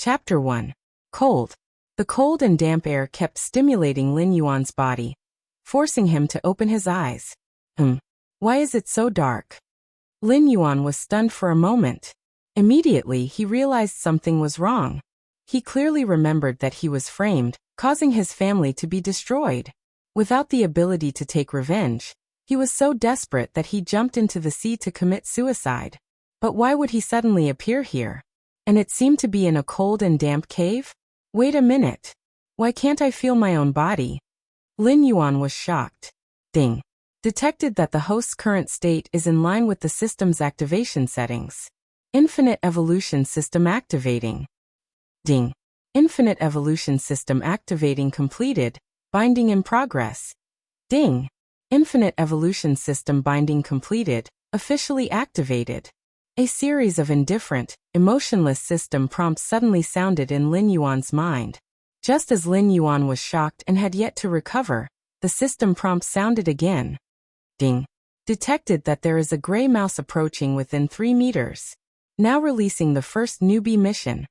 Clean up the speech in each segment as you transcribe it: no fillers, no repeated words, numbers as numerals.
Chapter 1. Cold. The cold and damp air kept stimulating Lin Yuan's body, forcing him to open his eyes. Why is it so dark? Lin Yuan was stunned for a moment. Immediately, he realized something was wrong. He clearly remembered that he was framed, causing his family to be destroyed. Without the ability to take revenge, he was so desperate that he jumped into the sea to commit suicide. But why would he suddenly appear here? And it seemed to be in a cold and damp cave? Wait a minute. Why can't I feel my own body? Lin Yuan was shocked. Ding. Detected that the host's current state is in line with the system's activation settings. Infinite evolution system activating. Ding. Infinite evolution system activating completed. Binding in progress. Ding. Infinite evolution system binding completed. Officially activated. A series of indifferent, emotionless system prompts suddenly sounded in Lin Yuan's mind. Just as Lin Yuan was shocked and had yet to recover, the system prompt sounded again. Ding. Detected that there is a gray mouse approaching within 3 meters. Now releasing the first newbie mission.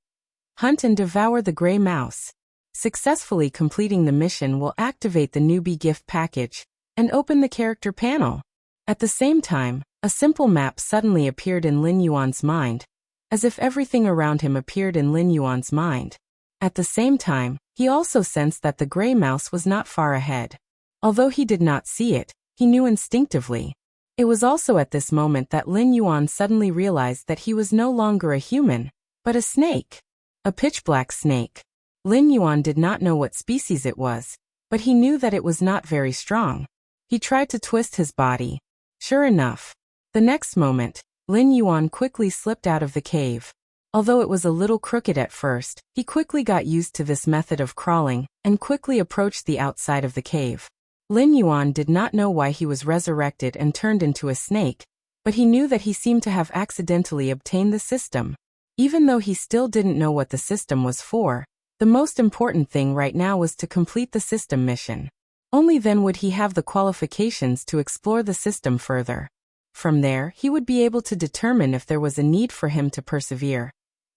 Hunt and devour the gray mouse. Successfully completing the mission will activate the newbie gift package and open the character panel. At the same time, a simple map suddenly appeared in Lin Yuan's mind, as if everything around him appeared in Lin Yuan's mind. At the same time, he also sensed that the gray mouse was not far ahead. Although he did not see it, he knew instinctively. It was also at this moment that Lin Yuan suddenly realized that he was no longer a human, but a snake. A pitch-black snake. Lin Yuan did not know what species it was, but he knew that it was not very strong. He tried to twist his body. Sure enough. The next moment, Lin Yuan quickly slipped out of the cave. Although it was a little crooked at first, he quickly got used to this method of crawling and quickly approached the outside of the cave. Lin Yuan did not know why he was resurrected and turned into a snake, but he knew that he seemed to have accidentally obtained the system. Even though he still didn't know what the system was for, the most important thing right now was to complete the system mission. Only then would he have the qualifications to explore the system further. From there, he would be able to determine if there was a need for him to persevere,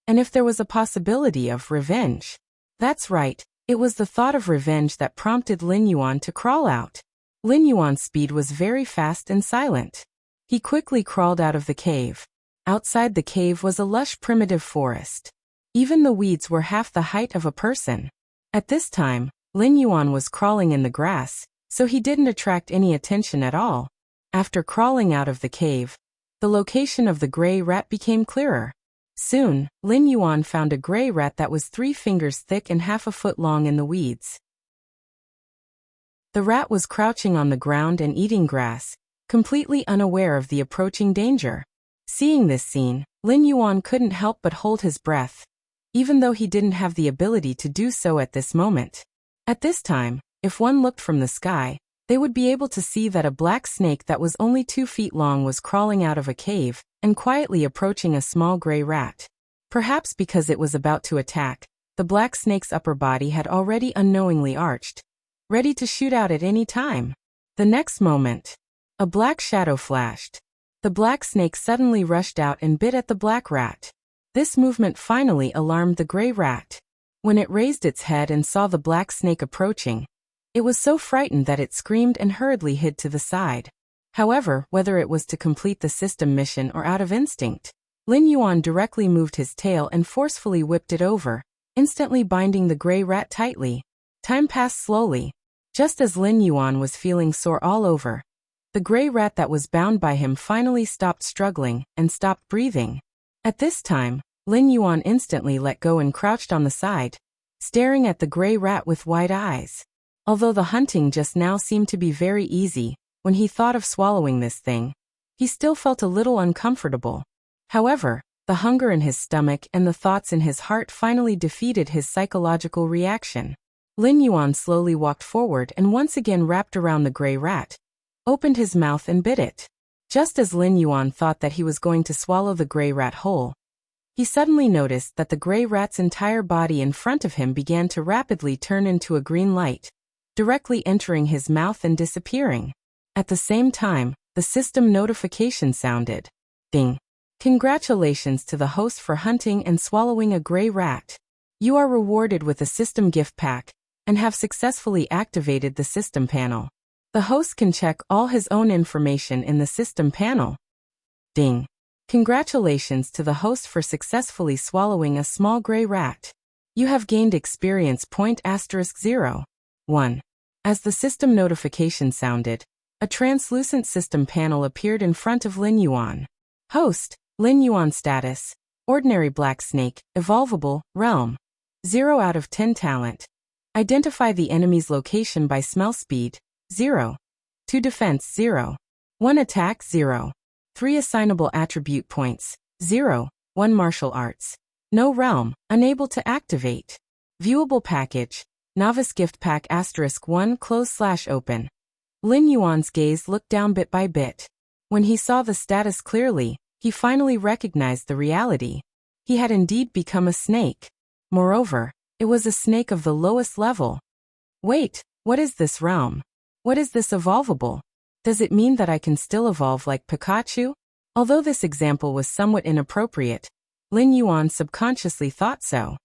and if there was a possibility of revenge. That's right, it was the thought of revenge that prompted Lin Yuan to crawl out. Lin Yuan's speed was very fast and silent. He quickly crawled out of the cave. Outside the cave was a lush primitive forest. Even the weeds were half the height of a person. At this time, Lin Yuan was crawling in the grass, so he didn't attract any attention at all. After crawling out of the cave, the location of the gray rat became clearer. Soon, Lin Yuan found a gray rat that was 3 fingers thick and half a foot long in the weeds. The rat was crouching on the ground and eating grass, completely unaware of the approaching danger. Seeing this scene, Lin Yuan couldn't help but hold his breath, even though he didn't have the ability to do so at this moment. At this time, if one looked from the sky, they would be able to see that a black snake that was only 2 feet long was crawling out of a cave and quietly approaching a small gray rat. Perhaps because it was about to attack, the black snake's upper body had already unknowingly arched, ready to shoot out at any time. The next moment, a black shadow flashed. The black snake suddenly rushed out and bit at the black rat. This movement finally alarmed the gray rat. When it raised its head and saw the black snake approaching, it was so frightened that it screamed and hurriedly hid to the side. However, whether it was to complete the system mission or out of instinct, Lin Yuan directly moved his tail and forcefully whipped it over, instantly binding the gray rat tightly. Time passed slowly. Just as Lin Yuan was feeling sore all over, the gray rat that was bound by him finally stopped struggling and stopped breathing. At this time, Lin Yuan instantly let go and crouched on the side, staring at the gray rat with wide eyes. Although the hunting just now seemed to be very easy, when he thought of swallowing this thing, he still felt a little uncomfortable. However, the hunger in his stomach and the thoughts in his heart finally defeated his psychological reaction. Lin Yuan slowly walked forward and once again wrapped around the gray rat, opened his mouth and bit it. Just as Lin Yuan thought that he was going to swallow the gray rat whole, he suddenly noticed that the gray rat's entire body in front of him began to rapidly turn into a green light, directly entering his mouth and disappearing. At the same time, the system notification sounded. Ding. Congratulations to the host for hunting and swallowing a gray rat. You are rewarded with a system gift pack and have successfully activated the system panel. The host can check all his own information in the system panel. Ding. Congratulations to the host for successfully swallowing a small gray rat. You have gained experience point *0. 1. As the system notification sounded, a translucent system panel appeared in front of Lin Yuan. Host, Lin Yuan status, ordinary black snake, evolvable, realm. 0 out of 10 talent. Identify the enemy's location by smell speed, 0. 2 defense, 0. 1 attack, 0. 3 assignable attribute points, 0. 1 martial arts. No realm, unable to activate. Viewable package, novice gift pack *1 close/open. Lin Yuan's gaze looked down bit by bit. When he saw the status clearly, he finally recognized the reality. He had indeed become a snake. Moreover, it was a snake of the lowest level. Wait, what is this realm? What is this evolvable? Does it mean that I can still evolve like Pikachu? Although this example was somewhat inappropriate, Lin Yuan subconsciously thought so.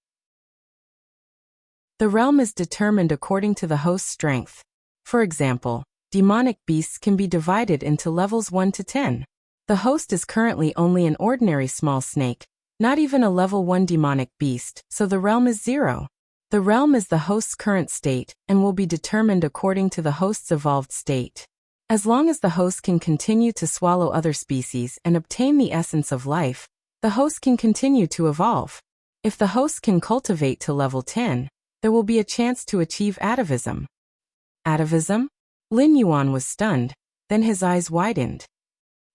The realm is determined according to the host's strength. For example, demonic beasts can be divided into levels 1 to 10. The host is currently only an ordinary small snake, not even a level 1 demonic beast, so the realm is 0. The realm is the host's current state and will be determined according to the host's evolved state. As long as the host can continue to swallow other species and obtain the essence of life, the host can continue to evolve. If the host can cultivate to level 10, there will be a chance to achieve atavism. Atavism? Lin Yuan was stunned, then his eyes widened.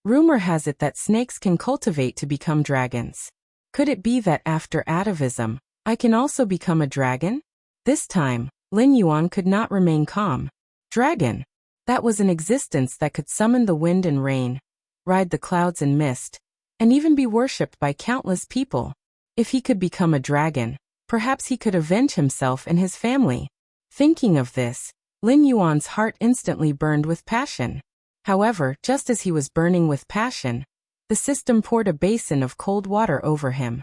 Rumor has it that snakes can cultivate to become dragons. Could it be that after atavism, I can also become a dragon? This time, Lin Yuan could not remain calm. Dragon! That was an existence that could summon the wind and rain, ride the clouds and mist, and even be worshipped by countless people. If he could become a dragon, perhaps he could avenge himself and his family. Thinking of this, Lin Yuan's heart instantly burned with passion. However, just as he was burning with passion, the system poured a basin of cold water over him.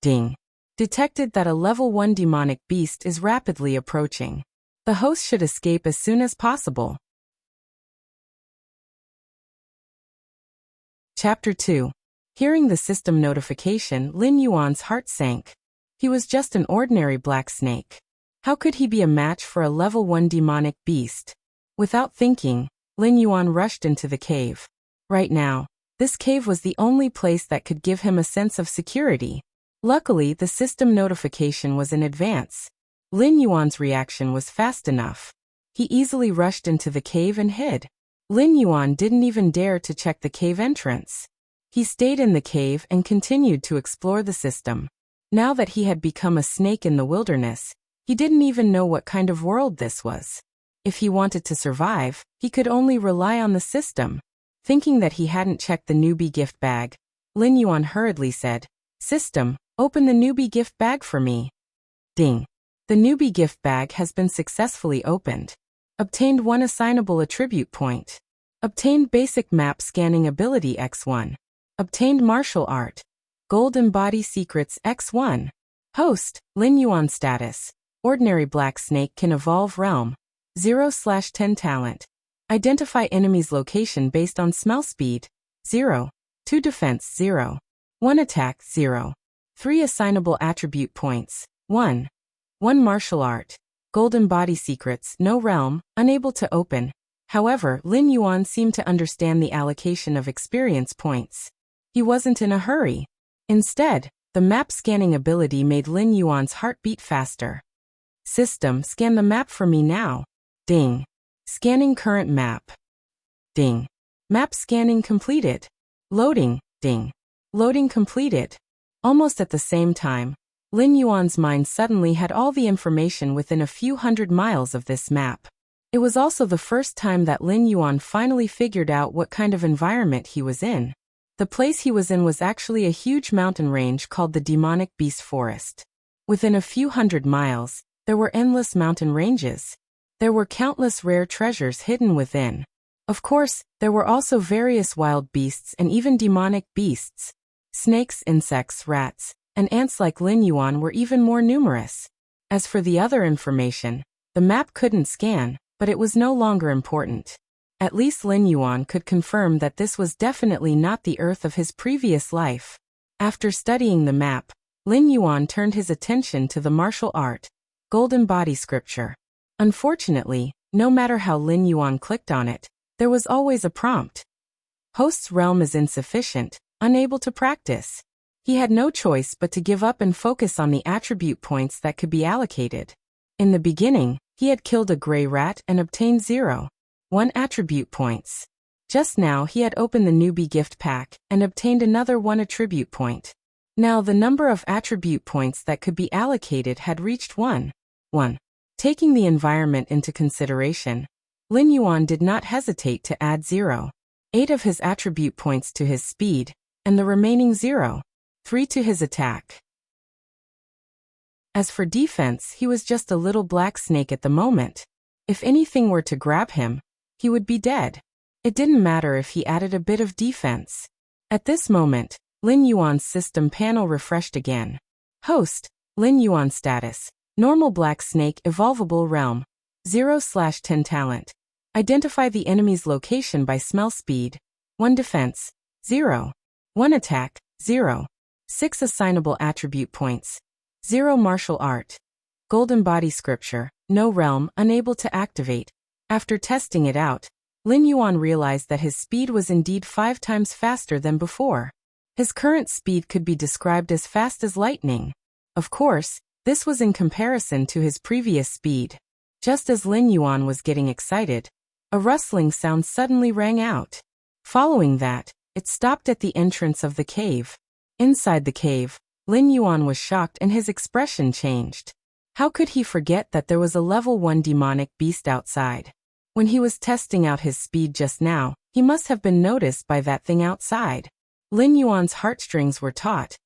Ding. Detected that a level 1 demonic beast is rapidly approaching. The host should escape as soon as possible. Chapter 2. Hearing the system notification, Lin Yuan's heart sank. He was just an ordinary black snake. How could he be a match for a level 1 demonic beast? Without thinking, Lin Yuan rushed into the cave. Right now, this cave was the only place that could give him a sense of security. Luckily, the system notification was in advance. Lin Yuan's reaction was fast enough. He easily rushed into the cave and hid. Lin Yuan didn't even dare to check the cave entrance. He stayed in the cave and continued to explore the system. Now that he had become a snake in the wilderness, he didn't even know what kind of world this was. If he wanted to survive, he could only rely on the system. Thinking that he hadn't checked the newbie gift bag, Lin Yuan hurriedly said, "System, open the newbie gift bag for me." Ding. The newbie gift bag has been successfully opened. Obtained 1 assignable attribute point. Obtained basic map scanning ability X1. Obtained martial art. Golden body secrets X1. Host, Lin Yuan status. Ordinary black snake can evolve realm. 0/10 talent. Identify enemy's location based on smell speed, 0. 2 defense, 0. 1 attack, 0. 3 assignable attribute points, 1. 1 martial art. Golden body secrets, no realm, unable to open. However, Lin Yuan seemed to understand the allocation of experience points. He wasn't in a hurry. Instead, the map scanning ability made Lin Yuan's heart beat faster. System, scan the map for me now. Ding. Scanning current map. Ding. Map scanning completed. Loading. Ding. Loading completed. Almost at the same time, Lin Yuan's mind suddenly had all the information within a few hundred miles of this map. It was also the first time that Lin Yuan finally figured out what kind of environment he was in. The place he was in was actually a huge mountain range called the Demonic Beast Forest. Within a few hundred miles, there were endless mountain ranges. There were countless rare treasures hidden within. Of course, there were also various wild beasts and even demonic beasts. Snakes, insects, rats, and ants like Lin Yuan were even more numerous. As for the other information, the map couldn't scan, but it was no longer important. At least Lin Yuan could confirm that this was definitely not the Earth of his previous life. After studying the map, Lin Yuan turned his attention to the martial art, Golden Body Scripture. Unfortunately, no matter how Lin Yuan clicked on it, there was always a prompt. Host's realm is insufficient, unable to practice. He had no choice but to give up and focus on the attribute points that could be allocated. In the beginning, he had killed a gray rat and obtained 0.1 attribute points. Just now he had opened the newbie gift pack and obtained another 1 attribute point. Now the number of attribute points that could be allocated had reached 1. Taking the environment into consideration, Lin Yuan did not hesitate to add 0.8 of his attribute points to his speed, and the remaining 0.3 to his attack. As for defense, he was just a little black snake at the moment. If anything were to grab him, he would be dead. It didn't matter if he added a bit of defense. At this moment, Lin Yuan's system panel refreshed again. Host, Lin Yuan status, normal black snake evolvable realm, 0/10 talent. Identify the enemy's location by smell speed, 1 defense, 0. 1 attack, 0. 6 assignable attribute points, 0 martial art. Golden Body Scripture, no realm, unable to activate. After testing it out, Lin Yuan realized that his speed was indeed 5 times faster than before. His current speed could be described as fast as lightning. Of course, this was in comparison to his previous speed. Just as Lin Yuan was getting excited, a rustling sound suddenly rang out. Following that, it stopped at the entrance of the cave. Inside the cave, Lin Yuan was shocked and his expression changed. How could he forget that there was a level 1 demonic beast outside? When he was testing out his speed just now, he must have been noticed by that thing outside. Lin Yuan's heartstrings were taut,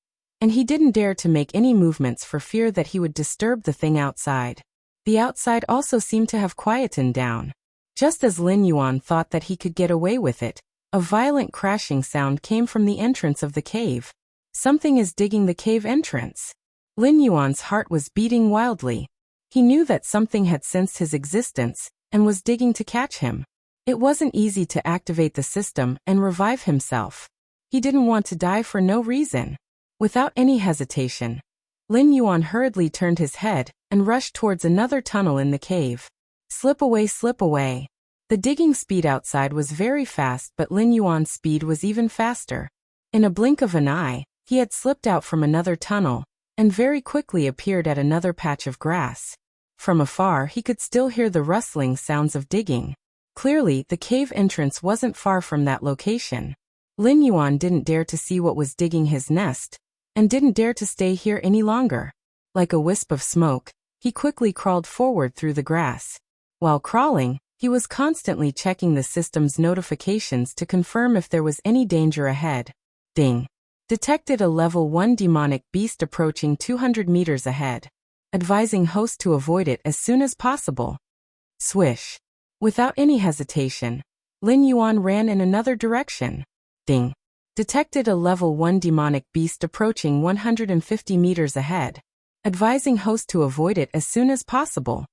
and he didn't dare to make any movements for fear that he would disturb the thing outside. The outside also seemed to have quietened down. Just as Lin Yuan thought that he could get away with it, a violent crashing sound came from the entrance of the cave. Something is digging the cave entrance. Lin Yuan's heart was beating wildly. He knew that something had sensed his existence and was digging to catch him. It wasn't easy to activate the system and revive himself. He didn't want to die for no reason. Without any hesitation, Lin Yuan hurriedly turned his head and rushed towards another tunnel in the cave. Slip away, slip away. The digging speed outside was very fast, but Lin Yuan's speed was even faster. In a blink of an eye, he had slipped out from another tunnel and very quickly appeared at another patch of grass. From afar, he could still hear the rustling sounds of digging. Clearly, the cave entrance wasn't far from that location. Lin Yuan didn't dare to see what was digging his nest, and didn't dare to stay here any longer. Like a wisp of smoke, he quickly crawled forward through the grass. While crawling, he was constantly checking the system's notifications to confirm if there was any danger ahead. Ding. Detected a level 1 demonic beast approaching 200 meters ahead. Advising host to avoid it as soon as possible. Swish. Without any hesitation, Lin Yuan ran in another direction. Ding. Detected a level 1 demonic beast approaching 150 meters ahead. Advising host to avoid it as soon as possible.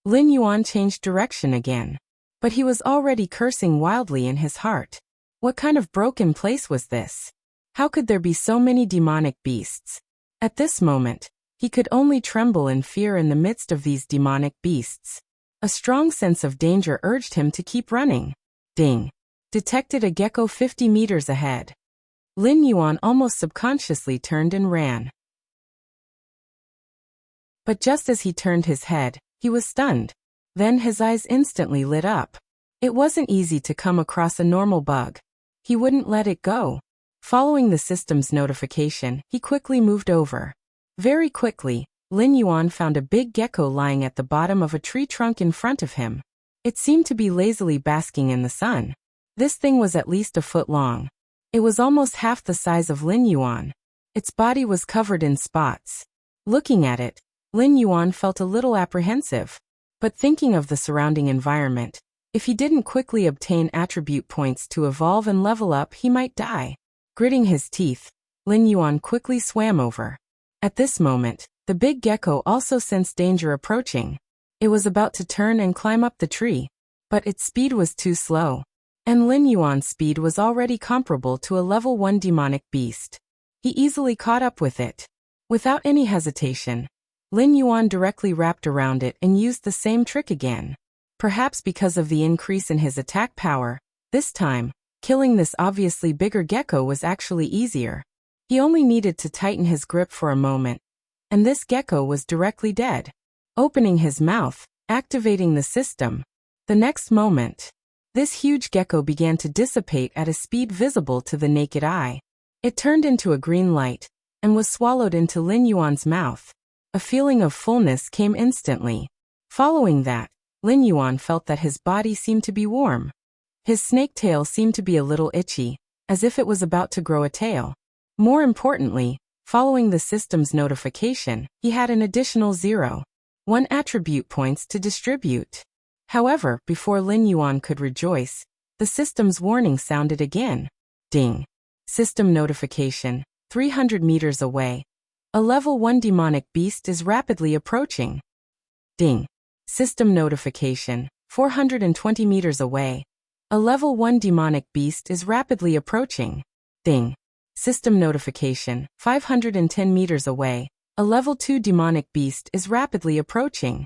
Lin Yuan changed direction again. But he was already cursing wildly in his heart. What kind of broken place was this? How could there be so many demonic beasts? At this moment, he could only tremble in fear in the midst of these demonic beasts. A strong sense of danger urged him to keep running. Ding. Detected a gecko 50 meters ahead. Lin Yuan almost subconsciously turned and ran. But just as he turned his head, he was stunned. Then his eyes instantly lit up. It wasn't easy to come across a normal bug. He wouldn't let it go. Following the system's notification, he quickly moved over. Very quickly, Lin Yuan found a big gecko lying at the bottom of a tree trunk in front of him. It seemed to be lazily basking in the sun. This thing was at least a foot long. It was almost half the size of Lin Yuan. Its body was covered in spots. Looking at it, Lin Yuan felt a little apprehensive. But thinking of the surrounding environment, if he didn't quickly obtain attribute points to evolve and level up, he might die. Gritting his teeth, Lin Yuan quickly swam over. At this moment, the big gecko also sensed danger approaching. It was about to turn and climb up the tree, but its speed was too slow, and Lin Yuan's speed was already comparable to a level 1 demonic beast. He easily caught up with it. Without any hesitation, Lin Yuan directly wrapped around it and used the same trick again. Perhaps because of the increase in his attack power, this time, killing this obviously bigger gecko was actually easier. He only needed to tighten his grip for a moment, and this gecko was directly dead. Opening his mouth, activating the system. The next moment, this huge gecko began to dissipate at a speed visible to the naked eye. It turned into a green light, and was swallowed into Lin Yuan's mouth. A feeling of fullness came instantly. Following that, Lin Yuan felt that his body seemed to be warm. His snake tail seemed to be a little itchy, as if it was about to grow a tail. More importantly, following the system's notification, he had an additional 0.1 attribute points to distribute. However, before Lin Yuan could rejoice, the system's warning sounded again. Ding. System notification, 300 meters away. A level 1 demonic beast is rapidly approaching. Ding. System notification, 420 meters away. A level 1 demonic beast is rapidly approaching. Ding. System notification, 510 meters away. A level 2 demonic beast is rapidly approaching.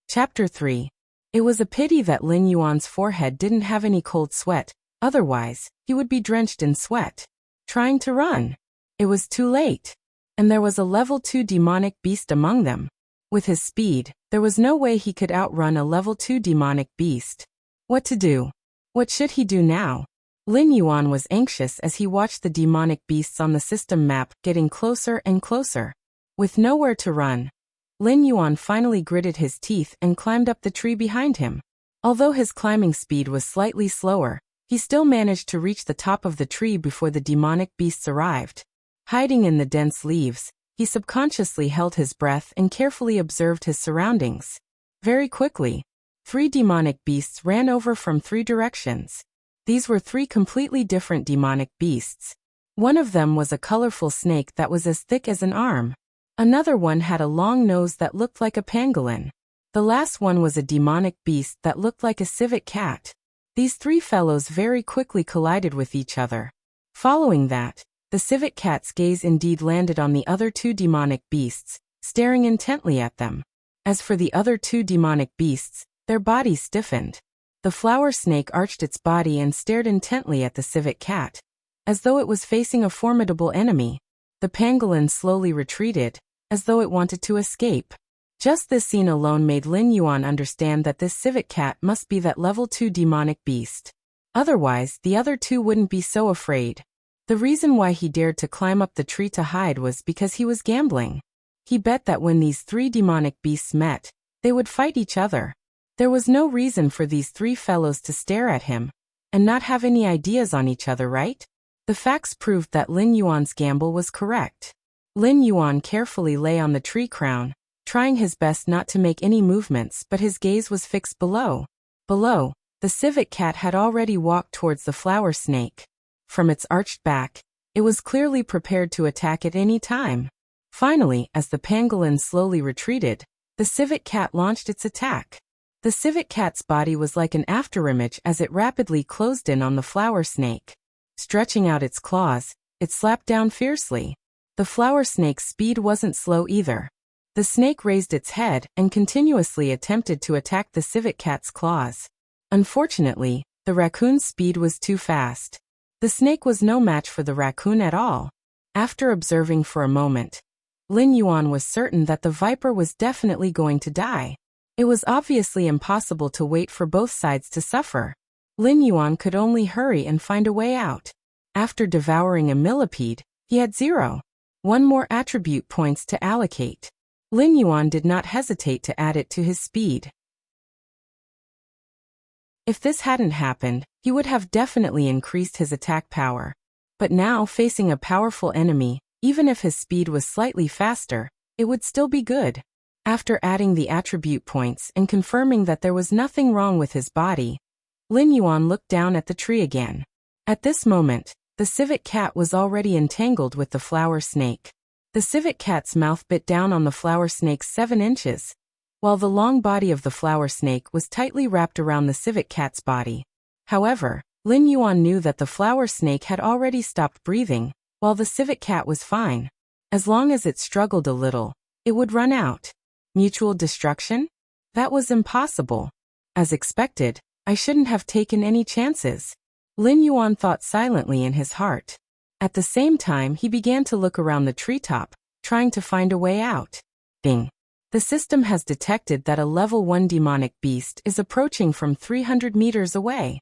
Chapter 3. It was a pity that Lin Yuan's forehead didn't have any cold sweat, otherwise, he would be drenched in sweat. Trying to run. It was too late. And there was a level 2 demonic beast among them. With his speed, there was no way he could outrun a level 2 demonic beast. What to do? What should he do now? Lin Yuan was anxious as he watched the demonic beasts on the system map getting closer and closer. With nowhere to run, Lin Yuan finally gritted his teeth and climbed up the tree behind him. Although his climbing speed was slightly slower, he still managed to reach the top of the tree before the demonic beasts arrived. Hiding in the dense leaves, he subconsciously held his breath and carefully observed his surroundings. Very quickly, 3 demonic beasts ran over from 3 directions. These were 3 completely different demonic beasts. One of them was a colorful snake that was as thick as an arm. Another one had a long nose that looked like a pangolin. The last one was a demonic beast that looked like a civet cat. These 3 fellows very quickly collided with each other. Following that, the civet cat's gaze indeed landed on the other 2 demonic beasts, staring intently at them. As for the other 2 demonic beasts, their bodies stiffened. The flower snake arched its body and stared intently at the civet cat, as though it was facing a formidable enemy. The pangolin slowly retreated, as though it wanted to escape. Just this scene alone made Lin Yuan understand that this civet cat must be that level 2 demonic beast. Otherwise, the other 2 wouldn't be so afraid. The reason why he dared to climb up the tree to hide was because he was gambling. He bet that when these 3 demonic beasts met, they would fight each other. There was no reason for these 3 fellows to stare at him and not have any ideas on each other, right? The facts proved that Lin Yuan's gamble was correct. Lin Yuan carefully lay on the tree crown, trying his best not to make any movements, but his gaze was fixed below. Below, the civet cat had already walked towards the flower snake. From its arched back, it was clearly prepared to attack at any time. Finally, as the pangolin slowly retreated, the civet cat launched its attack. The civet cat's body was like an afterimage as it rapidly closed in on the flower snake. Stretching out its claws, it slapped down fiercely. The flower snake's speed wasn't slow either. The snake raised its head and continuously attempted to attack the civet cat's claws. Unfortunately, the raccoon's speed was too fast. The snake was no match for the raccoon at all. After observing for a moment, Lin Yuan was certain that the viper was definitely going to die. It was obviously impossible to wait for both sides to suffer. Lin Yuan could only hurry and find a way out. After devouring a millipede, he had 0.1 more attribute points to allocate. Lin Yuan did not hesitate to add it to his speed. If this hadn't happened, he would have definitely increased his attack power. But now, facing a powerful enemy, even if his speed was slightly faster, it would still be good. After adding the attribute points and confirming that there was nothing wrong with his body, Lin Yuan looked down at the tree again. At this moment, The civet cat was already entangled with the flower snake. The civet cat's mouth bit down on the flower snake's 7 inches, while the long body of the flower snake was tightly wrapped around the civet cat's body. However, Lin Yuan knew that the flower snake had already stopped breathing, while the civet cat was fine. As long as it struggled a little, it would run out. Mutual destruction? That was impossible. As expected, I shouldn't have taken any chances. Lin Yuan thought silently in his heart. At the same time, he began to look around the treetop, trying to find a way out. Ding. The system has detected that a level 1 demonic beast is approaching from 300 meters away.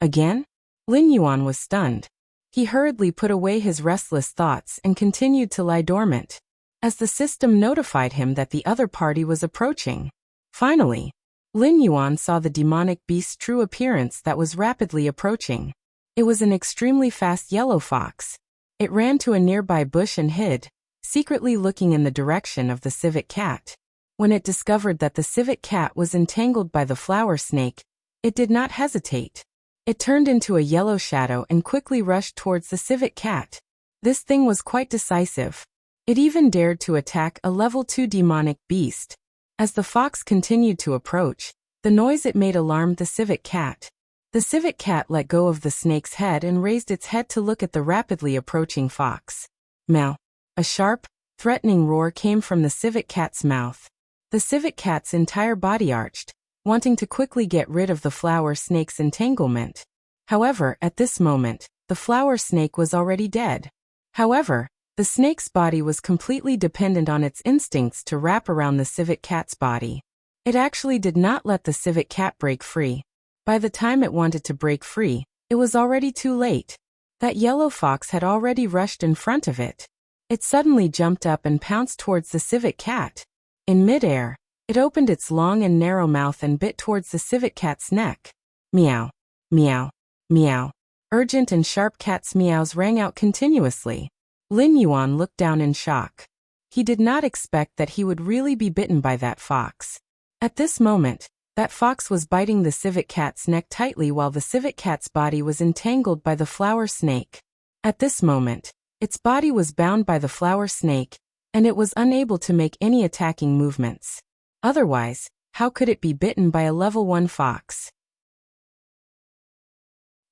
Again? Lin Yuan was stunned. He hurriedly put away his restless thoughts and continued to lie dormant, as the system notified him that the other party was approaching. Finally, Lin Yuan saw the demonic beast's true appearance that was rapidly approaching. It was an extremely fast yellow fox. It ran to a nearby bush and hid, secretly looking in the direction of the civet cat. When it discovered that the civet cat was entangled by the flower snake, it did not hesitate. It turned into a yellow shadow and quickly rushed towards the civet cat. This thing was quite decisive. It even dared to attack a level 2 demonic beast. As the fox continued to approach, the noise it made alarmed the civet cat. The civet cat let go of the snake's head and raised its head to look at the rapidly approaching fox. Meow. A sharp, threatening roar came from the civet cat's mouth. The civet cat's entire body arched, wanting to quickly get rid of the flower snake's entanglement. However, at this moment, the flower snake was already dead. However, the snake's body was completely dependent on its instincts to wrap around the civet cat's body. It actually did not let the civet cat break free. By the time it wanted to break free, it was already too late. That yellow fox had already rushed in front of it. It suddenly jumped up and pounced towards the civet cat. In midair, it opened its long and narrow mouth and bit towards the civet cat's neck. Meow, meow, meow. Urgent and sharp cat's meows rang out continuously. Lin Yuan looked down in shock. He did not expect that he would really be bitten by that fox. At this moment, that fox was biting the civet cat's neck tightly while the civet cat's body was entangled by the flower snake. At this moment, its body was bound by the flower snake, and it was unable to make any attacking movements. Otherwise, how could it be bitten by a level 1 fox?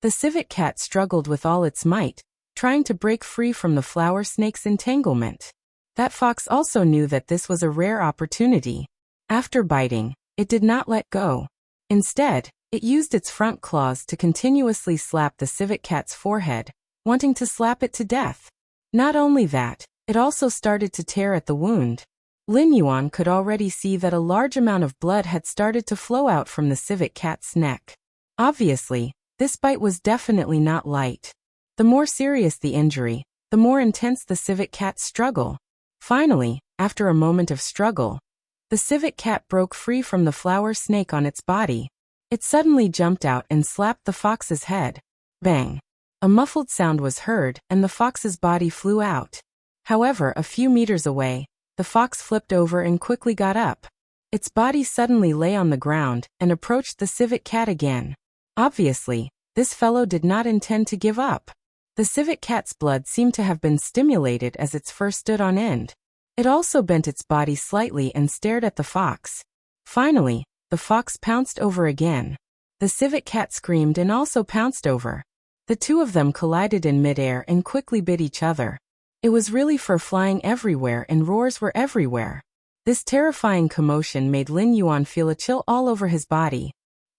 The civet cat struggled with all its might, trying to break free from the flower snake's entanglement. That fox also knew that this was a rare opportunity. After biting, it did not let go. Instead, it used its front claws to continuously slap the civet cat's forehead, wanting to slap it to death. Not only that, it also started to tear at the wound. Lin Yuan could already see that a large amount of blood had started to flow out from the civet cat's neck. Obviously, this bite was definitely not light. The more serious the injury, the more intense the civet cat's struggle. Finally, after a moment of struggle, the civet cat broke free from the flower snake on its body. It suddenly jumped out and slapped the fox's head. Bang! A muffled sound was heard, and the fox's body flew out. However, a few meters away, the fox flipped over and quickly got up. Its body suddenly lay on the ground and approached the civet cat again. Obviously, this fellow did not intend to give up. The civet cat's blood seemed to have been stimulated as its fur stood on end. It also bent its body slightly and stared at the fox. Finally, the fox pounced over again. The civet cat screamed and also pounced over. The two of them collided in midair and quickly bit each other. It was really fur flying everywhere and roars were everywhere. This terrifying commotion made Lin Yuan feel a chill all over his body.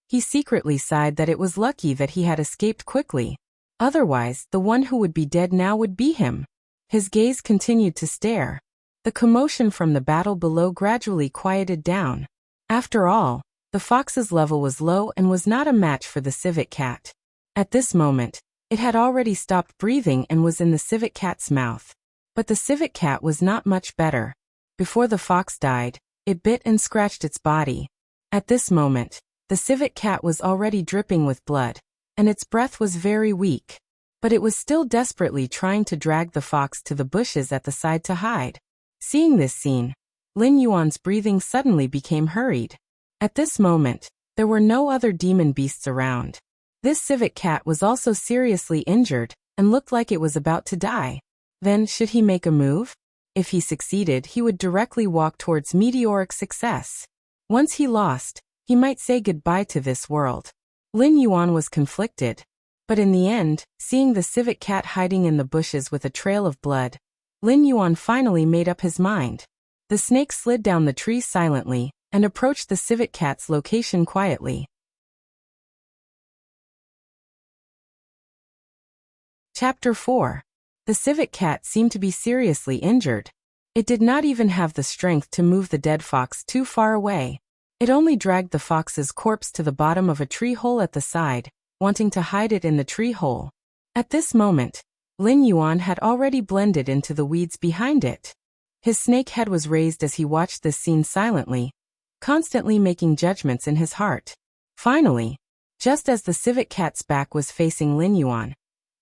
He secretly sighed that it was lucky that he had escaped quickly. Otherwise, the one who would be dead now would be him. His gaze continued to stare. The commotion from the battle below gradually quieted down. After all, the fox's level was low and was not a match for the civet cat. At this moment, it had already stopped breathing and was in the civet cat's mouth. But the civet cat was not much better. Before the fox died, it bit and scratched its body. At this moment, the civet cat was already dripping with blood, and its breath was very weak. But it was still desperately trying to drag the fox to the bushes at the side to hide. Seeing this scene, Lin Yuan's breathing suddenly became hurried. At this moment, there were no other demon beasts around. This civet cat was also seriously injured, and looked like it was about to die. Then, should he make a move? If he succeeded, he would directly walk towards meteoric success. Once he lost, he might say goodbye to this world. Lin Yuan was conflicted. But in the end, seeing the civet cat hiding in the bushes with a trail of blood, Lin Yuan finally made up his mind. The snake slid down the tree silently and approached the civet cat's location quietly. Chapter 4. The civet cat seemed to be seriously injured. It did not even have the strength to move the dead fox too far away. It only dragged the fox's corpse to the bottom of a tree hole at the side, wanting to hide it in the tree hole. At this moment, Lin Yuan had already blended into the weeds behind it. His snake head was raised as he watched this scene silently, constantly making judgments in his heart. Finally, just as the civet cat's back was facing Lin Yuan,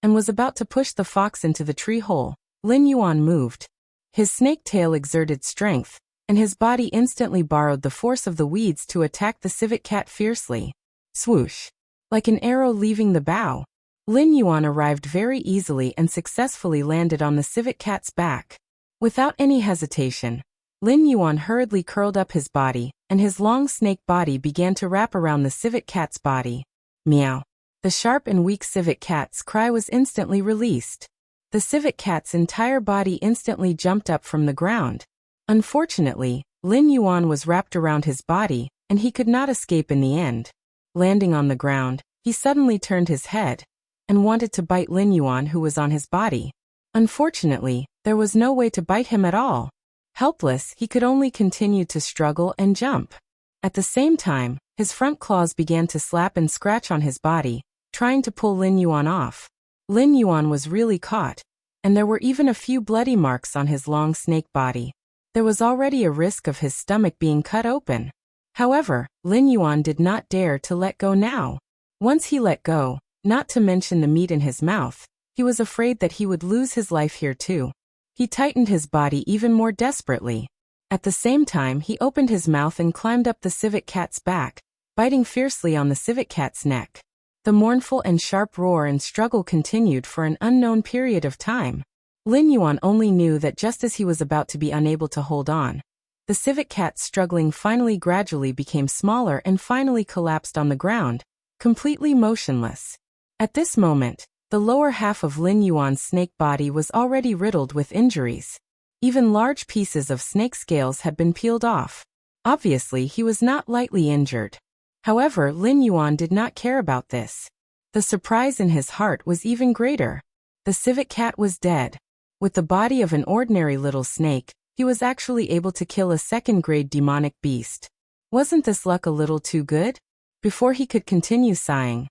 and was about to push the fox into the tree hole, Lin Yuan moved. His snake tail exerted strength, and his body instantly borrowed the force of the weeds to attack the civet cat fiercely. Swoosh! Like an arrow leaving the bow, Lin Yuan arrived very easily and successfully landed on the civet cat's back. Without any hesitation, Lin Yuan hurriedly curled up his body, and his long snake body began to wrap around the civet cat's body. Meow! The sharp and weak civet cat's cry was instantly released. The civet cat's entire body instantly jumped up from the ground. Unfortunately, Lin Yuan was wrapped around his body, and he could not escape in the end. Landing on the ground, he suddenly turned his head and wanted to bite Lin Yuan, who was on his body. Unfortunately, there was no way to bite him at all. Helpless, he could only continue to struggle and jump. At the same time, his front claws began to slap and scratch on his body, trying to pull Lin Yuan off. Lin Yuan was really caught, and there were even a few bloody marks on his long snake body. There was already a risk of his stomach being cut open. However, Lin Yuan did not dare to let go now. Once he let go, not to mention the meat in his mouth, he was afraid that he would lose his life here too. He tightened his body even more desperately. At the same time, he opened his mouth and climbed up the civet cat's back, biting fiercely on the civet cat's neck. The mournful and sharp roar and struggle continued for an unknown period of time. Lin Yuan only knew that just as he was about to be unable to hold on, the civet cat struggling finally gradually became smaller and finally collapsed on the ground, completely motionless. At this moment, the lower half of Lin Yuan's snake body was already riddled with injuries. Even large pieces of snake scales had been peeled off. Obviously, he was not lightly injured. However, Lin Yuan did not care about this. The surprise in his heart was even greater. The civet cat was dead. With the body of an ordinary little snake, he was actually able to kill a second-grade demonic beast. Wasn't this luck a little too good? Before he could continue sighing,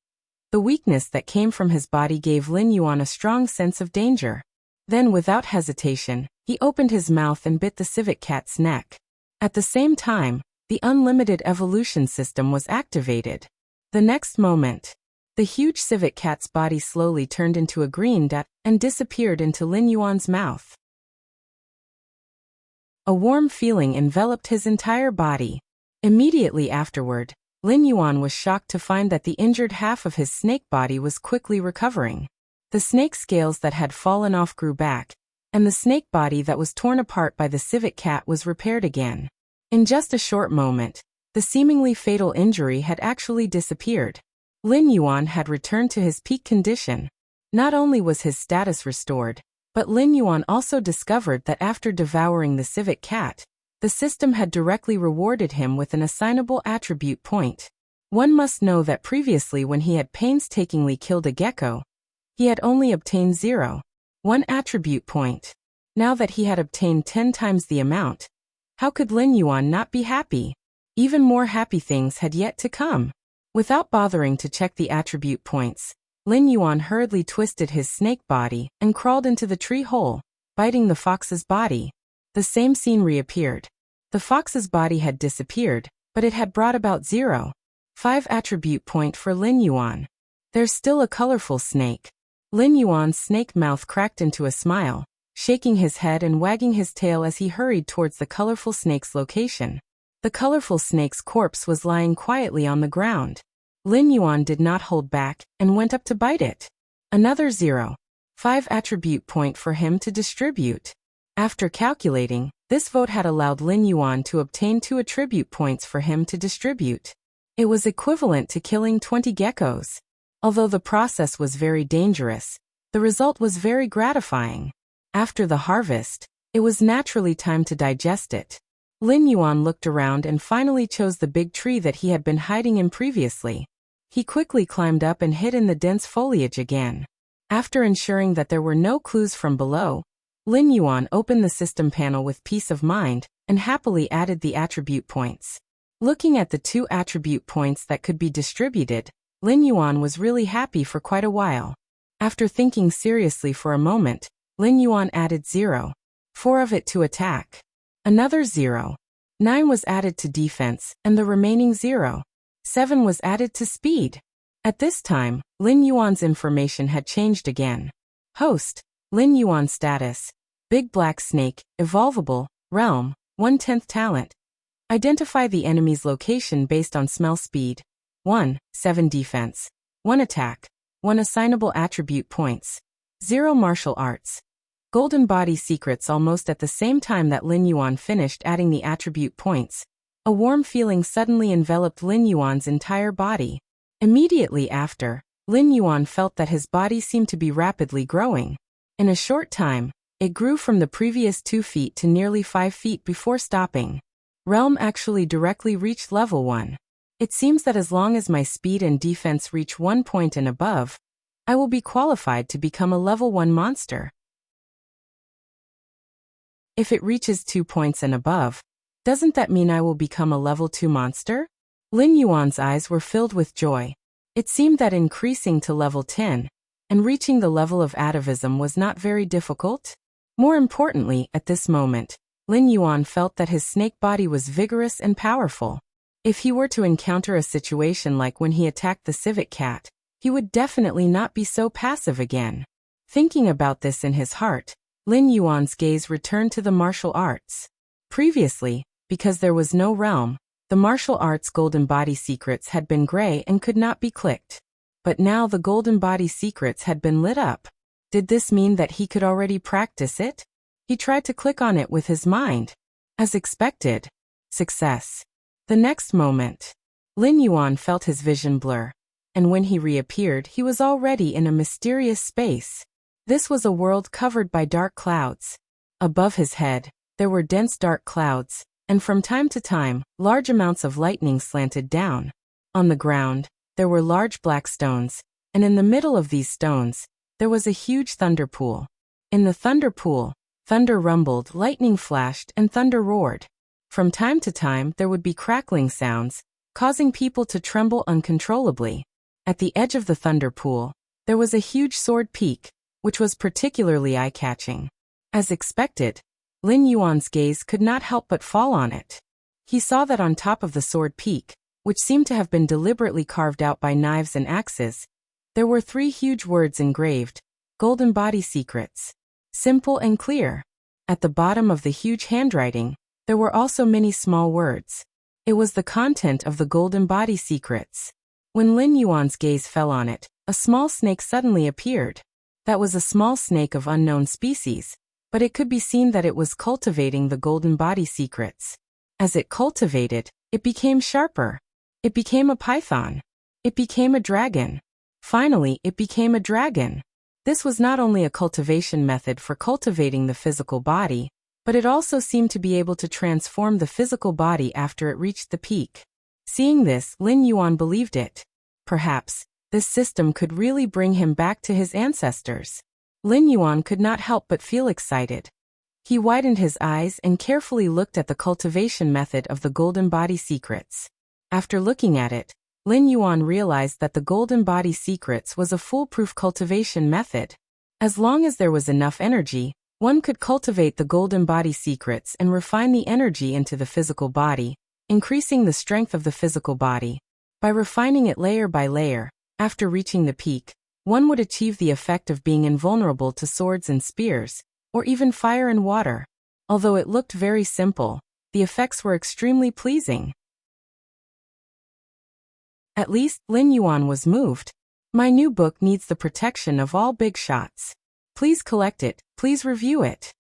the weakness that came from his body gave Lin Yuan a strong sense of danger. Then, without hesitation, he opened his mouth and bit the civet cat's neck. At the same time, the unlimited evolution system was activated. The next moment, the huge civet cat's body slowly turned into a green dot and disappeared into Lin Yuan's mouth. A warm feeling enveloped his entire body. Immediately afterward, Lin Yuan was shocked to find that the injured half of his snake body was quickly recovering. The snake scales that had fallen off grew back, and the snake body that was torn apart by the civet cat was repaired again. In just a short moment, the seemingly fatal injury had actually disappeared. Lin Yuan had returned to his peak condition. Not only was his status restored, but Lin Yuan also discovered that after devouring the civet cat, the system had directly rewarded him with an assignable attribute point. One must know that previously when he had painstakingly killed a gecko, he had only obtained 0.1 attribute point. Now that he had obtained 10 times the amount, how could Lin Yuan not be happy? Even more happy things had yet to come. Without bothering to check the attribute points, Lin Yuan hurriedly twisted his snake body and crawled into the tree hole, biting the fox's body. The same scene reappeared. The fox's body had disappeared, but it had brought about 0.5 attribute point for Lin Yuan. There's still a colorful snake. Lin Yuan's snake mouth cracked into a smile, shaking his head and wagging his tail as he hurried towards the colorful snake's location. The colorful snake's corpse was lying quietly on the ground. Lin Yuan did not hold back and went up to bite it. Another 0.5 5 attribute point for him to distribute. After calculating, this vote had allowed Lin Yuan to obtain 2 attribute points for him to distribute. It was equivalent to killing 20 geckos. Although the process was very dangerous, the result was very gratifying. After the harvest, it was naturally time to digest it. Lin Yuan looked around and finally chose the big tree that he had been hiding in previously. He quickly climbed up and hid in the dense foliage again. After ensuring that there were no clues from below, Lin Yuan opened the system panel with peace of mind and happily added the attribute points. Looking at the 2 attribute points that could be distributed, Lin Yuan was really happy for quite a while. After thinking seriously for a moment, Lin Yuan added 0. 4 of it to attack. Another 0. 9 was added to defense, and the remaining 0. 7 was added to speed. At this time, Lin Yuan's information had changed again. Host, Lin Yuan status, Big Black Snake, Evolvable, Realm, 1/10 talent. Identify the enemy's location based on smell speed. 1, 7 defense. 1 attack. 1 assignable attribute points. 0 martial arts. Golden body secrets. Almost at the same time that Lin Yuan finished adding the attribute points, a warm feeling suddenly enveloped Lin Yuan's entire body. Immediately after, Lin Yuan felt that his body seemed to be rapidly growing. In a short time, it grew from the previous 2 feet to nearly 5 feet before stopping. Realm actually directly reached level 1. It seems that as long as my speed and defense reach 1 point and above, I will be qualified to become a level 1 monster. If it reaches 2 points and above, doesn't that mean I will become a level 2 monster? Lin Yuan's eyes were filled with joy. It seemed that increasing to level 10 and reaching the level of atavism was not very difficult. More importantly, at this moment, Lin Yuan felt that his snake body was vigorous and powerful. If he were to encounter a situation like when he attacked the civet cat, he would definitely not be so passive again. Thinking about this in his heart, Lin Yuan's gaze returned to the martial arts. Previously, because there was no realm, the martial arts golden body secrets had been gray and could not be clicked. But now the golden body secrets had been lit up. Did this mean that he could already practice it? He tried to click on it with his mind. As expected. Success. The next moment, Lin Yuan felt his vision blur, and when he reappeared, he was already in a mysterious space. This was a world covered by dark clouds. Above his head, there were dense dark clouds, and from time to time, large amounts of lightning slanted down. On the ground, there were large black stones, and in the middle of these stones, there was a huge thunder pool. In the thunder pool, thunder rumbled, lightning flashed, and thunder roared. From time to time, there would be crackling sounds, causing people to tremble uncontrollably. At the edge of the thunder pool, there was a huge sword peak, which was particularly eye-catching. As expected, Lin Yuan's gaze could not help but fall on it. He saw that on top of the sword peak, which seemed to have been deliberately carved out by knives and axes, there were 3 huge words engraved: Golden Body Secrets. Simple and clear. At the bottom of the huge handwriting, there were also many small words. It was the content of the Golden Body Secrets. When Lin Yuan's gaze fell on it, a small snake suddenly appeared. That was a small snake of unknown species, but it could be seen that it was cultivating the Golden Body Secrets. As it cultivated, it became sharper. It became a python. It became a dragon. Finally, it became a dragon. This was not only a cultivation method for cultivating the physical body, but it also seemed to be able to transform the physical body after it reached the peak. Seeing this, Lin Yuan believed it. Perhaps, this system could really bring him back to his ancestors. Lin Yuan could not help but feel excited. He widened his eyes and carefully looked at the cultivation method of the Golden Body Secrets. After looking at it, Lin Yuan realized that the Golden Body Secrets was a foolproof cultivation method. As long as there was enough energy, one could cultivate the Golden Body Secrets and refine the energy into the physical body, increasing the strength of the physical body. By refining it layer by layer, after reaching the peak, one would achieve the effect of being invulnerable to swords and spears, or even fire and water. Although it looked very simple, the effects were extremely pleasing. At least, Lin Yuan was moved. My new book needs the protection of all big shots. Please collect it, please review it.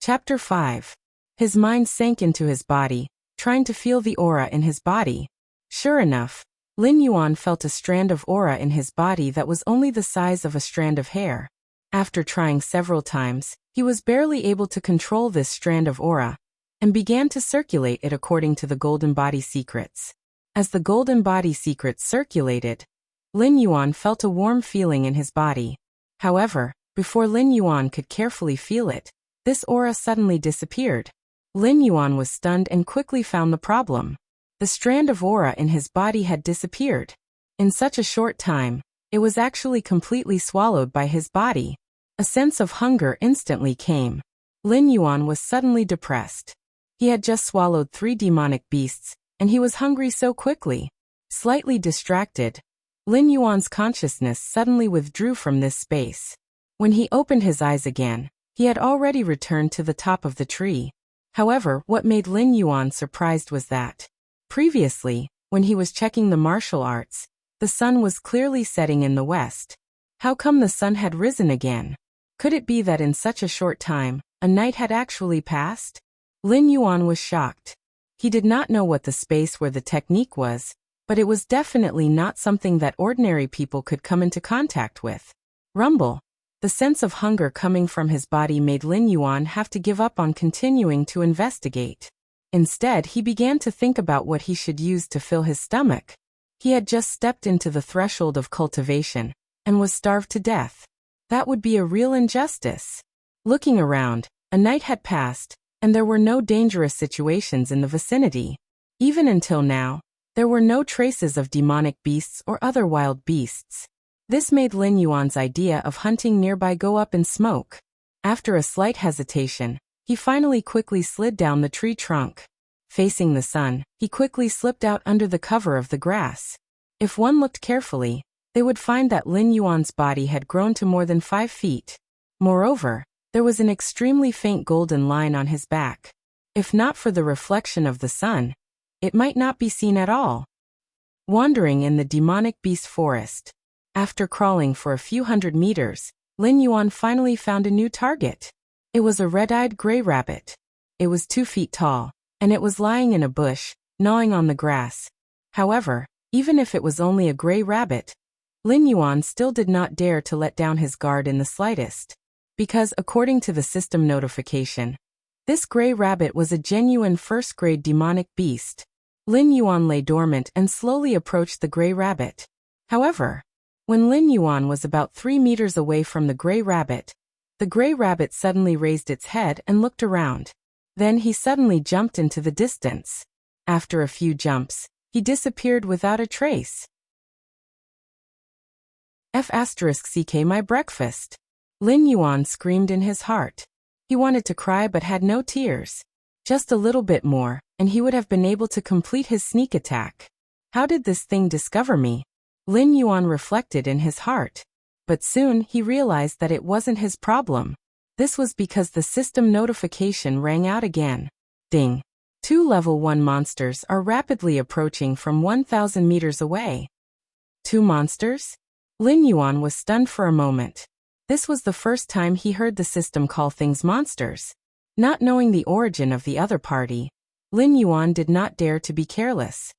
Chapter 5. His mind sank into his body, trying to feel the aura in his body. Sure enough, Lin Yuan felt a strand of aura in his body that was only the size of a strand of hair. After trying several times, he was barely able to control this strand of aura, and began to circulate it according to the golden body secrets. As the golden body secrets circulated, Lin Yuan felt a warm feeling in his body. However, before Lin Yuan could carefully feel it, this aura suddenly disappeared. Lin Yuan was stunned and quickly found the problem. The strand of aura in his body had disappeared. In such a short time, it was actually completely swallowed by his body. A sense of hunger instantly came. Lin Yuan was suddenly depressed. He had just swallowed 3 demonic beasts, and he was hungry so quickly. Slightly distracted, Lin Yuan's consciousness suddenly withdrew from this space. When he opened his eyes again, he had already returned to the top of the tree. However, what made Lin Yuan surprised was that, previously, when he was checking the martial arts, the sun was clearly setting in the west. How come the sun had risen again? Could it be that in such a short time, a night had actually passed? Lin Yuan was shocked. He did not know what the space where the technique was, but it was definitely not something that ordinary people could come into contact with. Rumble. The sense of hunger coming from his body made Lin Yuan have to give up on continuing to investigate. Instead, he began to think about what he should use to fill his stomach. He had just stepped into the threshold of cultivation, and was starved to death. That would be a real injustice. Looking around, a night had passed, and there were no dangerous situations in the vicinity. Even until now, there were no traces of demonic beasts or other wild beasts. This made Lin Yuan's idea of hunting nearby go up in smoke. After a slight hesitation, he finally quickly slid down the tree trunk. Facing the sun, he quickly slipped out under the cover of the grass. If one looked carefully, they would find that Lin Yuan's body had grown to more than 5 feet. Moreover, there was an extremely faint golden line on his back. If not for the reflection of the sun, it might not be seen at all. Wandering in the demonic beast forest. After crawling for a few hundred meters, Lin Yuan finally found a new target. It was a red-eyed gray rabbit. It was 2 feet tall, and it was lying in a bush, gnawing on the grass. However, even if it was only a gray rabbit, Lin Yuan still did not dare to let down his guard in the slightest. Because, according to the system notification, this gray rabbit was a genuine first-grade demonic beast. Lin Yuan lay dormant and slowly approached the gray rabbit. However, when Lin Yuan was about 3 meters away from the gray rabbit suddenly raised its head and looked around. Then he suddenly jumped into the distance. After a few jumps, he disappeared without a trace. F***ck my breakfast. Lin Yuan screamed in his heart. He wanted to cry but had no tears. Just a little bit more, and he would have been able to complete his sneak attack. How did this thing discover me? Lin Yuan reflected in his heart. But soon he realized that it wasn't his problem. This was because the system notification rang out again. Ding. 2 level 1 monsters are rapidly approaching from 1,000 meters away. 2 monsters? Lin Yuan was stunned for a moment. This was the first time he heard the system call things monsters. Not knowing the origin of the other party, Lin Yuan did not dare to be careless.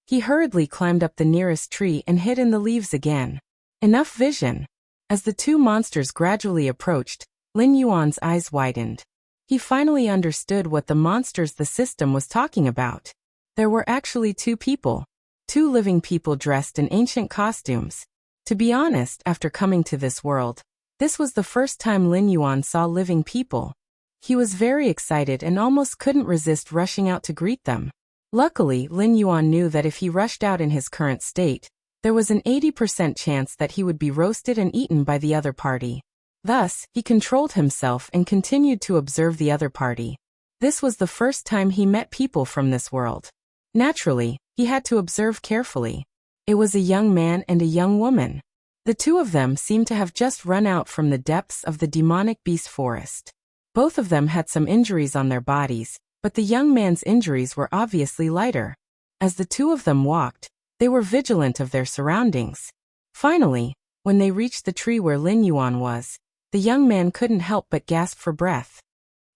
He hurriedly climbed up the nearest tree and hid in the leaves again. Enough vision. As the 2 monsters gradually approached, Lin Yuan's eyes widened. He finally understood what the monsters the system was talking about. There were actually 2 people. 2 living people dressed in ancient costumes. To be honest, after coming to this world, this was the first time Lin Yuan saw living people. He was very excited and almost couldn't resist rushing out to greet them. Luckily, Lin Yuan knew that if he rushed out in his current state, there was an 80% chance that he would be roasted and eaten by the other party. Thus, he controlled himself and continued to observe the other party. This was the first time he met people from this world. Naturally, he had to observe carefully. It was a young man and a young woman. The 2 of them seemed to have just run out from the depths of the demonic beast forest. Both of them had some injuries on their bodies, but the young man's injuries were obviously lighter. As the 2 of them walked, They were vigilant of their surroundings. Finally, when they reached the tree where Lin Yuan was, the young man couldn't help but gasp for breath.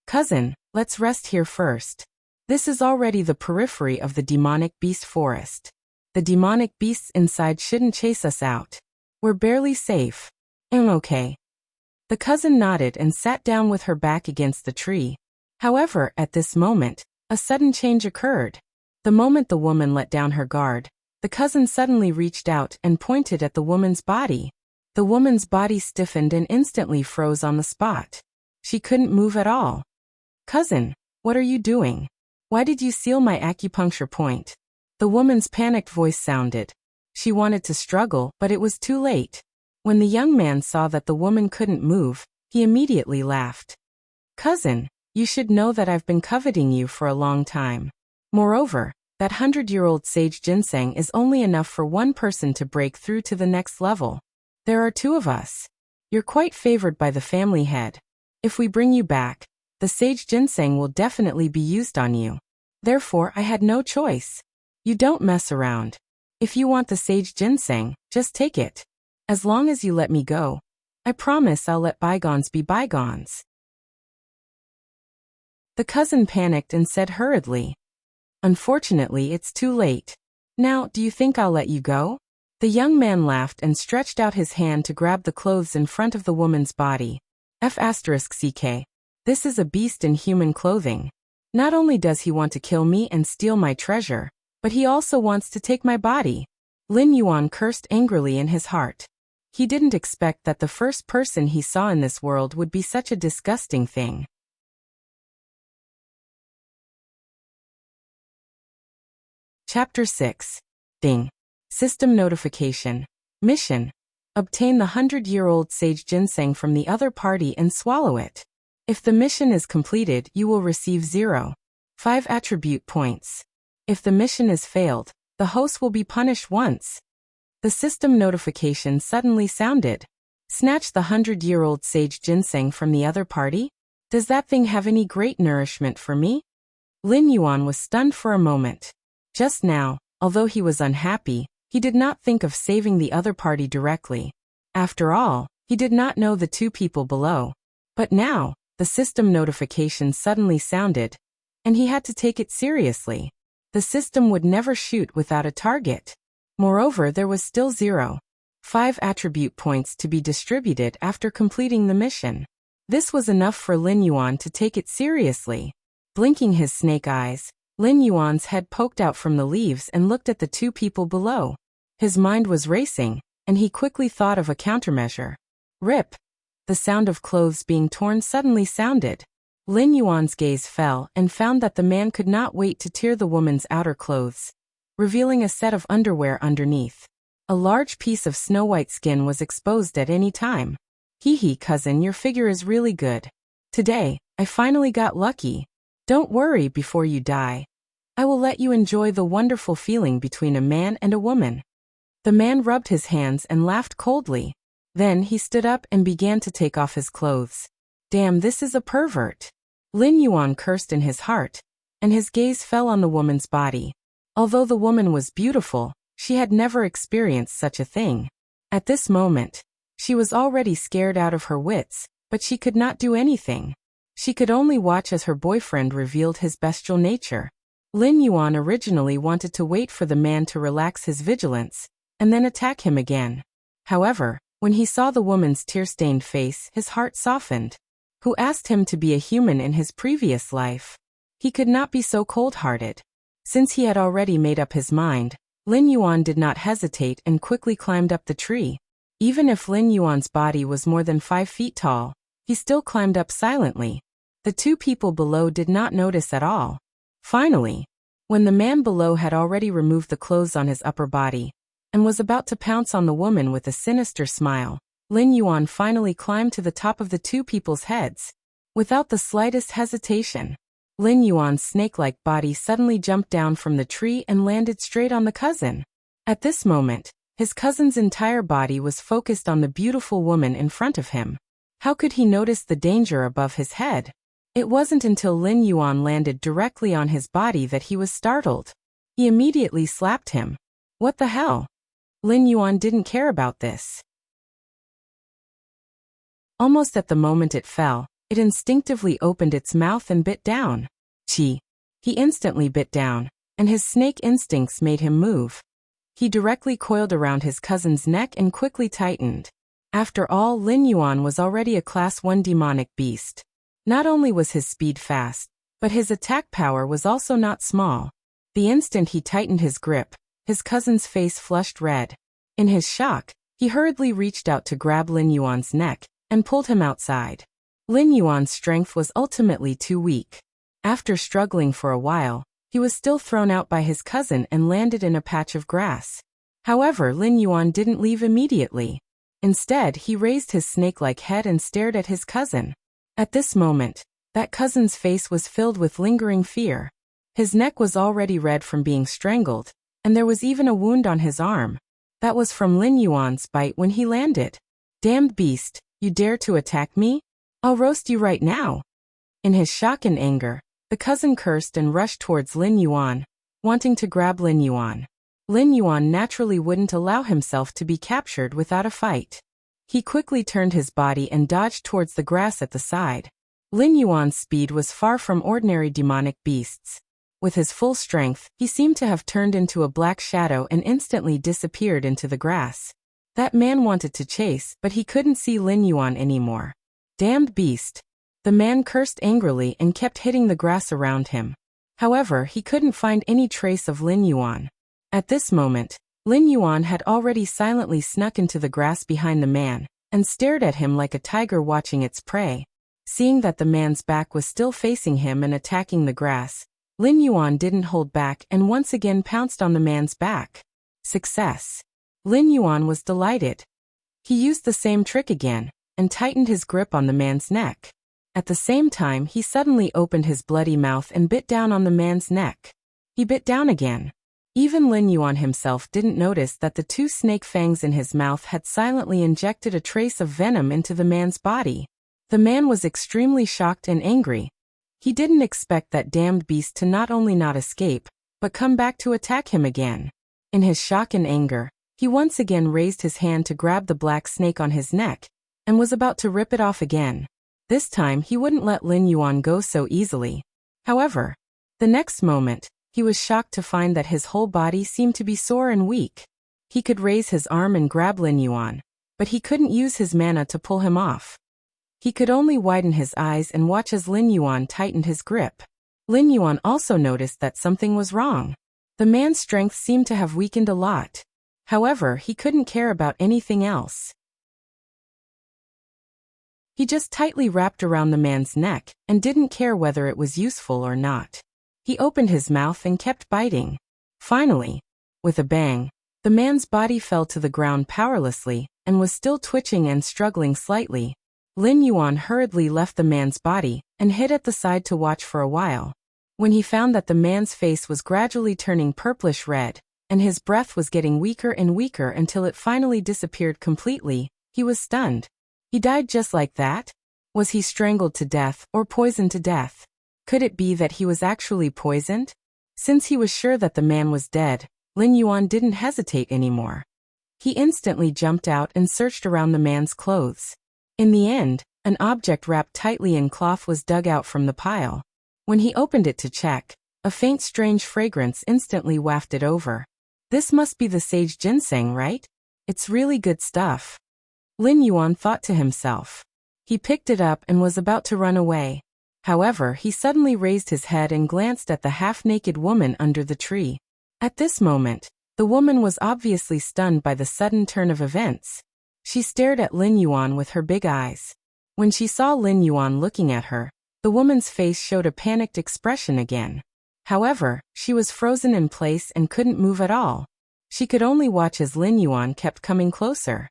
"Cousin, let's rest here first. This is already the periphery of the demonic beast forest. The demonic beasts inside shouldn't chase us out. We're barely safe." Okay." The cousin nodded and sat down with her back against the tree. However, at this moment, a sudden change occurred. The moment the woman let down her guard, the cousin suddenly reached out and pointed at the woman's body. The woman's body stiffened and instantly froze on the spot. She couldn't move at all. "Cousin, what are you doing? Why did you seal my acupuncture point?" The woman's panicked voice sounded. She wanted to struggle, but it was too late. When the young man saw that the woman couldn't move, he immediately laughed. "Cousin, you should know that I've been coveting you for a long time. Moreover, that 100-year-old sage ginseng is only enough for one person to break through to the next level. There are two of us. You're quite favored by the family head. If we bring you back, the sage ginseng will definitely be used on you. Therefore, I had no choice. You don't mess around. If you want the sage ginseng, just take it. As long as you let me go, I promise I'll let bygones be bygones." The cousin panicked and said hurriedly, "Unfortunately, it's too late. Now, do you think I'll let you go?" The young man laughed and stretched out his hand to grab the clothes in front of the woman's body. F***ck. This is a beast in human clothing. Not only does he want to kill me and steal my treasure, but he also wants to take my body. Lin Yuan cursed angrily in his heart. He didn't expect that the first person he saw in this world would be such a disgusting thing. Chapter 6. Ding. System notification. Mission. Obtain the 100-year-old sage ginseng from the other party and swallow it. If the mission is completed, you will receive 0.5 attribute points. If the mission is failed, the host will be punished once. The system notification suddenly sounded. Snatch the 100-year-old sage ginseng from the other party? Does that thing have any great nourishment for me? Lin Yuan was stunned for a moment. Just now, although he was unhappy, he did not think of saving the other party directly. After all, he did not know the two people below. But now, the system notification suddenly sounded, and he had to take it seriously. The system would never shoot without a target. Moreover, there was still 0.5 attribute points to be distributed after completing the mission. This was enough for Lin Yuan to take it seriously. Blinking his snake eyes, Lin Yuan's head poked out from the leaves and looked at the two people below. His mind was racing, and he quickly thought of a countermeasure. Rip! The sound of clothes being torn suddenly sounded. Lin Yuan's gaze fell and found that the man could not wait to tear the woman's outer clothes, revealing a set of underwear underneath. A large piece of snow-white skin was exposed at any time. Hee cousin, your figure is really good. Today, I finally got lucky. Don't worry before you die. I will let you enjoy the wonderful feeling between a man and a woman. The man rubbed his hands and laughed coldly. Then he stood up and began to take off his clothes. Damn, this is a pervert. Lin Yuan cursed in his heart, and his gaze fell on the woman's body. Although the woman was beautiful, she had never experienced such a thing. At this moment, she was already scared out of her wits, but she could not do anything. She could only watch as her boyfriend revealed his bestial nature. Lin Yuan originally wanted to wait for the man to relax his vigilance, and then attack him again. However, when he saw the woman's tear-stained face, his heart softened. Who asked him to be a human in his previous life? He could not be so cold-hearted. Since he had already made up his mind, Lin Yuan did not hesitate and quickly climbed up the tree. Even if Lin Yuan's body was more than 5 feet tall, he still climbed up silently. The two people below did not notice at all. Finally, when the man below had already removed the clothes on his upper body, and was about to pounce on the woman with a sinister smile, Lin Yuan finally climbed to the top of the two people's heads. Without the slightest hesitation, Lin Yuan's snake-like body suddenly jumped down from the tree and landed straight on the cousin. At this moment, his cousin's entire body was focused on the beautiful woman in front of him. How could he notice the danger above his head? It wasn't until Lin Yuan landed directly on his body that he was startled. He immediately slapped him. What the hell? Lin Yuan didn't care about this. Almost at the moment it fell, it instinctively opened its mouth and bit down. Chi. He instantly bit down, and his snake instincts made him move. He directly coiled around his cousin's neck and quickly tightened. After all, Lin Yuan was already a Class 1 demonic beast. Not only was his speed fast, but his attack power was also not small. The instant he tightened his grip, his cousin's face flushed red. In his shock, he hurriedly reached out to grab Lin Yuan's neck and pulled him outside. Lin Yuan's strength was ultimately too weak. After struggling for a while, he was still thrown out by his cousin and landed in a patch of grass. However, Lin Yuan didn't leave immediately. Instead, he raised his snake-like head and stared at his cousin. At this moment, that cousin's face was filled with lingering fear. His neck was already red from being strangled, and there was even a wound on his arm. That was from Lin Yuan's bite when he landed. Damned beast, you dare to attack me? I'll roast you right now. In his shock and anger, the cousin cursed and rushed towards Lin Yuan, wanting to grab Lin Yuan. Lin Yuan naturally wouldn't allow himself to be captured without a fight. He quickly turned his body and dodged towards the grass at the side. Lin Yuan's speed was far from ordinary demonic beasts. With his full strength, he seemed to have turned into a black shadow and instantly disappeared into the grass. That man wanted to chase, but he couldn't see Lin Yuan anymore. Damned beast. The man cursed angrily and kept hitting the grass around him. However, he couldn't find any trace of Lin Yuan. At this moment, Lin Yuan had already silently snuck into the grass behind the man and stared at him like a tiger watching its prey. Seeing that the man's back was still facing him and attacking the grass, Lin Yuan didn't hold back and once again pounced on the man's back. Success. Lin Yuan was delighted. He used the same trick again and tightened his grip on the man's neck. At the same time, he suddenly opened his bloody mouth and bit down on the man's neck. He bit down again. Even Lin Yuan himself didn't notice that the two snake fangs in his mouth had silently injected a trace of venom into the man's body. The man was extremely shocked and angry. He didn't expect that damned beast to not only not escape, but come back to attack him again. In his shock and anger, he once again raised his hand to grab the black snake on his neck, and was about to rip it off again. This time he wouldn't let Lin Yuan go so easily. However, the next moment, he was shocked to find that his whole body seemed to be sore and weak. He could raise his arm and grab Lin Yuan, but he couldn't use his mana to pull him off. He could only widen his eyes and watch as Lin Yuan tightened his grip. Lin Yuan also noticed that something was wrong. The man's strength seemed to have weakened a lot. However, he couldn't care about anything else. He just tightly wrapped around the man's neck and didn't care whether it was useful or not. He opened his mouth and kept biting. Finally, with a bang, the man's body fell to the ground powerlessly and was still twitching and struggling slightly. Lin Yuan hurriedly left the man's body and hid at the side to watch for a while. When he found that the man's face was gradually turning purplish red, and his breath was getting weaker and weaker until it finally disappeared completely, he was stunned. He died just like that? Was he strangled to death or poisoned to death? Could it be that he was actually poisoned? Since he was sure that the man was dead, Lin Yuan didn't hesitate anymore. He instantly jumped out and searched around the man's clothes. In the end, an object wrapped tightly in cloth was dug out from the pile. When he opened it to check, a faint strange fragrance instantly wafted over. This must be the sage ginseng, right? It's really good stuff. Lin Yuan thought to himself. He picked it up and was about to run away. However, he suddenly raised his head and glanced at the half-naked woman under the tree. At this moment, the woman was obviously stunned by the sudden turn of events. She stared at Lin Yuan with her big eyes. When she saw Lin Yuan looking at her, the woman's face showed a panicked expression again. However, she was frozen in place and couldn't move at all. She could only watch as Lin Yuan kept coming closer.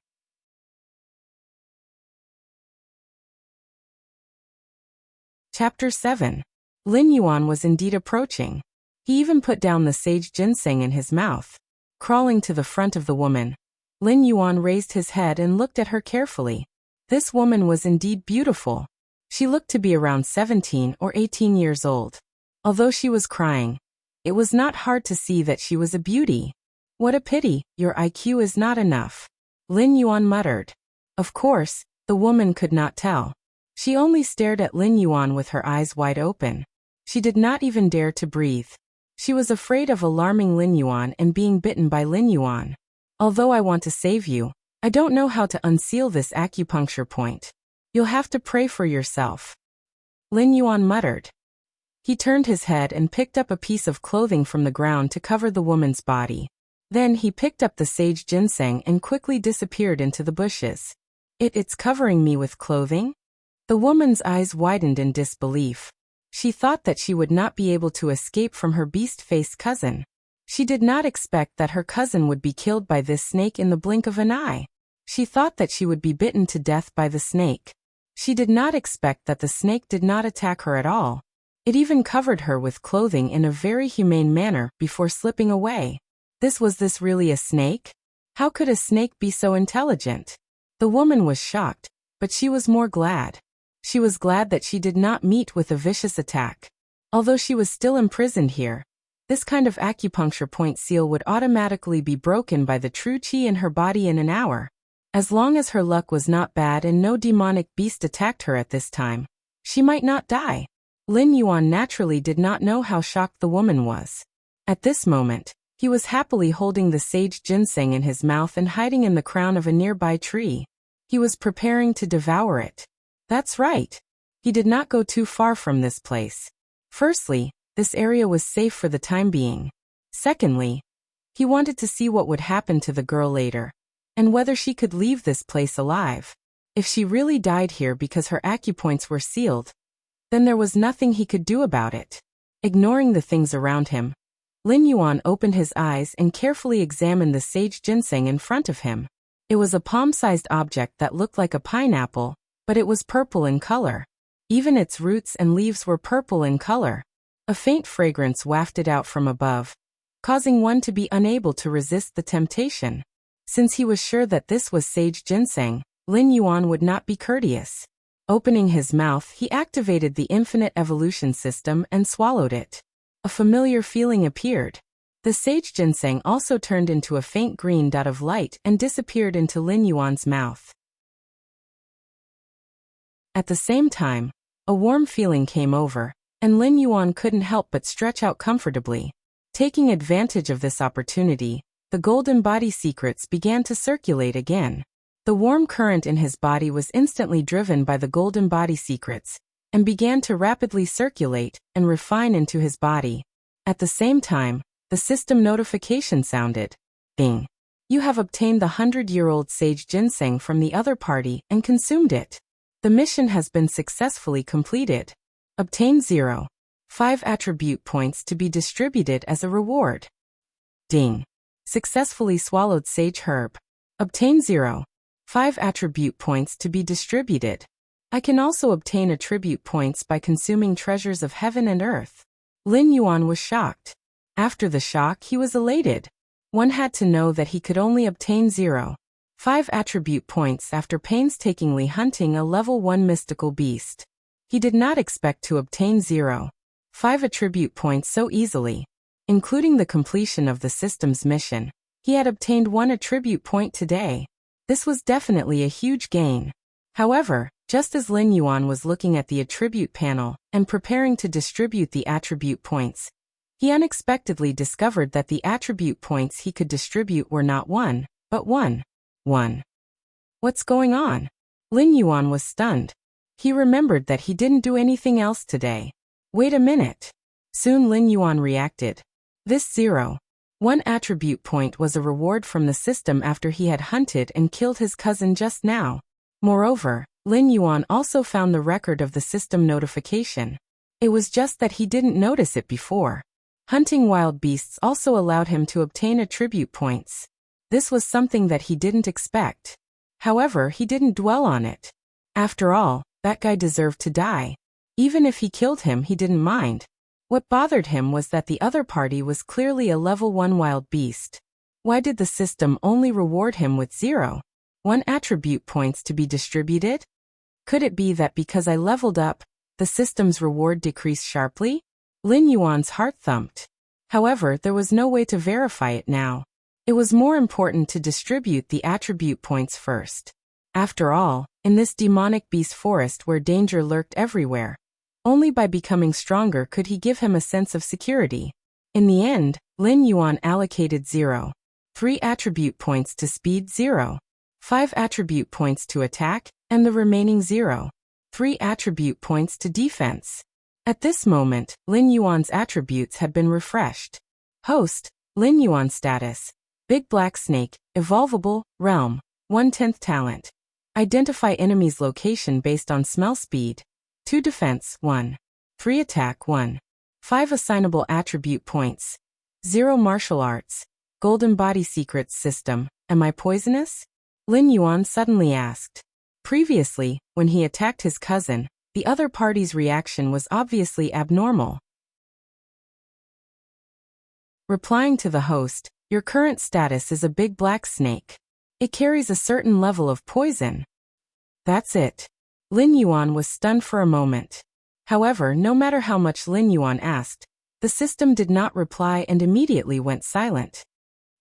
Chapter 7. Lin Yuan was indeed approaching. He even put down the sage ginseng in his mouth. Crawling to the front of the woman, Lin Yuan raised his head and looked at her carefully. This woman was indeed beautiful. She looked to be around 17 or 18 years old. Although she was crying, it was not hard to see that she was a beauty. What a pity, your IQ is not enough. Lin Yuan muttered. Of course, the woman could not tell. She only stared at Lin Yuan with her eyes wide open. She did not even dare to breathe. She was afraid of alarming Lin Yuan and being bitten by Lin Yuan. Although I want to save you, I don't know how to unseal this acupuncture point. You'll have to pray for yourself. Lin Yuan muttered. He turned his head and picked up a piece of clothing from the ground to cover the woman's body. Then he picked up the sage ginseng and quickly disappeared into the bushes. It's covering me with clothing? The woman's eyes widened in disbelief. She thought that she would not be able to escape from her beast-faced cousin. She did not expect that her cousin would be killed by this snake in the blink of an eye. She thought that she would be bitten to death by the snake. She did not expect that the snake did not attack her at all. It even covered her with clothing in a very humane manner before slipping away. Was this really a snake? How could a snake be so intelligent? The woman was shocked, but she was more glad. She was glad that she did not meet with a vicious attack. Although she was still imprisoned here, this kind of acupuncture point seal would automatically be broken by the true qi in her body in an hour. As long as her luck was not bad and no demonic beast attacked her at this time, she might not die. Lin Yuan naturally did not know how shocked the woman was. At this moment, he was happily holding the sage ginseng in his mouth and hiding in the crown of a nearby tree. He was preparing to devour it. That's right. He did not go too far from this place. Firstly, this area was safe for the time being. Secondly, he wanted to see what would happen to the girl later, and whether she could leave this place alive. If she really died here because her acupoints were sealed, then there was nothing he could do about it. Ignoring the things around him, Lin Yuan opened his eyes and carefully examined the sage ginseng in front of him. It was a palm-sized object that looked like a pineapple, but it was purple in color. Even its roots and leaves were purple in color. A faint fragrance wafted out from above, causing one to be unable to resist the temptation. Since he was sure that this was sage ginseng, Lin Yuan would not be courteous. Opening his mouth, he activated the infinite evolution system and swallowed it. A familiar feeling appeared. The sage ginseng also turned into a faint green dot of light and disappeared into Lin Yuan's mouth. At the same time, a warm feeling came over, and Lin Yuan couldn't help but stretch out comfortably. Taking advantage of this opportunity, the golden body secrets began to circulate again. The warm current in his body was instantly driven by the golden body secrets, and began to rapidly circulate and refine into his body. At the same time, the system notification sounded. Ding. You have obtained the 100-year-old sage ginseng from the other party and consumed it. The mission has been successfully completed. Obtain 0.5 attribute points to be distributed as a reward. Ding. Successfully swallowed sage herb. Obtain 0.5 attribute points to be distributed. I can also obtain attribute points by consuming treasures of heaven and earth. Lin Yuan was shocked. After the shock, he was elated. One had to know that he could only obtain 0.5 attribute points after painstakingly hunting a level 1 mystical beast. He did not expect to obtain 0.5 attribute points so easily. Including the completion of the system's mission, he had obtained 1 attribute point today. This was definitely a huge gain. However, just as Lin Yuan was looking at the attribute panel and preparing to distribute the attribute points, he unexpectedly discovered that the attribute points he could distribute were not 1, but 1. What's going on? Lin Yuan was stunned. He remembered that he didn't do anything else today. Wait a minute. Soon Lin Yuan reacted. This 0.1 attribute point was a reward from the system after he had hunted and killed his cousin just now. Moreover, Lin Yuan also found the record of the system notification. It was just that he didn't notice it before. Hunting wild beasts also allowed him to obtain attribute points. This was something that he didn't expect. However, he didn't dwell on it. After all, that guy deserved to die. Even if he killed him, he didn't mind. What bothered him was that the other party was clearly a level 1 wild beast. Why did the system only reward him with 0.1 attribute points to be distributed? Could it be that because I leveled up, the system's reward decreased sharply? Lin Yuan's heart thumped. However, there was no way to verify it now. It was more important to distribute the attribute points first. After all, in this demonic beast forest where danger lurked everywhere, only by becoming stronger could he give him a sense of security. In the end, Lin Yuan allocated 0.3 attribute points to speed, 0.5 attribute points to attack, and the remaining 0.3 attribute points to defense. At this moment, Lin Yuan's attributes had been refreshed. Host, Lin Yuan status, Big Black Snake, Evolvable, Realm, 1/10 talent. Identify enemy's location based on smell speed. 2 defense, 1. 3 attack, 1. 5 assignable attribute points. 0 martial arts. Golden body secrets system. Am I poisonous? Lin Yuan suddenly asked. Previously, when he attacked his cousin, the other party's reaction was obviously abnormal. Replying to the host, your current status is a big black snake. It carries a certain level of poison. That's it. Lin Yuan was stunned for a moment. However, no matter how much Lin Yuan asked, the system did not reply and immediately went silent.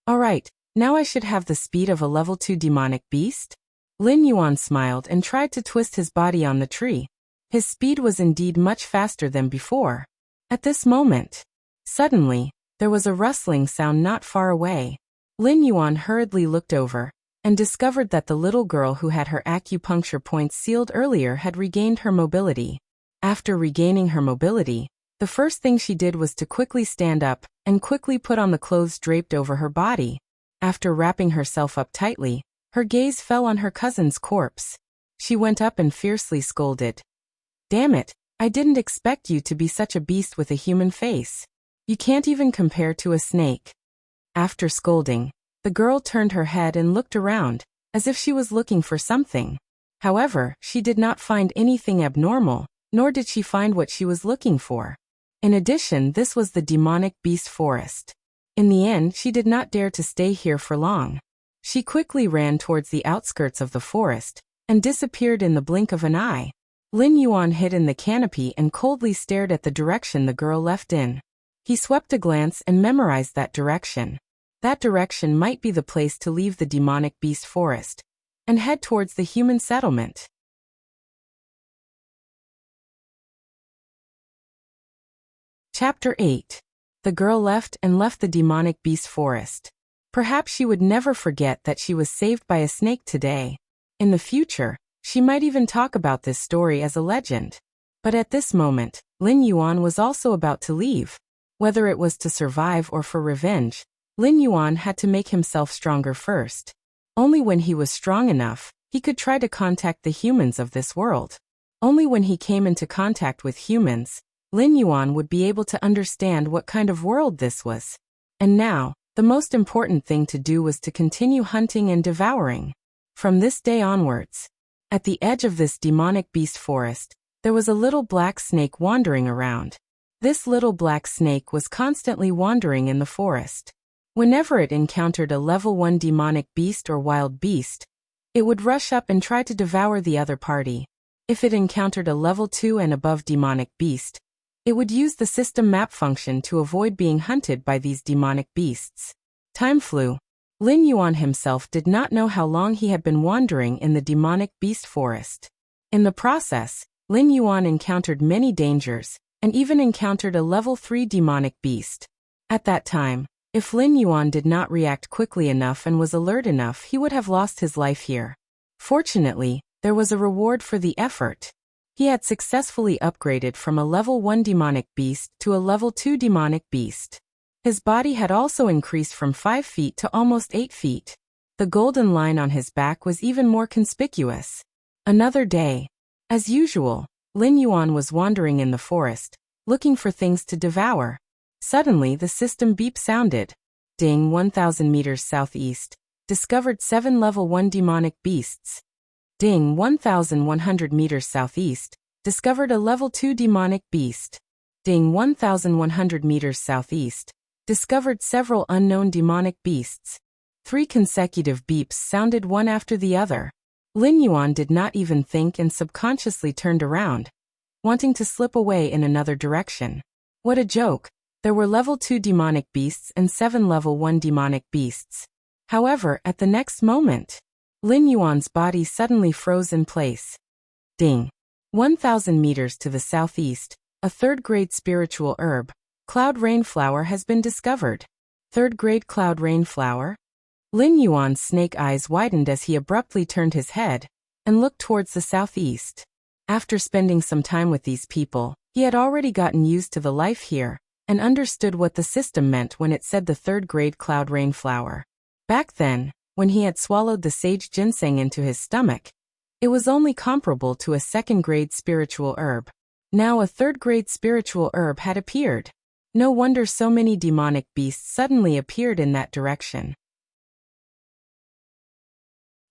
Alright, now I should have the speed of a level 2 demonic beast? Lin Yuan smiled and tried to twist his body on the tree. His speed was indeed much faster than before. At this moment, suddenly, there was a rustling sound not far away. Lin Yuan hurriedly looked over and discovered that the little girl who had her acupuncture points sealed earlier had regained her mobility. After regaining her mobility, the first thing she did was to quickly stand up and quickly put on the clothes draped over her body. After wrapping herself up tightly, her gaze fell on her cousin's corpse. She went up and fiercely scolded. Damn it, I didn't expect you to be such a beast with a human face. You can't even compare to a snake. After scolding, the girl turned her head and looked around, as if she was looking for something. However, she did not find anything abnormal, nor did she find what she was looking for. In addition, this was the demonic beast forest. In the end, she did not dare to stay here for long. She quickly ran towards the outskirts of the forest, and disappeared in the blink of an eye. Lin Yuan hid in the canopy and coldly stared at the direction the girl left in. He swept a glance and memorized that direction. That direction might be the place to leave the demonic beast forest and head towards the human settlement. Chapter 8. The girl left the demonic beast forest. Perhaps she would never forget that she was saved by a snake today. In the future, she might even talk about this story as a legend. But at this moment, Lin Yuan was also about to leave. Whether it was to survive or for revenge, Lin Yuan had to make himself stronger first. Only when he was strong enough, he could try to contact the humans of this world. Only when he came into contact with humans, Lin Yuan would be able to understand what kind of world this was. And now, the most important thing to do was to continue hunting and devouring. From this day onwards, at the edge of this demonic beast forest, there was a little black snake wandering around. This little black snake was constantly wandering in the forest. Whenever it encountered a level 1 demonic beast or wild beast, it would rush up and try to devour the other party. If it encountered a level 2 and above demonic beast, it would use the system map function to avoid being hunted by these demonic beasts. Time flew. Lin Yuan himself did not know how long he had been wandering in the demonic beast forest. In the process, Lin Yuan encountered many dangers, and even encountered a level 3 demonic beast. At that time, if Lin Yuan did not react quickly enough and was alert enough, he would have lost his life here. Fortunately, there was a reward for the effort. He had successfully upgraded from a level 1 demonic beast to a level 2 demonic beast. His body had also increased from 5 feet to almost 8 feet. The golden line on his back was even more conspicuous. Another day. As usual, Lin Yuan was wandering in the forest, looking for things to devour. Suddenly the system beep sounded. Ding, 1,000 meters southeast. Discovered 7 level 1 demonic beasts. Ding, 1,100 meters southeast. Discovered a level 2 demonic beast. Ding, 1,100 meters southeast. Discovered several unknown demonic beasts. 3 consecutive beeps sounded one after the other. Lin Yuan did not even think and subconsciously turned around, wanting to slip away in another direction. What a joke! There were level 2 demonic beasts and 7 level 1 demonic beasts. However, at the next moment, Lin Yuan's body suddenly froze in place. Ding! 1,000 meters to the southeast, a third-grade spiritual herb, cloud rainflower, has been discovered. Third-grade cloud rainflower? Lin Yuan's snake eyes widened as he abruptly turned his head and looked towards the southeast. After spending some time with these people, he had already gotten used to the life here and understood what the system meant when it said the third-grade cloud rainflower. Back then, when he had swallowed the sage ginseng into his stomach, it was only comparable to a second-grade spiritual herb. Now a third-grade spiritual herb had appeared. No wonder so many demonic beasts suddenly appeared in that direction.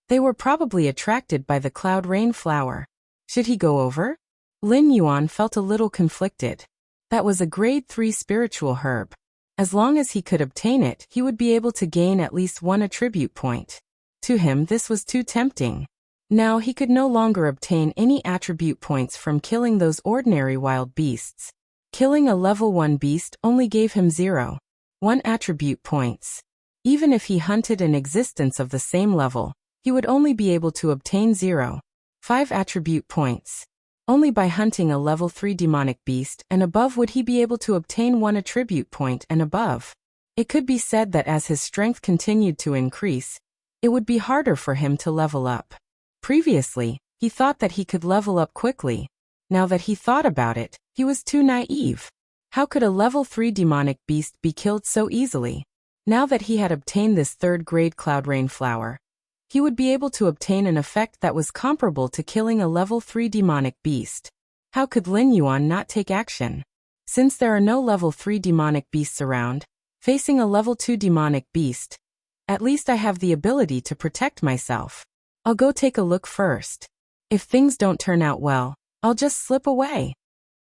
They were probably attracted by the cloud rainflower. Should he go over? Lin Yuan felt a little conflicted. That was a grade 3 spiritual herb. As long as he could obtain it, he would be able to gain at least 1 attribute point. To him, this was too tempting. Now he could no longer obtain any attribute points from killing those ordinary wild beasts. Killing a level 1 beast only gave him 0.1 attribute points. Even if he hunted an existence of the same level, he would only be able to obtain 0.5 attribute points. Only by hunting a level 3 demonic beast and above would he be able to obtain 1 attribute point and above. It could be said that as his strength continued to increase, it would be harder for him to level up. Previously, he thought that he could level up quickly. Now that he thought about it, he was too naive. How could a level 3 demonic beast be killed so easily? Now that he had obtained this third-grade cloud rainflower, he would be able to obtain an effect that was comparable to killing a level 3 demonic beast. How could Lin Yuan not take action? Since there are no level 3 demonic beasts around, facing a level 2 demonic beast, at least I have the ability to protect myself. I'll go take a look first. If things don't turn out well, I'll just slip away.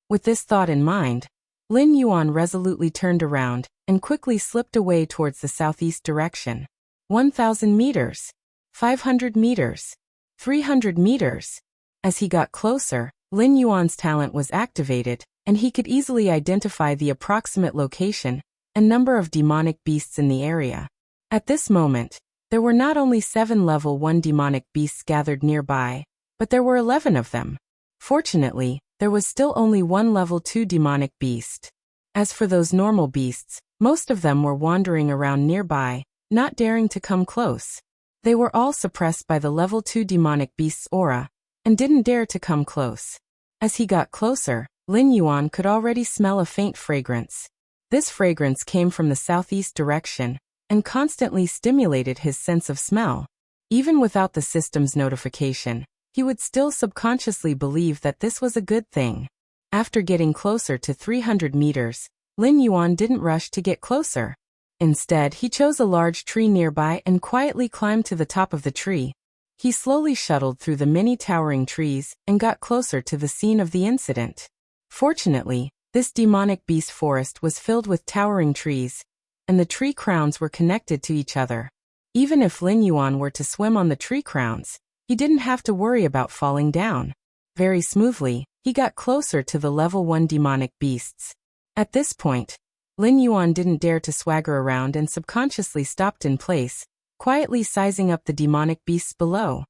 With this thought in mind, Lin Yuan resolutely turned around and quickly slipped away towards the southeast direction. 1,000 meters. 500 meters. 300 meters. As he got closer, Lin Yuan's talent was activated, and he could easily identify the approximate location and number of demonic beasts in the area. At this moment, there were not only 7 level 1 demonic beasts gathered nearby, but there were 11 of them. Fortunately, there was still only 1 level 2 demonic beast. As for those normal beasts, most of them were wandering around nearby, not daring to come close. They were all suppressed by the level 2 demonic beast's aura, and didn't dare to come close. As he got closer, Lin Yuan could already smell a faint fragrance. This fragrance came from the southeast direction, and constantly stimulated his sense of smell. Even without the system's notification, he would still subconsciously believe that this was a good thing. After getting closer to 300 meters, Lin Yuan didn't rush to get closer. Instead, he chose a large tree nearby and quietly climbed to the top of the tree. He slowly shuttled through the many towering trees and got closer to the scene of the incident. Fortunately, this demonic beast forest was filled with towering trees, and the tree crowns were connected to each other. Even if Lin Yuan were to swim on the tree crowns, he didn't have to worry about falling down. Very smoothly, he got closer to the level 1 demonic beasts. At this point, Lin Yuan didn't dare to swagger around and subconsciously stopped in place, quietly sizing up the demonic beasts below.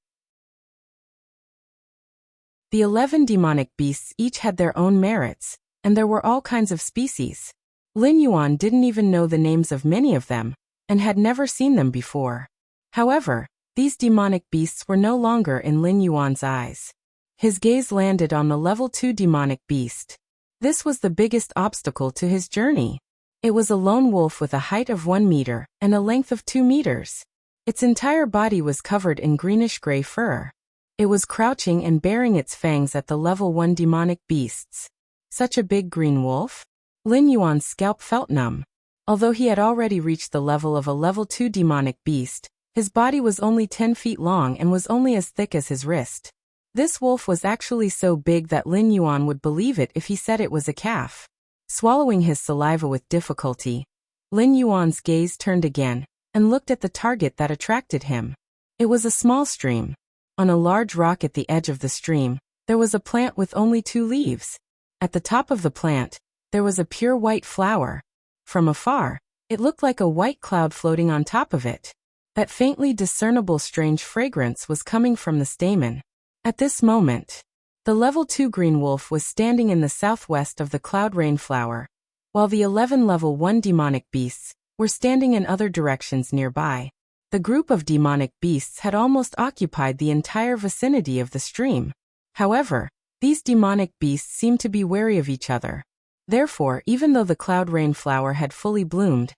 The 11 demonic beasts each had their own merits, and there were all kinds of species. Lin Yuan didn't even know the names of many of them, and had never seen them before. However, these demonic beasts were no longer in Lin Yuan's eyes. His gaze landed on the level 2 demonic beast. This was the biggest obstacle to his journey. It was a lone wolf with a height of 1 meter and a length of 2 meters. Its entire body was covered in greenish-gray fur. It was crouching and baring its fangs at the level 1 demonic beasts. Such a big green wolf? Lin Yuan's scalp felt numb. Although he had already reached the level of a level 2 demonic beast, his body was only 10 feet long and was only as thick as his wrist. This wolf was actually so big that Lin Yuan would believe it if he said it was a calf. Swallowing his saliva with difficulty, Lin Yuan's gaze turned again and looked at the target that attracted him. It was a small stream. On a large rock at the edge of the stream, there was a plant with only 2 leaves. At the top of the plant, there was a pure white flower. From afar, it looked like a white cloud floating on top of it. That faintly discernible strange fragrance was coming from the stamen. At this moment, the level 2 green wolf was standing in the southwest of the cloud rainflower, while the 11 level 1 demonic beasts were standing in other directions nearby. The group of demonic beasts had almost occupied the entire vicinity of the stream. However, these demonic beasts seemed to be wary of each other. Therefore, even though the cloud rainflower had fully bloomed,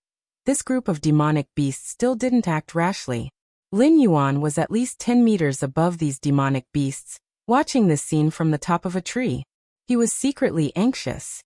this group of demonic beasts still didn't act rashly. Lin Yuan was at least 10 meters above these demonic beasts, watching this scene from the top of a tree. He was secretly anxious.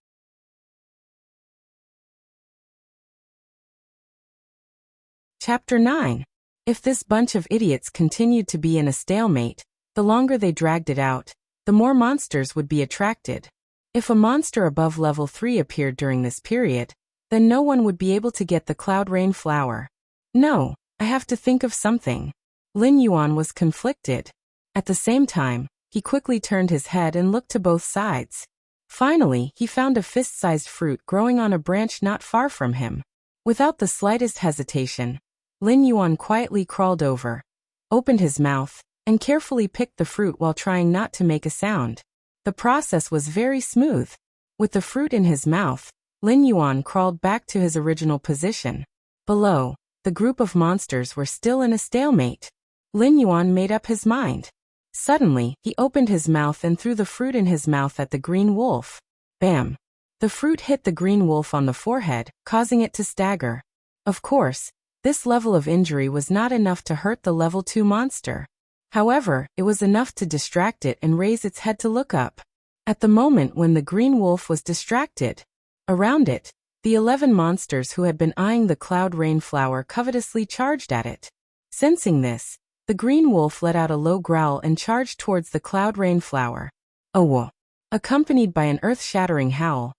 Chapter 9. If this bunch of idiots continued to be in a stalemate, the longer they dragged it out, the more monsters would be attracted. If a monster above level 3 appeared during this period, then no one would be able to get the cloud rain flower. No, I have to think of something. Lin Yuan was conflicted. At the same time, he quickly turned his head and looked to both sides. Finally, he found a fist-sized fruit growing on a branch not far from him. Without the slightest hesitation, Lin Yuan quietly crawled over, opened his mouth, and carefully picked the fruit while trying not to make a sound. The process was very smooth. With the fruit in his mouth, Lin Yuan crawled back to his original position. Below, the group of monsters were still in a stalemate. Lin Yuan made up his mind. Suddenly, he opened his mouth and threw the fruit in his mouth at the green wolf. Bam! The fruit hit the green wolf on the forehead, causing it to stagger. Of course, this level of injury was not enough to hurt the level 2 monster. However, it was enough to distract it and raise its head to look up. At the moment when the green wolf was distracted, around it, the 11 monsters who had been eyeing the cloud rain flower covetously charged at it. Sensing this, the green wolf let out a low growl and charged towards the cloud rain flower. Oh! Accompanied by an earth-shattering howl,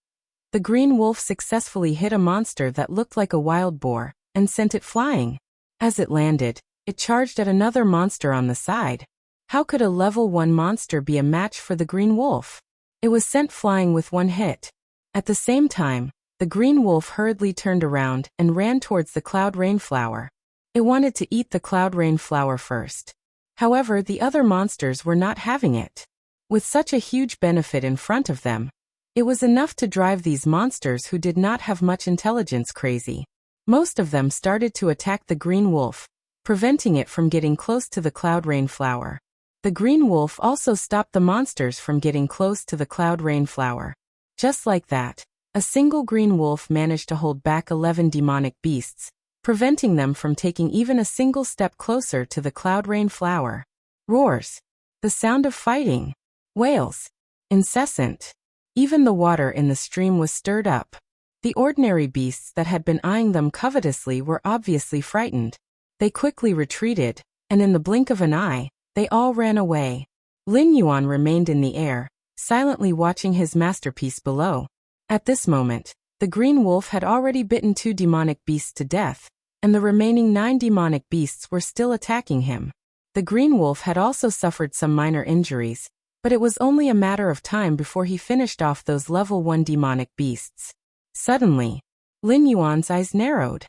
the green wolf successfully hit a monster that looked like a wild boar, and sent it flying. As it landed, it charged at another monster on the side. How could a level 1 monster be a match for the green wolf? It was sent flying with one hit. At the same time, the green wolf hurriedly turned around and ran towards the cloud rain flower. It wanted to eat the cloud rain flower first. However, the other monsters were not having it. With such a huge benefit in front of them, it was enough to drive these monsters who did not have much intelligence crazy. Most of them started to attack the green wolf, preventing it from getting close to the cloud rain flower. The green wolf also stopped the monsters from getting close to the cloud rain flower. Just like that, a single green wolf managed to hold back 11 demonic beasts, preventing them from taking even a single step closer to the cloud rain flower. Roars. The sound of fighting. Wails. Incessant. Even the water in the stream was stirred up. The ordinary beasts that had been eyeing them covetously were obviously frightened. They quickly retreated, and in the blink of an eye, they all ran away. Lin Yuan remained in the air, silently watching his masterpiece below. At this moment, the green wolf had already bitten 2 demonic beasts to death, and the remaining 9 demonic beasts were still attacking him. The green wolf had also suffered some minor injuries, but it was only a matter of time before he finished off those level 1 demonic beasts. Suddenly, Lin Yuan's eyes narrowed.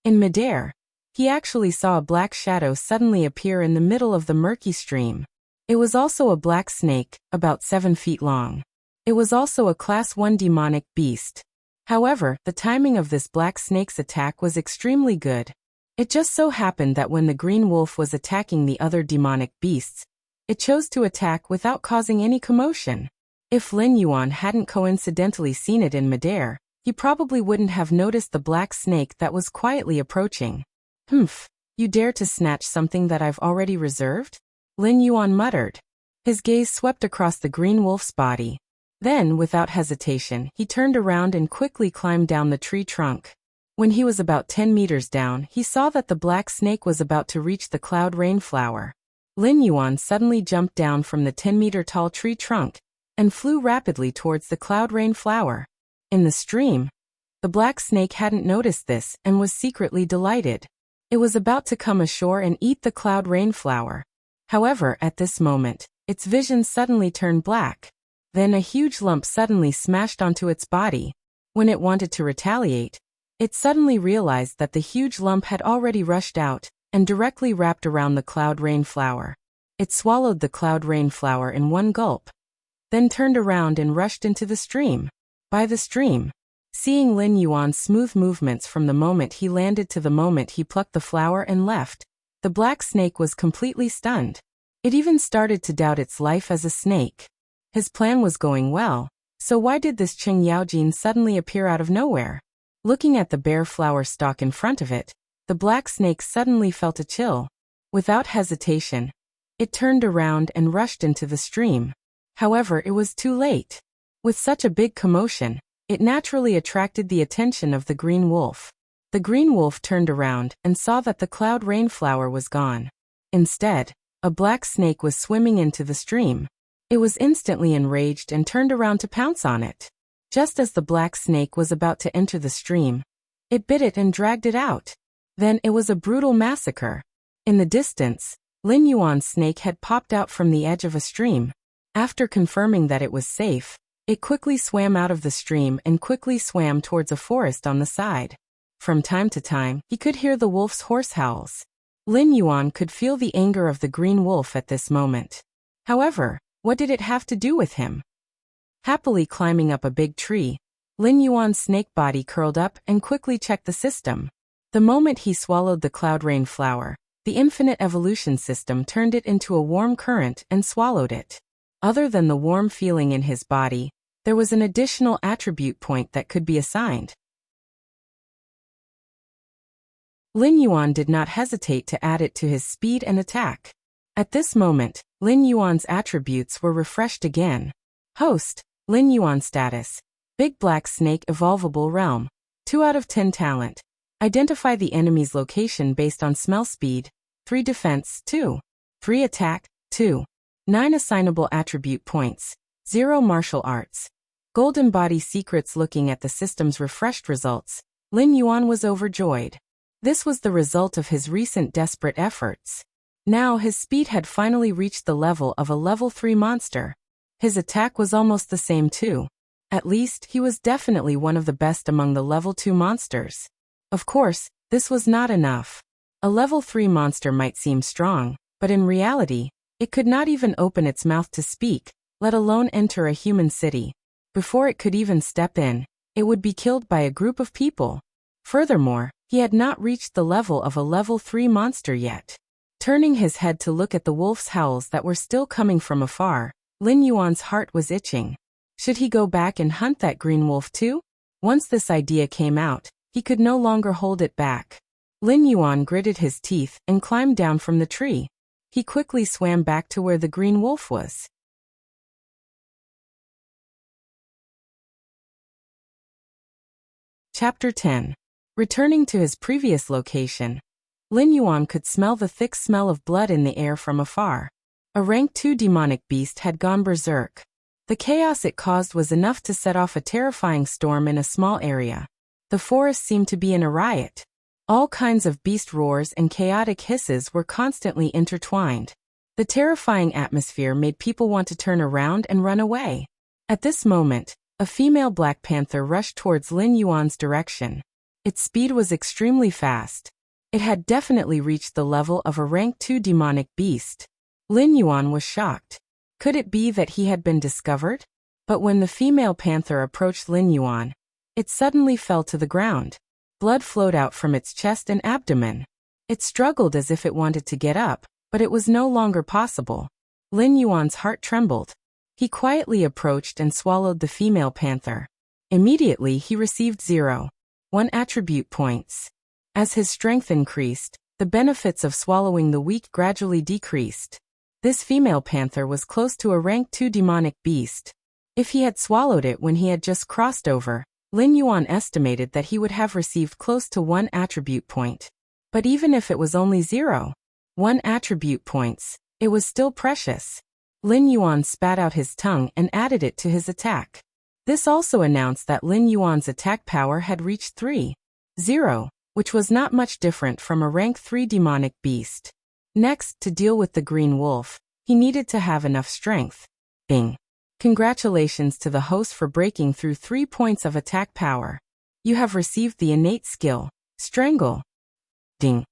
In midair, he actually saw a black shadow suddenly appear in the middle of the murky stream. It was also a black snake, about 7 feet long. It was also a Class 1 demonic beast. However, the timing of this black snake's attack was extremely good. It just so happened that when the green wolf was attacking the other demonic beasts, it chose to attack without causing any commotion. If Lin Yuan hadn't coincidentally seen it in midair, he probably wouldn't have noticed the black snake that was quietly approaching. Humph, you dare to snatch something that I've already reserved? Lin Yuan muttered. His gaze swept across the green wolf's body. Then, without hesitation, he turned around and quickly climbed down the tree trunk. When he was about 10 meters down, he saw that the black snake was about to reach the cloud rain flower. Lin Yuan suddenly jumped down from the 10-meter-tall tree trunk and flew rapidly towards the cloud rain flower. In the stream, the black snake hadn't noticed this and was secretly delighted. It was about to come ashore and eat the cloud rain flower. However, at this moment, its vision suddenly turned black. Then a huge lump suddenly smashed onto its body. When it wanted to retaliate, It suddenly realized that the huge lump had already rushed out and directly wrapped around the cloud rain flower. It swallowed the cloud rain flower in one gulp, then turned around and rushed into the stream. By the stream, seeing Lin Yuan's smooth movements from the moment he landed to the moment he plucked the flower and left, the black snake was completely stunned. It even started to doubt its life as a snake. His plan was going well, so why did this Qing Yaojin suddenly appear out of nowhere? Looking at the bare flower stalk in front of it, the black snake suddenly felt a chill. Without hesitation, it turned around and rushed into the stream. However, it was too late. With such a big commotion, it naturally attracted the attention of the green wolf. The green wolf turned around and saw that the cloud rain flower was gone. Instead, a black snake was swimming into the stream. It was instantly enraged and turned around to pounce on it. Just as the black snake was about to enter the stream, it bit it and dragged it out. Then it was a brutal massacre. In the distance, Lin Yuan's snake had popped out from the edge of a stream. After confirming that it was safe, it quickly swam out of the stream and quickly swam towards a forest on the side. From time to time, he could hear the wolf's hoarse howls. Lin Yuan could feel the anger of the green wolf at this moment. However, what did it have to do with him? Happily climbing up a big tree, Lin Yuan's snake body curled up and quickly checked the system. The moment he swallowed the cloud rain flower, the infinite evolution system turned it into a warm current and swallowed it. Other than the warm feeling in his body, there was an additional attribute point that could be assigned. Lin Yuan did not hesitate to add it to his speed and attack. At this moment, Lin Yuan's attributes were refreshed again. Host, Lin Yuan status, Big Black Snake Evolvable Realm, 2 out of 10 talent. Identify the enemy's location based on smell speed, 3 defense, 2. 3 attack, 2. 9 assignable attribute points, 0 martial arts. Golden Body Secrets. Looking at the system's refreshed results, Lin Yuan was overjoyed. This was the result of his recent desperate efforts. Now his speed had finally reached the level of a level 3 monster. His attack was almost the same too. At least, he was definitely one of the best among the level 2 monsters. Of course, this was not enough. A level 3 monster might seem strong, but in reality, it could not even open its mouth to speak, let alone enter a human city. Before it could even step in, it would be killed by a group of people. Furthermore, he had not reached the level of a level 3 monster yet. Turning his head to look at the wolf's howls that were still coming from afar, Lin Yuan's heart was itching. Should he go back and hunt that green wolf too? Once this idea came out, he could no longer hold it back. Lin Yuan gritted his teeth and climbed down from the tree. He quickly swam back to where the green wolf was. Chapter 10. Returning to his previous location, Lin Yuan could smell the thick smell of blood in the air from afar. A rank 2 demonic beast had gone berserk. The chaos it caused was enough to set off a terrifying storm in a small area. The forest seemed to be in a riot. All kinds of beast roars and chaotic hisses were constantly intertwined. The terrifying atmosphere made people want to turn around and run away. At this moment, a female black panther rushed towards Lin Yuan's direction. Its speed was extremely fast. It had definitely reached the level of a rank 2 demonic beast. Lin Yuan was shocked. Could it be that he had been discovered? But when the female panther approached Lin Yuan, it suddenly fell to the ground. Blood flowed out from its chest and abdomen. It struggled as if it wanted to get up, but it was no longer possible. Lin Yuan's heart trembled. He quietly approached and swallowed the female panther. Immediately he received 0.1 attribute points. As his strength increased, the benefits of swallowing the weak gradually decreased. This female panther was close to a rank 2 demonic beast. If he had swallowed it when he had just crossed over, Lin Yuan estimated that he would have received close to 1 attribute point. But even if it was only 0.1 attribute points, it was still precious. Lin Yuan spat out his tongue and added it to his attack. This also announced that Lin Yuan's attack power had reached 3.0, which was not much different from a rank 3 demonic beast. Next, to deal with the green wolf, he needed to have enough strength. Bing! Congratulations to the host for breaking through 3 points of attack power. You have received the innate skill, strangle. Ding.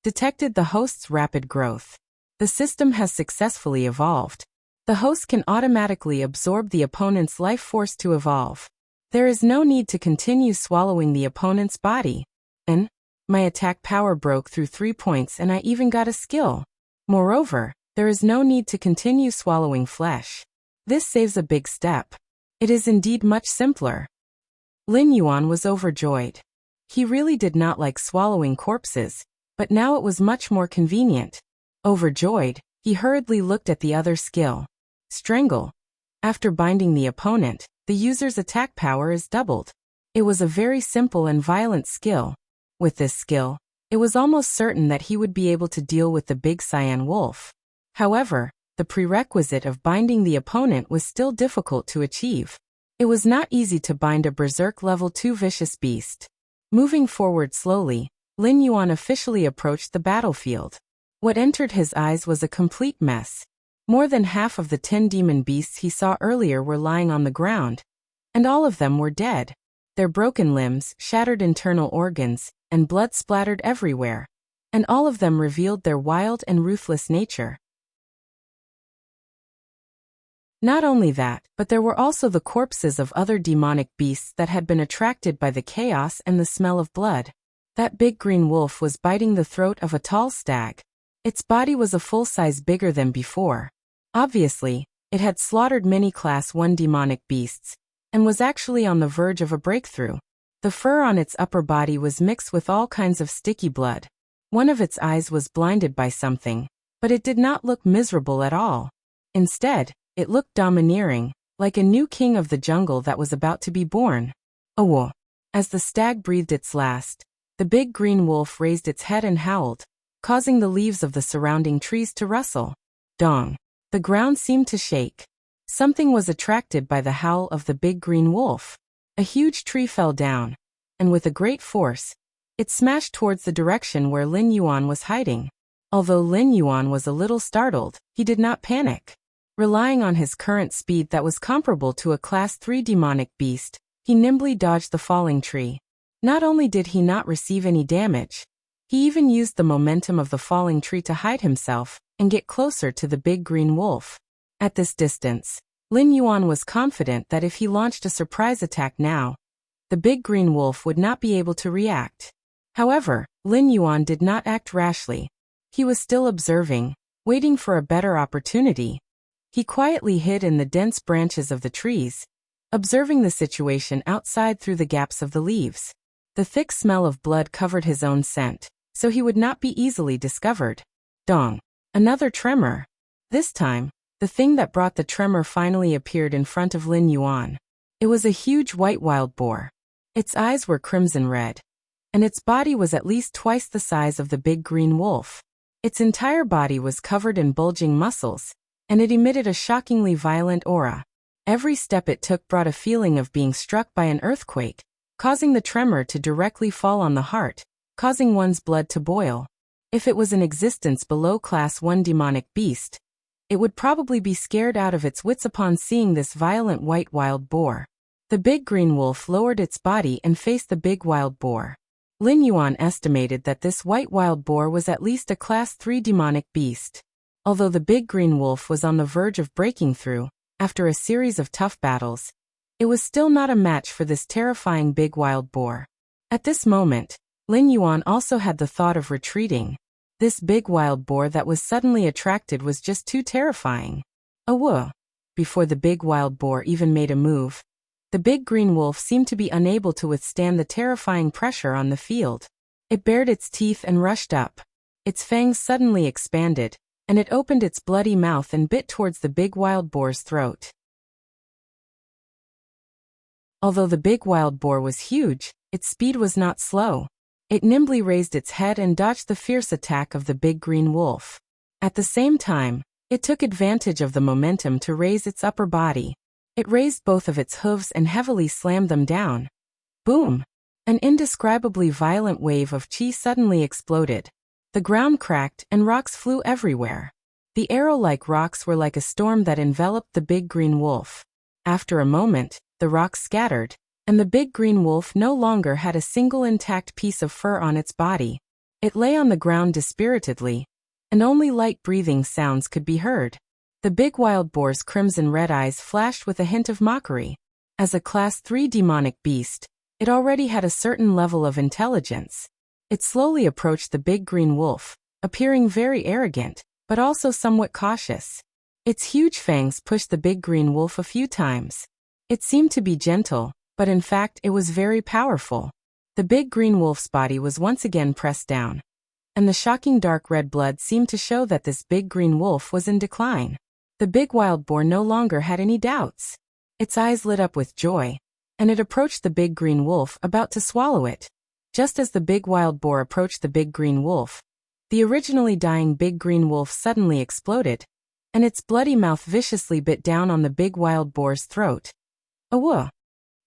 Detected the host's rapid growth. The system has successfully evolved. The host can automatically absorb the opponent's life force to evolve. There is no need to continue swallowing the opponent's body. And my attack power broke through 3 points and I even got a skill. Moreover, there is no need to continue swallowing flesh. This saves a big step. It is indeed much simpler. Lin Yuan was overjoyed. He really did not like swallowing corpses, but now it was much more convenient. Overjoyed, he hurriedly looked at the other skill. Strangle. After binding the opponent, the user's attack power is doubled. It was a very simple and violent skill. With this skill, it was almost certain that he would be able to deal with the big cyan wolf. However, the prerequisite of binding the opponent was still difficult to achieve. It was not easy to bind a berserk level 2 vicious beast. Moving forward slowly, Lin Yuan officially approached the battlefield. What entered his eyes was a complete mess. More than half of the 10 demon beasts he saw earlier were lying on the ground, and all of them were dead. Their broken limbs, shattered internal organs, and blood splattered everywhere, and all of them revealed their wild and ruthless nature. Not only that, but there were also the corpses of other demonic beasts that had been attracted by the chaos and the smell of blood. That big green wolf was biting the throat of a tall stag. Its body was a full size bigger than before. Obviously, it had slaughtered many Class 1 demonic beasts, and was actually on the verge of a breakthrough. The fur on its upper body was mixed with all kinds of sticky blood. One of its eyes was blinded by something, but it did not look miserable at all. Instead, it looked domineering, like a new king of the jungle that was about to be born. Oh! As the stag breathed its last, the big green wolf raised its head and howled, causing the leaves of the surrounding trees to rustle. Dong! The ground seemed to shake. Something was attracted by the howl of the big green wolf. A huge tree fell down, and with a great force, it smashed towards the direction where Lin Yuan was hiding. Although Lin Yuan was a little startled, he did not panic. Relying on his current speed that was comparable to a Class 3 demonic beast, he nimbly dodged the falling tree. Not only did he not receive any damage, he even used the momentum of the falling tree to hide himself and get closer to the big green wolf. At this distance, Lin Yuan was confident that if he launched a surprise attack now, the big green wolf would not be able to react. However, Lin Yuan did not act rashly. He was still observing, waiting for a better opportunity. He quietly hid in the dense branches of the trees, observing the situation outside through the gaps of the leaves. The thick smell of blood covered his own scent, so he would not be easily discovered. Dong! Another tremor. This time, the thing that brought the tremor finally appeared in front of Lin Yuan. It was a huge white wild boar. Its eyes were crimson red, and its body was at least twice the size of the big green wolf. Its entire body was covered in bulging muscles, and it emitted a shockingly violent aura. Every step it took brought a feeling of being struck by an earthquake, causing the tremor to directly fall on the heart, causing one's blood to boil. If it was in existence below Class 1 demonic beast, it would probably be scared out of its wits upon seeing this violent white wild boar. The big green wolf lowered its body and faced the big wild boar. Lin Yuan estimated that this white wild boar was at least a Class 3 demonic beast. Although the big green wolf was on the verge of breaking through, after a series of tough battles, it was still not a match for this terrifying big wild boar. At this moment, Lin Yuan also had the thought of retreating. This big wild boar that was suddenly attracted was just too terrifying. Whoa! Before the big wild boar even made a move, the big green wolf seemed to be unable to withstand the terrifying pressure on the field. It bared its teeth and rushed up. Its fangs suddenly expanded, and it opened its bloody mouth and bit towards the big wild boar's throat. Although the big wild boar was huge, its speed was not slow. It nimbly raised its head and dodged the fierce attack of the big green wolf. At the same time, it took advantage of the momentum to raise its upper body. It raised both of its hooves and heavily slammed them down. Boom! An indescribably violent wave of chi suddenly exploded. The ground cracked and rocks flew everywhere. The arrow-like rocks were like a storm that enveloped the big green wolf. After a moment, the rocks scattered, and the big green wolf no longer had a single intact piece of fur on its body. It lay on the ground dispiritedly, and only light breathing sounds could be heard. The big wild boar's crimson red eyes flashed with a hint of mockery. As a Class 3 demonic beast, it already had a certain level of intelligence. It slowly approached the big green wolf, appearing very arrogant, but also somewhat cautious. Its huge fangs pushed the big green wolf a few times. It seemed to be gentle, but in fact it was very powerful. The big green wolf's body was once again pressed down, and the shocking dark red blood seemed to show that this big green wolf was in decline. The big wild boar no longer had any doubts. Its eyes lit up with joy, and it approached the big green wolf, about to swallow it. Just as the big wild boar approached the big green wolf, the originally dying big green wolf suddenly exploded, and its bloody mouth viciously bit down on the big wild boar's throat. Awooh!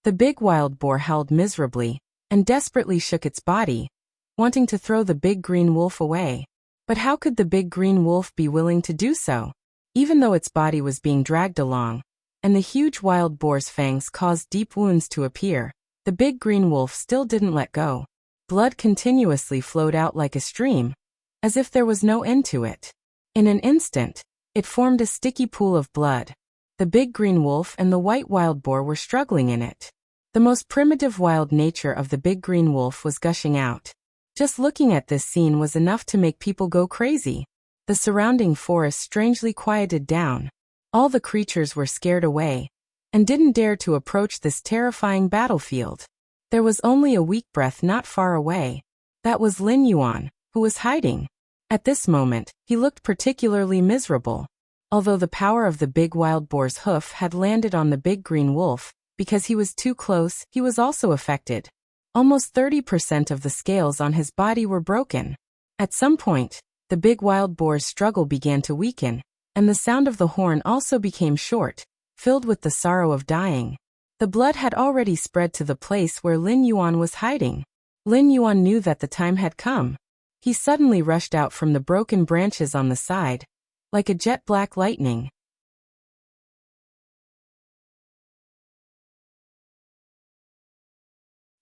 The big wild boar howled miserably, and desperately shook its body, wanting to throw the big green wolf away. But how could the big green wolf be willing to do so? Even though its body was being dragged along, and the huge wild boar's fangs caused deep wounds to appear, the big green wolf still didn't let go. Blood continuously flowed out like a stream, as if there was no end to it. In an instant, it formed a sticky pool of blood. The big green wolf and the white wild boar were struggling in it. The most primitive wild nature of the big green wolf was gushing out. Just looking at this scene was enough to make people go crazy. The surrounding forest strangely quieted down. All the creatures were scared away, and didn't dare to approach this terrifying battlefield. There was only a weak breath not far away. That was Lin Yuan, who was hiding. At this moment, he looked particularly miserable. Although the power of the big wild boar's hoof had landed on the big green wolf, because he was too close, he was also affected. Almost 30% of the scales on his body were broken. At some point, the big wild boar's struggle began to weaken, and the sound of the horn also became short, filled with the sorrow of dying. The blood had already spread to the place where Lin Yuan was hiding. Lin Yuan knew that the time had come. He suddenly rushed out from the broken branches on the side, like a jet black lightning.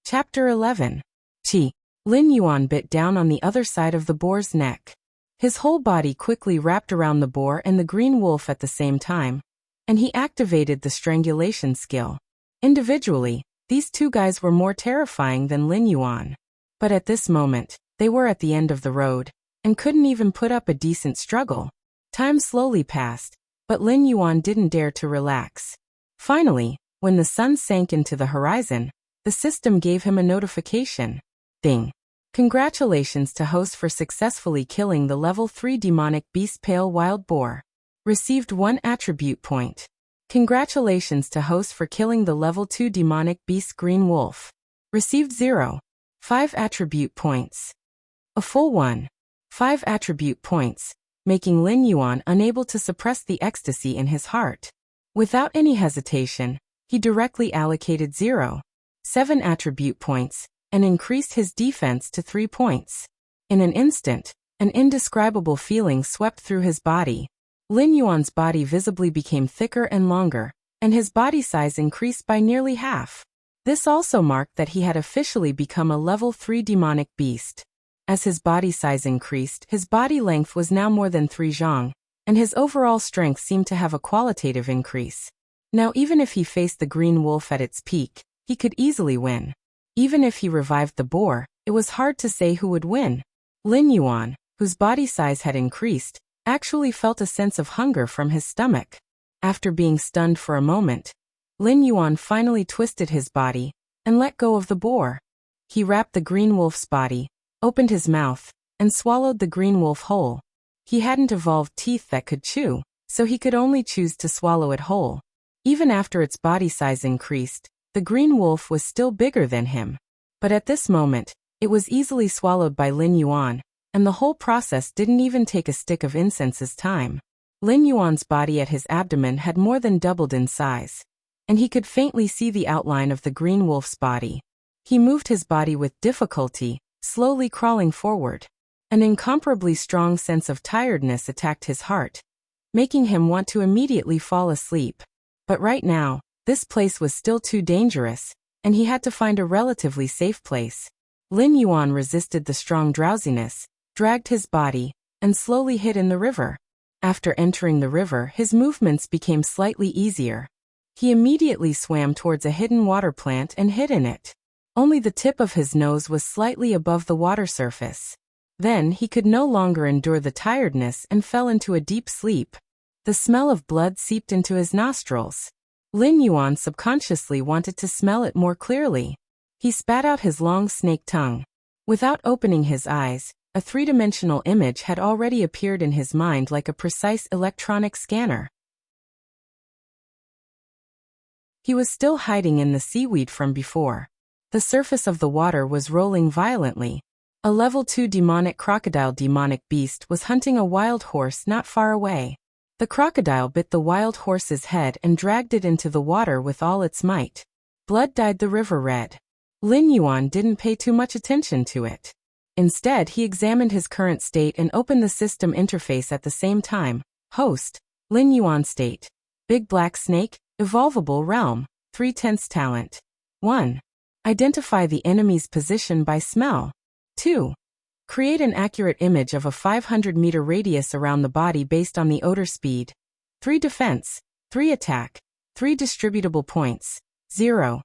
Chapter 11. Lin Yuan bit down on the other side of the boar's neck. His whole body quickly wrapped around the boar and the green wolf at the same time, and he activated the strangulation skill. Individually, these two guys were more terrifying than Lin Yuan. But at this moment, they were at the end of the road, and couldn't even put up a decent struggle. Time slowly passed, but Lin Yuan didn't dare to relax. Finally, when the sun sank into the horizon, the system gave him a notification. Ding! Congratulations to host for successfully killing the level 3 demonic beast pale wild boar. Received 1 attribute point. Congratulations to host for killing the level 2 demonic beast green wolf. Received 0. 5 attribute points. A full 1. 5 attribute points, making Lin Yuan unable to suppress the ecstasy in his heart. Without any hesitation, he directly allocated 0. 7 attribute points, and increased his defense to 3 points. In an instant, an indescribable feeling swept through his body. Lin Yuan's body visibly became thicker and longer, and his body size increased by nearly half. This also marked that he had officially become a level 3 demonic beast. As his body size increased, his body length was now more than 3 zhang, and his overall strength seemed to have a qualitative increase. Now even if he faced the green wolf at its peak, he could easily win. Even if he revived the boar, it was hard to say who would win. Lin Yuan, whose body size had increased, actually felt a sense of hunger from his stomach. After being stunned for a moment, Lin Yuan finally twisted his body and let go of the boar. He wrapped the green wolf's body, opened his mouth, and swallowed the green wolf whole. He hadn't evolved teeth that could chew, so he could only choose to swallow it whole. Even after its body size increased, the green wolf was still bigger than him. But at this moment, it was easily swallowed by Lin Yuan, and the whole process didn't even take a stick of incense's time. Lin Yuan's body at his abdomen had more than doubled in size, and he could faintly see the outline of the green wolf's body. He moved his body with difficulty, slowly crawling forward. An incomparably strong sense of tiredness attacked his heart, making him want to immediately fall asleep. But right now, this place was still too dangerous, and he had to find a relatively safe place. Lin Yuan resisted the strong drowsiness, dragged his body, and slowly hid in the river. After entering the river, his movements became slightly easier. He immediately swam towards a hidden water plant and hid in it. Only the tip of his nose was slightly above the water surface. Then he could no longer endure the tiredness and fell into a deep sleep. The smell of blood seeped into his nostrils. Lin Yuan subconsciously wanted to smell it more clearly. He spat out his long snake tongue. Without opening his eyes, a three-dimensional image had already appeared in his mind like a precise electronic scanner. He was still hiding in the seaweed from before. The surface of the water was rolling violently. A level 2 demonic demonic beast was hunting a wild horse not far away. The crocodile bit the wild horse's head and dragged it into the water with all its might. Blood dyed the river red. Lin Yuan didn't pay too much attention to it. Instead, he examined his current state and opened the system interface at the same time. Host, Lin Yuan state. Big black snake, evolvable realm, 3/10 talent. 1. Identify the enemy's position by smell. 2. Create an accurate image of a 500-meter radius around the body based on the odor speed. 3 defense, 3 attack, 3 distributable points, 0.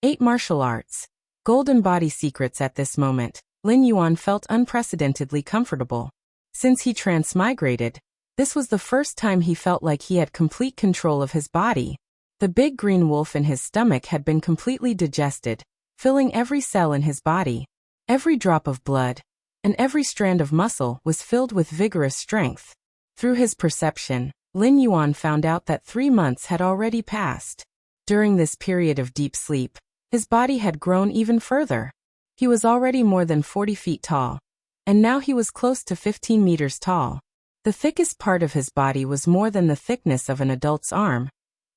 8 martial arts. Golden body secrets. At this moment, Lin Yuan felt unprecedentedly comfortable. Since he transmigrated, this was the first time he felt like he had complete control of his body. The big green wolf in his stomach had been completely digested, filling every cell in his body. Every drop of blood and every strand of muscle was filled with vigorous strength. Through his perception, Lin Yuan found out that 3 months had already passed. During this period of deep sleep, his body had grown even further. He was already more than 40 feet tall, and now he was close to 15 meters tall. The thickest part of his body was more than the thickness of an adult's arm,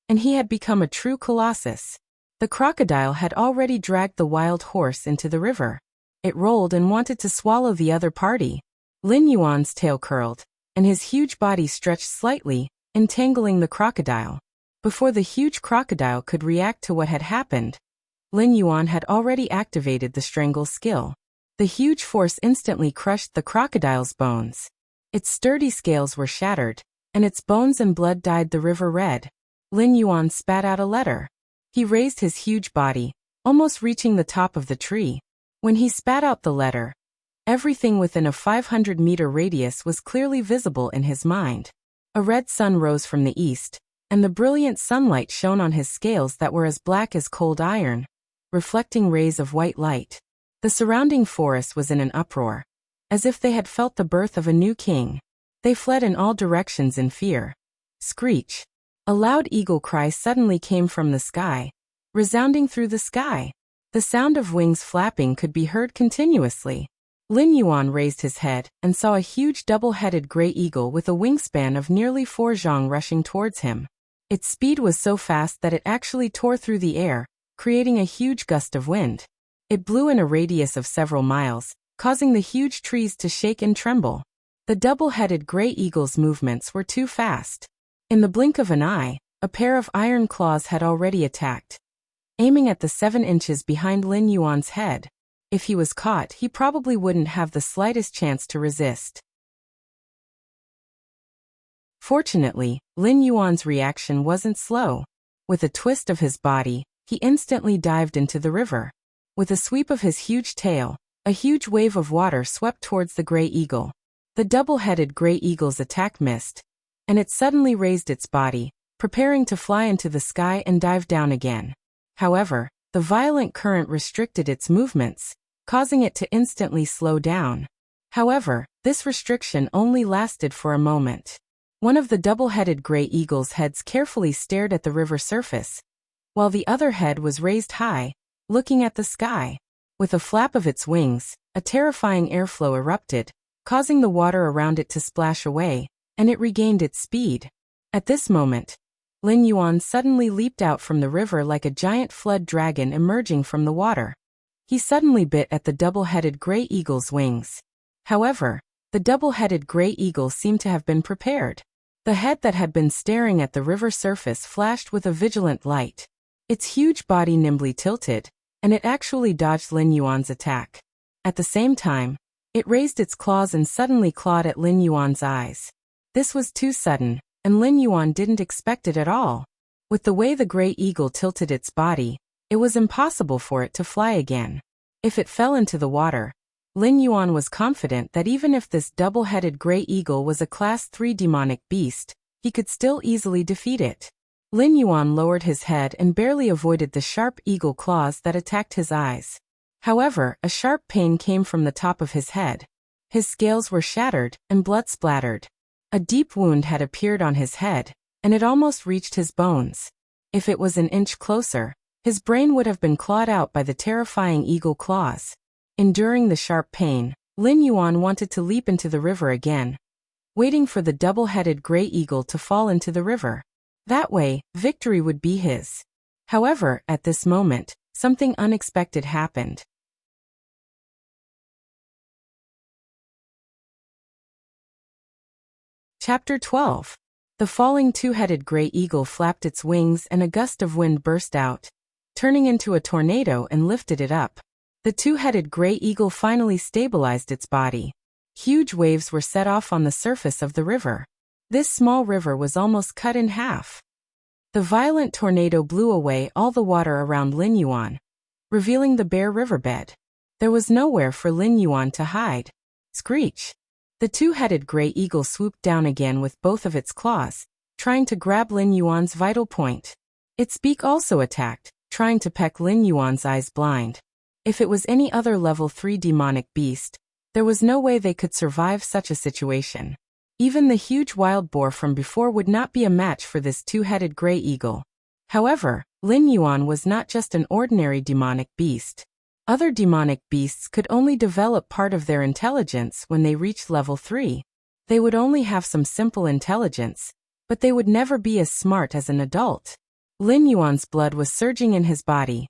and he had become a true colossus. The crocodile had already dragged the wild horse into the river. It rolled and wanted to swallow the other party. Lin Yuan's tail curled, and his huge body stretched slightly, entangling the crocodile. Before the huge crocodile could react to what had happened, Lin Yuan had already activated the strangle skill. The huge force instantly crushed the crocodile's bones. Its sturdy scales were shattered, and its bones and blood dyed the river red. Lin Yuan spat out a letter. He raised his huge body, almost reaching the top of the tree. When he spat out the letter, everything within a 500-meter radius was clearly visible in his mind. A red sun rose from the east, and the brilliant sunlight shone on his scales that were as black as cold iron, reflecting rays of white light. The surrounding forest was in an uproar, as if they had felt the birth of a new king. They fled in all directions in fear. Screech! A loud eagle cry suddenly came from the sky, resounding through the sky. The sound of wings flapping could be heard continuously. Lin Yuan raised his head and saw a huge double-headed gray eagle with a wingspan of nearly 4 zhang rushing towards him. Its speed was so fast that it actually tore through the air, creating a huge gust of wind. It blew in a radius of several miles, causing the huge trees to shake and tremble. The double-headed gray eagle's movements were too fast. In the blink of an eye, a pair of iron claws had already attacked, aiming at the 7 inches behind Lin Yuan's head. If he was caught, he probably wouldn't have the slightest chance to resist. Fortunately, Lin Yuan's reaction wasn't slow. With a twist of his body, he instantly dived into the river. With a sweep of his huge tail, a huge wave of water swept towards the gray eagle. The double-headed gray eagle's attack missed, and it suddenly raised its body, preparing to fly into the sky and dive down again. However, the violent current restricted its movements, causing it to instantly slow down. However, this restriction only lasted for a moment. One of the double-headed gray eagle's heads carefully stared at the river surface, while the other head was raised high, looking at the sky. With a flap of its wings, a terrifying airflow erupted, causing the water around it to splash away, and it regained its speed. At this moment, Lin Yuan suddenly leaped out from the river like a giant flood dragon emerging from the water. He suddenly bit at the double-headed gray eagle's wings. However, the double-headed gray eagle seemed to have been prepared. The head that had been staring at the river surface flashed with a vigilant light. Its huge body nimbly tilted, and it actually dodged Lin Yuan's attack. At the same time, it raised its claws and suddenly clawed at Lin Yuan's eyes. This was too sudden, and Lin Yuan didn't expect it at all. With the way the gray eagle tilted its body, it was impossible for it to fly again. If it fell into the water, Lin Yuan was confident that even if this double-headed gray eagle was a Class 3 demonic beast, he could still easily defeat it. Lin Yuan lowered his head and barely avoided the sharp eagle claws that attacked his eyes. However, a sharp pain came from the top of his head. His scales were shattered, and blood splattered. A deep wound had appeared on his head, and it almost reached his bones. If it was an inch closer, his brain would have been clawed out by the terrifying eagle claws. Enduring the sharp pain, Lin Yuan wanted to leap into the river again, waiting for the double-headed gray eagle to fall into the river. That way, victory would be his. However, at this moment, something unexpected happened. Chapter 12. The falling two-headed gray eagle flapped its wings and a gust of wind burst out, turning into a tornado and lifted it up. The two-headed gray eagle finally stabilized its body. Huge waves were set off on the surface of the river. This small river was almost cut in half. The violent tornado blew away all the water around Lin Yuan, revealing the bare riverbed. There was nowhere for Lin Yuan to hide. Screech! The two-headed gray eagle swooped down again with both of its claws, trying to grab Lin Yuan's vital point. Its beak also attacked, trying to peck Lin Yuan's eyes blind. If it was any other level 3 demonic beast, there was no way they could survive such a situation. Even the huge wild boar from before would not be a match for this two-headed gray eagle. However, Lin Yuan was not just an ordinary demonic beast. Other demonic beasts could only develop part of their intelligence when they reached level 3. They would only have some simple intelligence, but they would never be as smart as an adult. Lin Yuan's blood was surging in his body.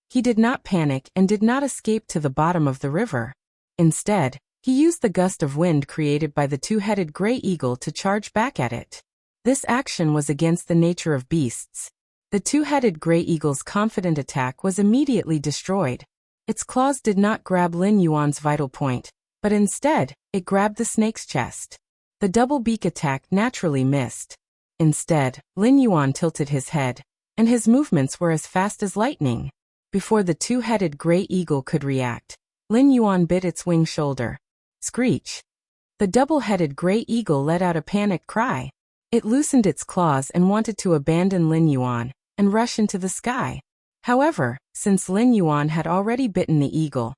He did not panic and did not escape to the bottom of the river. Instead, he used the gust of wind created by the two-headed gray eagle to charge back at it. This action was against the nature of beasts. The two-headed gray eagle's confident attack was immediately destroyed. Its claws did not grab Lin Yuan's vital point, but instead, it grabbed the snake's chest. The double beak attack naturally missed. Instead, Lin Yuan tilted his head, and his movements were as fast as lightning. Before the two-headed gray eagle could react, Lin Yuan bit its wing shoulder. Screech! The double-headed gray eagle let out a panicked cry. It loosened its claws and wanted to abandon Lin Yuan and rush into the sky. However, since Lin Yuan had already bitten the eagle,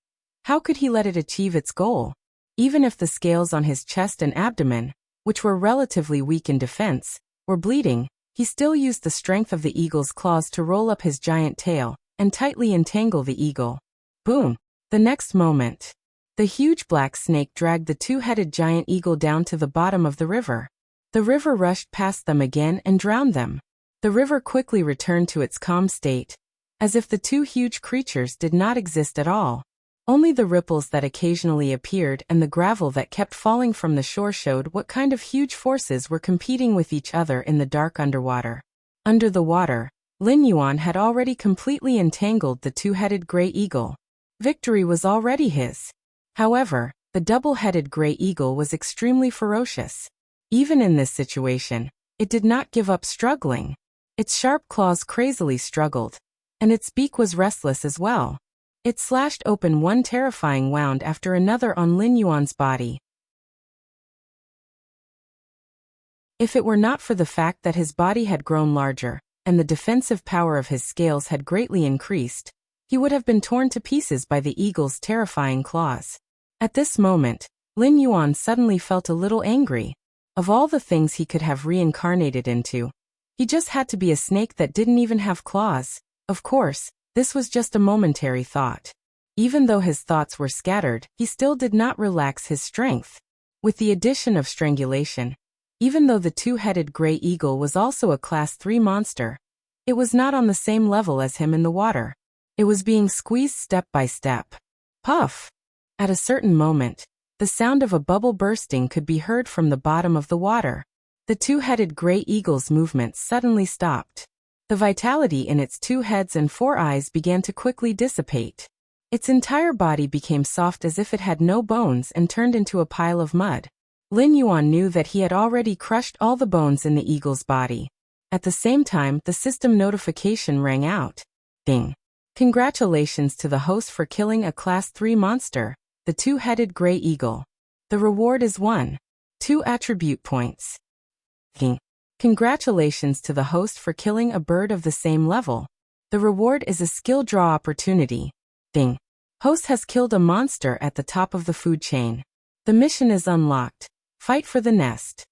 how could he let it achieve its goal? Even if the scales on his chest and abdomen, which were relatively weak in defense, were bleeding, he still used the strength of the eagle's claws to roll up his giant tail and tightly entangle the eagle. Boom! The next moment, the huge black snake dragged the two-headed giant eagle down to the bottom of the river. The river rushed past them again and drowned them. The river quickly returned to its calm state, as if the two huge creatures did not exist at all. Only the ripples that occasionally appeared and the gravel that kept falling from the shore showed what kind of huge forces were competing with each other in the dark underwater. Under the water, Lin Yuan had already completely entangled the two-headed gray eagle. Victory was already his. However, the double-headed gray eagle was extremely ferocious. Even in this situation, it did not give up struggling. Its sharp claws crazily struggled, and its beak was restless as well. It slashed open one terrifying wound after another on Lin Yuan's body. If it were not for the fact that his body had grown larger, and the defensive power of his scales had greatly increased, he would have been torn to pieces by the eagle's terrifying claws. At this moment, Lin Yuan suddenly felt a little angry. Of all the things he could have reincarnated into, he just had to be a snake that didn't even have claws. Of course, this was just a momentary thought. Even though his thoughts were scattered, he still did not relax his strength. With the addition of strangulation, even though the two-headed gray eagle was also a Class 3 monster, it was not on the same level as him in the water. It was being squeezed step by step. Puff! At a certain moment, the sound of a bubble bursting could be heard from the bottom of the water. The two-headed gray eagle's movements suddenly stopped. The vitality in its 2 heads and 4 eyes began to quickly dissipate. Its entire body became soft as if it had no bones and turned into a pile of mud. Lin Yuan knew that he had already crushed all the bones in the eagle's body. At the same time, the system notification rang out. Ding! Congratulations to the host for killing a Class 3 monster, the 2-headed gray eagle. The reward is 1. 2 attribute points. Ding! Congratulations to the host for killing a bird of the same level. The reward is a skill draw opportunity. Ding! Host has killed a monster at the top of the food chain. The mission is unlocked. Fight for the nest.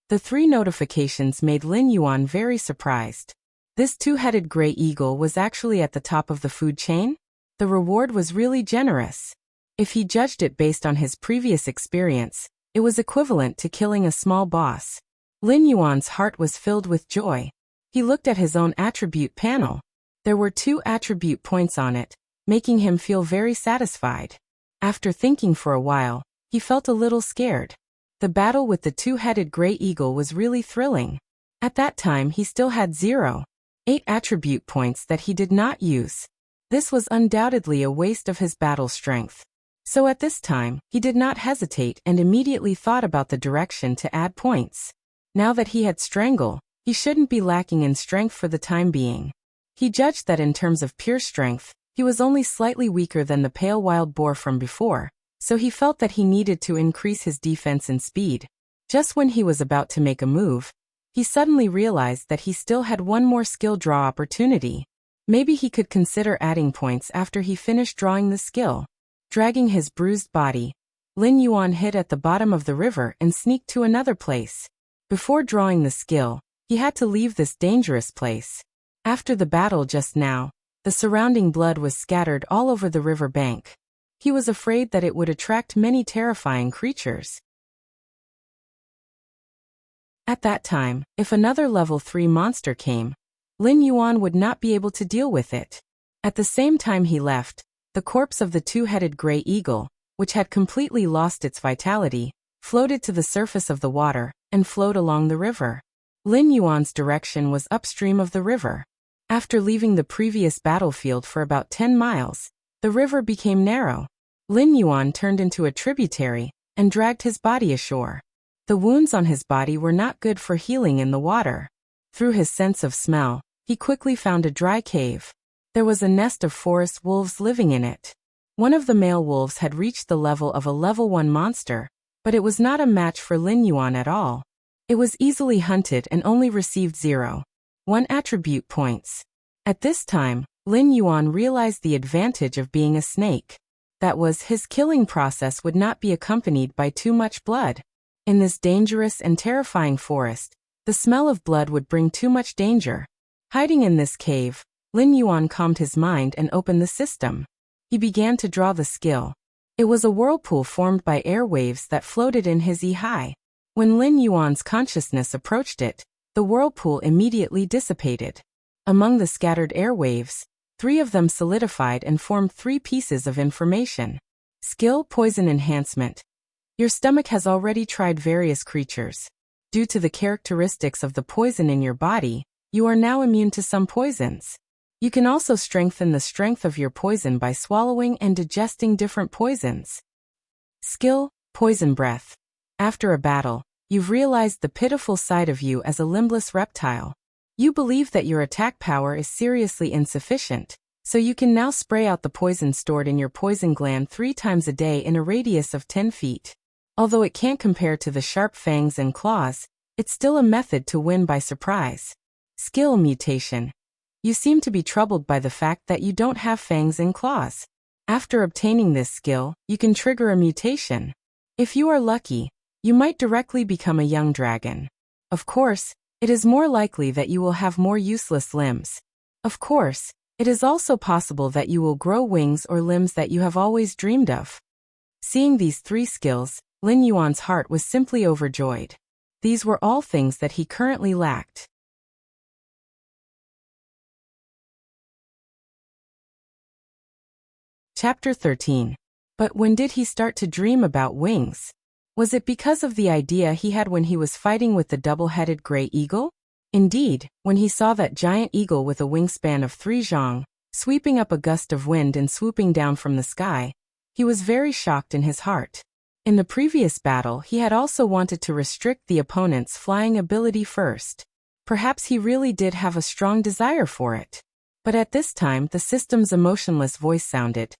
The 3 notifications made Lin Yuan very surprised. This 2-headed gray eagle was actually at the top of the food chain? The reward was really generous. If he judged it based on his previous experience, it was equivalent to killing a small boss. Lin Yuan's heart was filled with joy. He looked at his own attribute panel. There were 2 attribute points on it, making him feel very satisfied. After thinking for a while, he felt a little scared. The battle with the 2-headed gray eagle was really thrilling. At that time he still had 8 attribute points that he did not use. This was undoubtedly a waste of his battle strength. So at this time, he did not hesitate and immediately thought about the direction to add points. Now that he had Strangle, he shouldn't be lacking in strength for the time being. He judged that in terms of pure strength, he was only slightly weaker than the pale wild boar from before, so he felt that he needed to increase his defense and speed. Just when he was about to make a move, he suddenly realized that he still had 1 more skill draw opportunity. Maybe he could consider adding points after he finished drawing the skill. Dragging his bruised body, Lin Yuan hid at the bottom of the river and sneaked to another place. Before drawing the skill, he had to leave this dangerous place. After the battle just now, the surrounding blood was scattered all over the river bank. He was afraid that it would attract many terrifying creatures. At that time, if another level 3 monster came, Lin Yuan would not be able to deal with it. At the same time he left, the corpse of the 2-headed gray eagle, which had completely lost its vitality, floated to the surface of the water and flowed along the river. Lin Yuan's direction was upstream of the river. After leaving the previous battlefield for about 10 miles, the river became narrow. Lin Yuan turned into a tributary and dragged his body ashore. The wounds on his body were not good for healing in the water. Through his sense of smell, he quickly found a dry cave. There was a nest of forest wolves living in it. One of the male wolves had reached the level of a level 1 monster, but it was not a match for Lin Yuan at all. It was easily hunted and only received 1 attribute points. At this time, Lin Yuan realized the advantage of being a snake. That was, his killing process would not be accompanied by too much blood. In this dangerous and terrifying forest, the smell of blood would bring too much danger. Hiding in this cave, Lin Yuan calmed his mind and opened the system. He began to draw the skill. It was a whirlpool formed by air waves that floated in his eye. When Lin Yuan's consciousness approached it, the whirlpool immediately dissipated. Among the scattered air waves, 3 of them solidified and formed 3 pieces of information. Skill Poison Enhancement. Your stomach has already tried various creatures. Due to the characteristics of the poison in your body, you are now immune to some poisons. You can also strengthen the strength of your poison by swallowing and digesting different poisons. Skill Poison Breath. After a battle, you've realized the pitiful side of you as a limbless reptile. You believe that your attack power is seriously insufficient, so you can now spray out the poison stored in your poison gland 3 times a day in a radius of 10 feet. Although it can't compare to the sharp fangs and claws, it's still a method to win by surprise. Skill Mutation. You seem to be troubled by the fact that you don't have fangs and claws. After obtaining this skill, you can trigger a mutation. If you are lucky, you might directly become a young dragon. Of course, it is more likely that you will have more useless limbs. Of course, it is also possible that you will grow wings or limbs that you have always dreamed of. Seeing these 3 skills, Lin Yuan's heart was simply overjoyed. These were all things that he currently lacked. Chapter 13. But when did he start to dream about wings? Was it because of the idea he had when he was fighting with the double-headed gray eagle? Indeed, when he saw that giant eagle with a wingspan of 3 zhang, sweeping up a gust of wind and swooping down from the sky, he was very shocked in his heart. In the previous battle, he had also wanted to restrict the opponent's flying ability first. Perhaps he really did have a strong desire for it. But at this time, the system's emotionless voice sounded.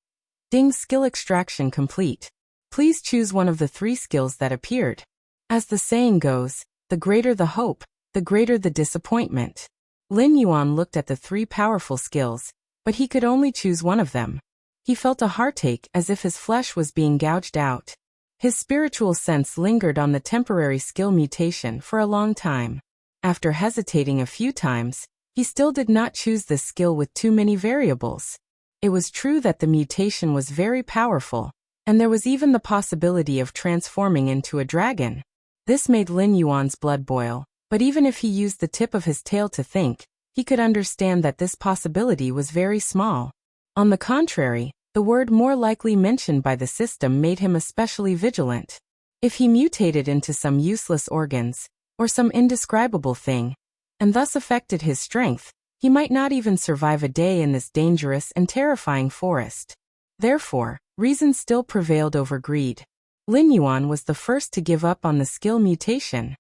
Ding, skill extraction complete. Please choose one of the 3 skills that appeared. As the saying goes, the greater the hope, the greater the disappointment. Lin Yuan looked at the 3 powerful skills, but he could only choose one of them. He felt a heartache as if his flesh was being gouged out. His spiritual sense lingered on the temporary skill mutation for a long time. After hesitating a few times, he still did not choose this skill with too many variables. It was true that the mutation was very powerful, and there was even the possibility of transforming into a dragon. This made Lin Yuan's blood boil, but even if he used the tip of his tail to think, he could understand that this possibility was very small. On the contrary, the word more likely mentioned by the system made him especially vigilant. If he mutated into some useless organs, or some indescribable thing, and thus affected his strength, he might not even survive a day in this dangerous and terrifying forest. Therefore, reason still prevailed over greed. Lin Yuan was the first to give up on the skill mutation.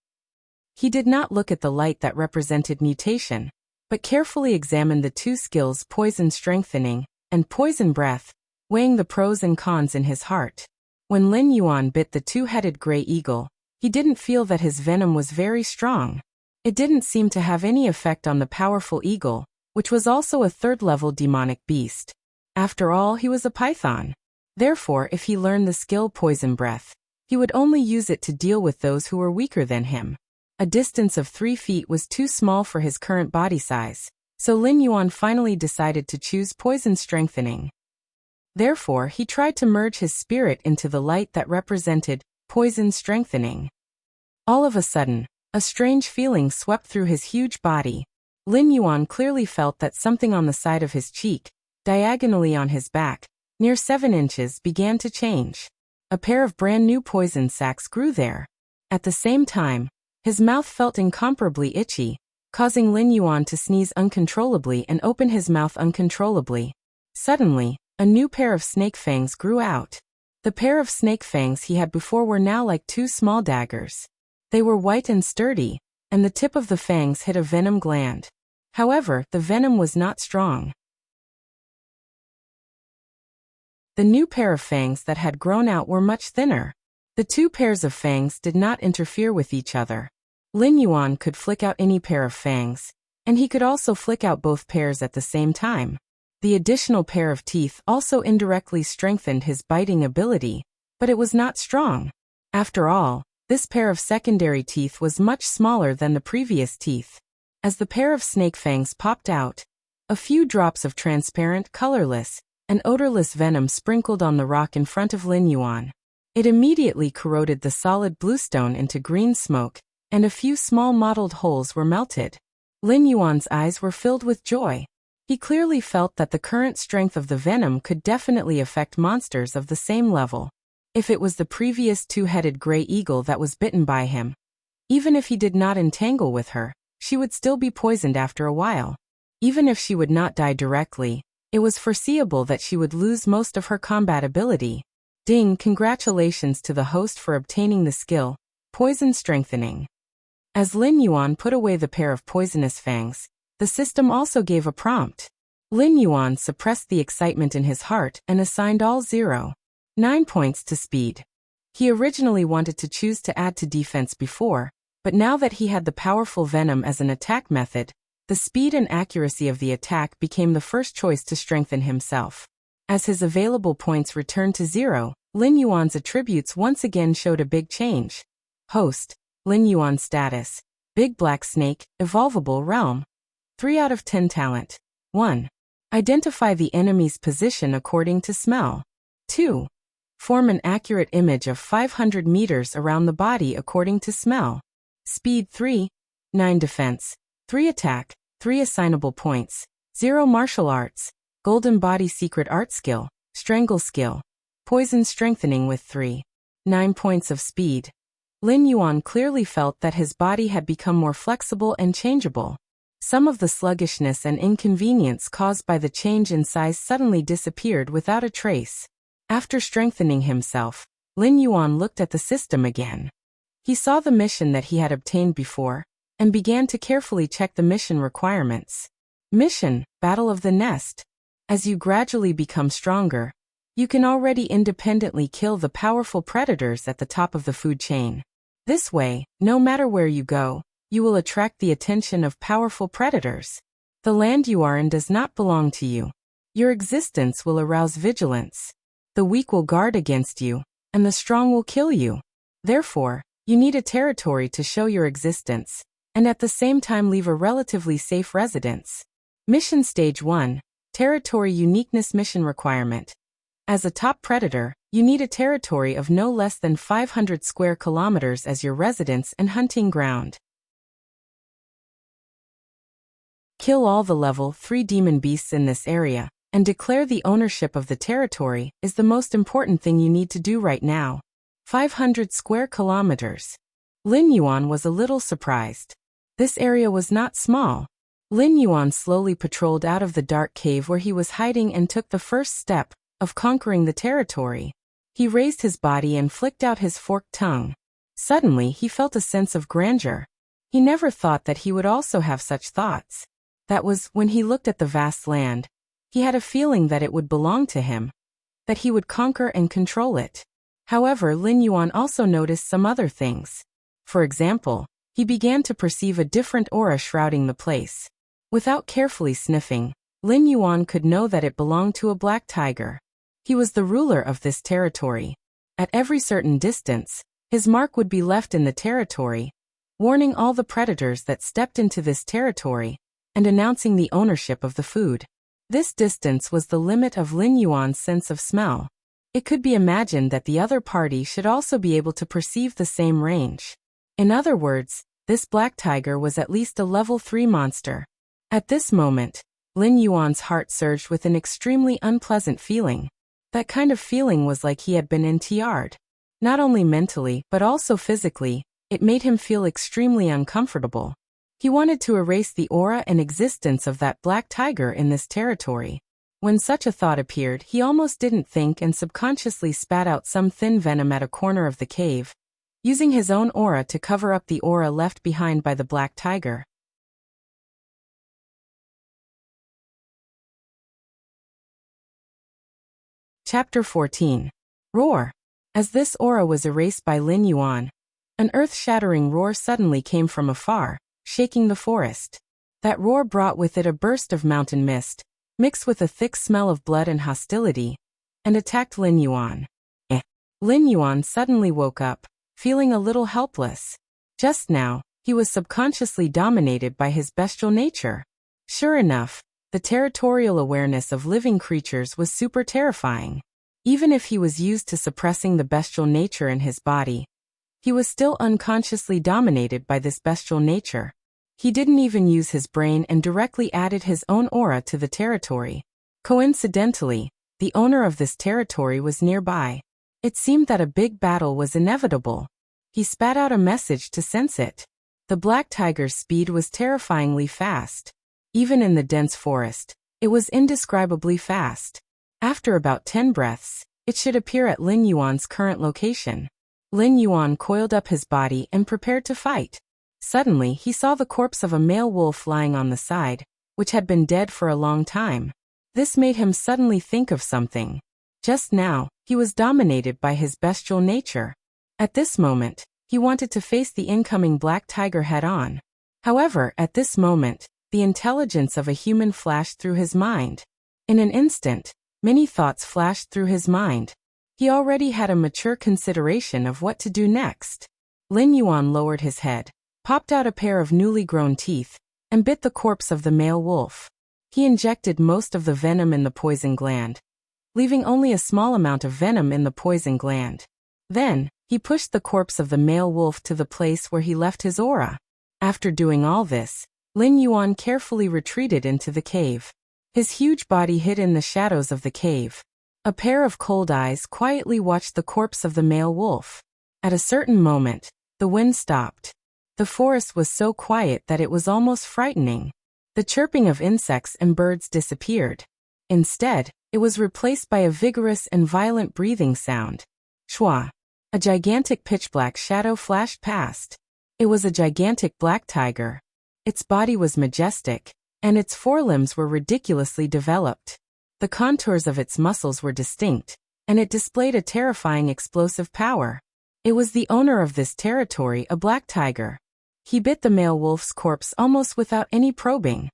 He did not look at the light that represented mutation, but carefully examined the 2 skills, poison strengthening and poison breath, weighing the pros and cons in his heart. When Lin Yuan bit the 2-headed gray eagle, he didn't feel that his venom was very strong. It didn't seem to have any effect on the powerful eagle, which was also a 3rd-level demonic beast. After all, he was a python. Therefore, if he learned the skill poison breath, he would only use it to deal with those who were weaker than him. A distance of 3 feet was too small for his current body size, so Lin Yuan finally decided to choose poison strengthening. Therefore, he tried to merge his spirit into the light that represented poison strengthening. All of a sudden, a strange feeling swept through his huge body. Lin Yuan clearly felt that something on the side of his cheek, diagonally on his back, near 7 inches, began to change. A pair of brand new poison sacs grew there. At the same time, his mouth felt incomparably itchy, causing Lin Yuan to sneeze uncontrollably and open his mouth uncontrollably. Suddenly, a new pair of snake fangs grew out. The pair of snake fangs he had before were now like 2 small daggers. They were white and sturdy, and the tip of the fangs hit a venom gland. However, the venom was not strong. The new pair of fangs that had grown out were much thinner. The 2 pairs of fangs did not interfere with each other. Lin Yuan could flick out any pair of fangs, and he could also flick out both pairs at the same time. The additional pair of teeth also indirectly strengthened his biting ability, but it was not strong. After all, this pair of secondary teeth was much smaller than the previous teeth. As the pair of snake fangs popped out, a few drops of transparent, colorless, and odorless venom sprinkled on the rock in front of Lin Yuan. It immediately corroded the solid bluestone into green smoke, and a few small mottled holes were melted. Lin Yuan's eyes were filled with joy. He clearly felt that the current strength of the venom could definitely affect monsters of the same level. If it was the previous 2-headed gray eagle that was bitten by him, even if he did not entangle with her, she would still be poisoned after a while. Even if she would not die directly, it was foreseeable that she would lose most of her combat ability. Ding, congratulations to the host for obtaining the skill, poison strengthening. As Lin Yuan put away the pair of poisonous fangs, the system also gave a prompt. Lin Yuan suppressed the excitement in his heart and assigned all 0.9 points to speed. He originally wanted to choose to add to defense before, but now that he had the powerful venom as an attack method, the speed and accuracy of the attack became the first choice to strengthen himself. As his available points returned to 0, Lin Yuan's attributes once again showed a big change. Host, Lin Yuan status, Big Black Snake, Evolvable Realm. 3 out of 10 talent. 1. Identify the enemy's position according to smell. 2. Form an accurate image of 500 meters around the body according to smell. Speed 3. 9 defense. 3 attack. 3 assignable points. 0 martial arts. Golden body secret art skill. Strangle skill. Poison strengthening with 3. 9 points of speed. Lin Yuan clearly felt that his body had become more flexible and changeable. Some of the sluggishness and inconvenience caused by the change in size suddenly disappeared without a trace. After strengthening himself, Lin Yuan looked at the system again. He saw the mission that he had obtained before, and began to carefully check the mission requirements. Mission, Battle of the Nest. As you gradually become stronger, you can already independently kill the powerful predators at the top of the food chain. This way, no matter where you go, you will attract the attention of powerful predators. The land you are in does not belong to you. Your existence will arouse vigilance. The weak will guard against you, and the strong will kill you. Therefore, you need a territory to show your existence, and at the same time leave a relatively safe residence. Mission Stage 1, Territory Uniqueness Mission Requirement. As a top predator, you need a territory of no less than 500 square kilometers as your residence and hunting ground. Kill all the level 3 demon beasts in this area, and declare the ownership of the territory is the most important thing you need to do right now. 500 square kilometers. Lin Yuan was a little surprised. This area was not small. Lin Yuan slowly patrolled out of the dark cave where he was hiding and took the first step of conquering the territory. He raised his body and flicked out his forked tongue. Suddenly, he felt a sense of grandeur. He never thought that he would also have such thoughts. That was, when he looked at the vast land, he had a feeling that it would belong to him, that he would conquer and control it. However, Lin Yuan also noticed some other things. For example, he began to perceive a different aura shrouding the place. Without carefully sniffing, Lin Yuan could know that it belonged to a black tiger. He was the ruler of this territory. At every certain distance, his mark would be left in the territory, warning all the predators that stepped into this territory, and announcing the ownership of the food. This distance was the limit of Lin Yuan's sense of smell. It could be imagined that the other party should also be able to perceive the same range. In other words, this black tiger was at least a level 3 monster. At this moment, Lin Yuan's heart surged with an extremely unpleasant feeling. That kind of feeling was like he had been NTR'd. Not only mentally, but also physically, it made him feel extremely uncomfortable. He wanted to erase the aura and existence of that black tiger in this territory. When such a thought appeared, he almost didn't think and subconsciously spat out some thin venom at a corner of the cave, using his own aura to cover up the aura left behind by the black tiger. Chapter 14. Roar. As this aura was erased by Lin Yuan, an earth-shattering roar suddenly came from afar, shaking the forest. That roar brought with it a burst of mountain mist, mixed with a thick smell of blood and hostility, and attacked Lin Yuan. Lin Yuan suddenly woke up, feeling a little helpless. Just now, he was subconsciously dominated by his bestial nature. Sure enough, the territorial awareness of living creatures was super terrifying. Even if he was used to suppressing the bestial nature in his body, he was still unconsciously dominated by this bestial nature. He didn't even use his brain and directly added his own aura to the territory. Coincidentally, the owner of this territory was nearby. It seemed that a big battle was inevitable. He spat out a message to sense it. The black tiger's speed was terrifyingly fast. Even in the dense forest, it was indescribably fast. After about 10 breaths, it should appear at Lin Yuan's current location. Lin Yuan coiled up his body and prepared to fight. Suddenly, he saw the corpse of a male wolf lying on the side, which had been dead for a long time. This made him suddenly think of something. Just now, he was dominated by his bestial nature. At this moment, he wanted to face the incoming black tiger head-on. However, at this moment, the intelligence of a human flashed through his mind. In an instant, many thoughts flashed through his mind. He already had a mature consideration of what to do next. Lin Yuan lowered his head, popped out a pair of newly grown teeth, and bit the corpse of the male wolf. He injected most of the venom in the poison gland, leaving only a small amount of venom in the poison gland. Then, he pushed the corpse of the male wolf to the place where he left his aura. After doing all this, Lin Yuan carefully retreated into the cave. His huge body hid in the shadows of the cave. A pair of cold eyes quietly watched the corpse of the male wolf. At a certain moment, The wind stopped. The forest was so quiet that it was almost frightening. The chirping of insects and birds disappeared. Instead, it was replaced by a vigorous and violent breathing sound. Shwa! A gigantic pitch-black shadow flashed past. It was a gigantic black tiger. Its body was majestic, and its forelimbs were ridiculously developed. The contours of its muscles were distinct, and it displayed a terrifying explosive power. It was the owner of this territory, a black tiger. He bit the male wolf's corpse almost without any probing.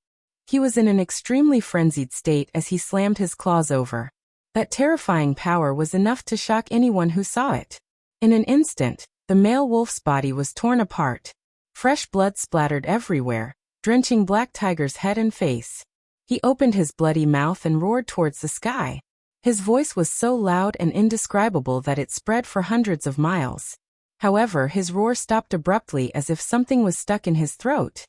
He was in an extremely frenzied state as he slammed his claws over. That terrifying power was enough to shock anyone who saw it. In an instant, the male wolf's body was torn apart. Fresh blood splattered everywhere, drenching Black Tiger's head and face. He opened his bloody mouth and roared towards the sky. His voice was so loud and indescribable that it spread for hundreds of miles. However, his roar stopped abruptly as if something was stuck in his throat.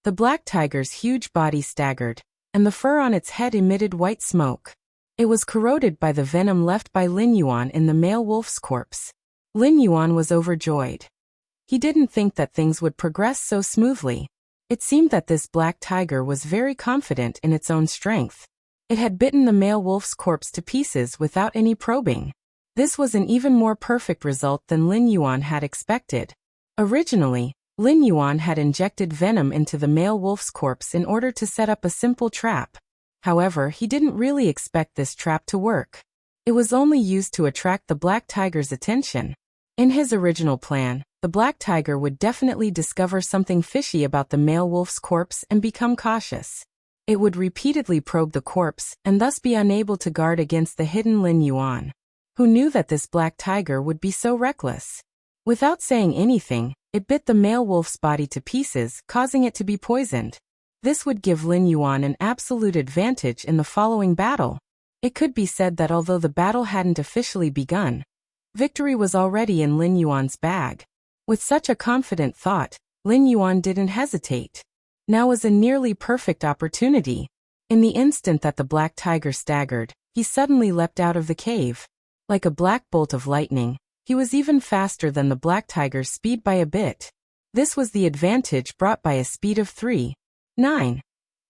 The black tiger's huge body staggered, and the fur on its head emitted white smoke. It was corroded by the venom left by Lin Yuan in the male wolf's corpse. Lin Yuan was overjoyed. He didn't think that things would progress so smoothly. It seemed that this black tiger was very confident in its own strength. It had bitten the male wolf's corpse to pieces without any probing. This was an even more perfect result than Lin Yuan had expected. Originally, Lin Yuan had injected venom into the male wolf's corpse in order to set up a simple trap. However, he didn't really expect this trap to work. It was only used to attract the black tiger's attention. In his original plan, the black tiger would definitely discover something fishy about the male wolf's corpse and become cautious. It would repeatedly probe the corpse and thus be unable to guard against the hidden Lin Yuan. Who knew that this black tiger would be so reckless? Without saying anything, it bit the male wolf's body to pieces, causing it to be poisoned. This would give Lin Yuan an absolute advantage in the following battle. It could be said that although the battle hadn't officially begun, victory was already in Lin Yuan's bag. With such a confident thought, Lin Yuan didn't hesitate. Now was a nearly perfect opportunity. In the instant that the black tiger staggered, he suddenly leapt out of the cave. Like a black bolt of lightning, he was even faster than the black tiger's speed by a bit. This was the advantage brought by a speed of 3.9.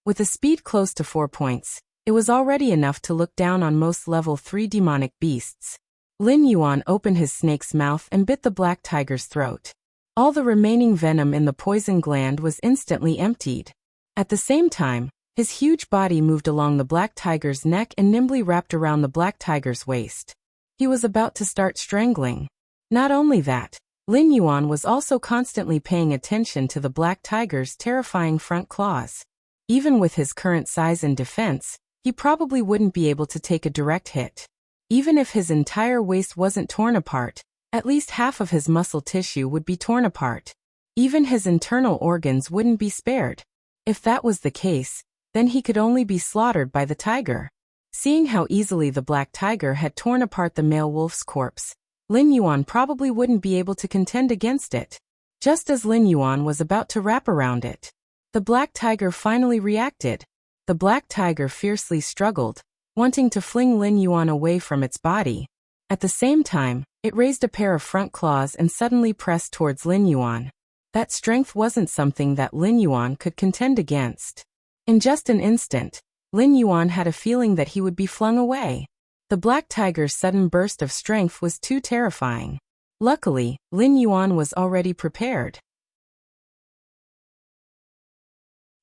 With a speed close to 4 points, it was already enough to look down on most level 3 demonic beasts. Lin Yuan opened his snake's mouth and bit the black tiger's throat. All the remaining venom in the poison gland was instantly emptied. At the same time, his huge body moved along the black tiger's neck and nimbly wrapped around the black tiger's waist. He was about to start strangling. Not only that, Lin Yuan was also constantly paying attention to the black tiger's terrifying front claws. Even with his current size and defense, he probably wouldn't be able to take a direct hit. Even if his entire waist wasn't torn apart, at least half of his muscle tissue would be torn apart. Even his internal organs wouldn't be spared. If that was the case, then he could only be slaughtered by the tiger. Seeing how easily the black tiger had torn apart the male wolf's corpse, Lin Yuan probably wouldn't be able to contend against it. Just as Lin Yuan was about to wrap around it, the black tiger finally reacted. The black tiger fiercely struggled, wanting to fling Lin Yuan away from its body. At the same time, it raised a pair of front claws and suddenly pressed towards Lin Yuan. That strength wasn't something that Lin Yuan could contend against. In just an instant, Lin Yuan had a feeling that he would be flung away. The black tiger's sudden burst of strength was too terrifying. Luckily, Lin Yuan was already prepared.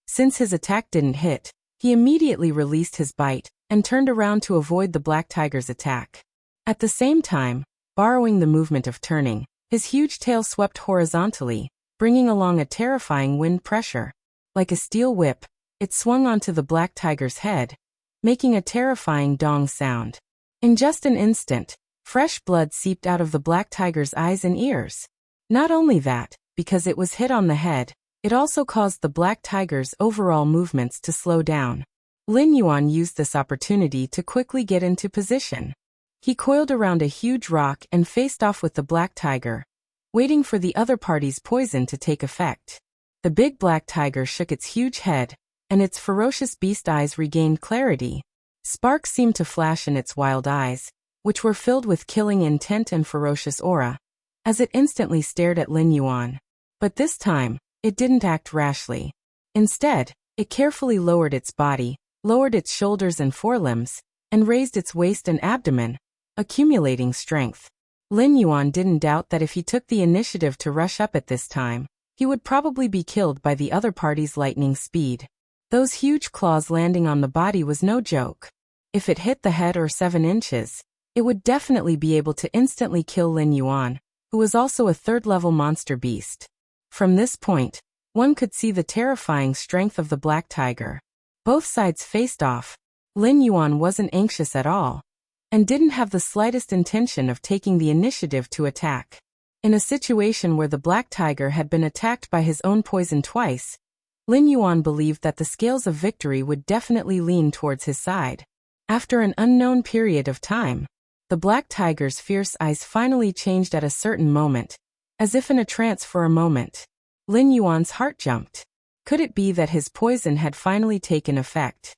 Since his attack didn't hit, he immediately released his bite and turned around to avoid the black tiger's attack. At the same time, borrowing the movement of turning, his huge tail swept horizontally, bringing along a terrifying wind pressure. Like a steel whip, it swung onto the black tiger's head, making a terrifying dong sound. In just an instant, fresh blood seeped out of the black tiger's eyes and ears. Not only that, because it was hit on the head, it also caused the black tiger's overall movements to slow down. Lin Yuan used this opportunity to quickly get into position. He coiled around a huge rock and faced off with the black tiger, waiting for the other party's poison to take effect. The big black tiger shook its huge head, and its ferocious beast eyes regained clarity. Sparks seemed to flash in its wild eyes, which were filled with killing intent and ferocious aura, as it instantly stared at Lin Yuan. But this time, it didn't act rashly. Instead, it carefully lowered its body, lowered its shoulders and forelimbs, and raised its waist and abdomen, accumulating strength. Lin Yuan didn't doubt that if he took the initiative to rush up at this time, he would probably be killed by the other party's lightning speed. Those huge claws landing on the body was no joke. If it hit the head or 7 inches, it would definitely be able to instantly kill Lin Yuan, who was also a 3rd-level monster beast. From this point, one could see the terrifying strength of the black tiger. Both sides faced off. Lin Yuan wasn't anxious at all, and didn't have the slightest intention of taking the initiative to attack. In a situation where the black tiger had been attacked by his own poison twice, Lin Yuan believed that the scales of victory would definitely lean towards his side. After an unknown period of time, the black tiger's fierce eyes finally changed at a certain moment, as if in a trance for a moment. Lin Yuan's heart jumped. Could it be that his poison had finally taken effect?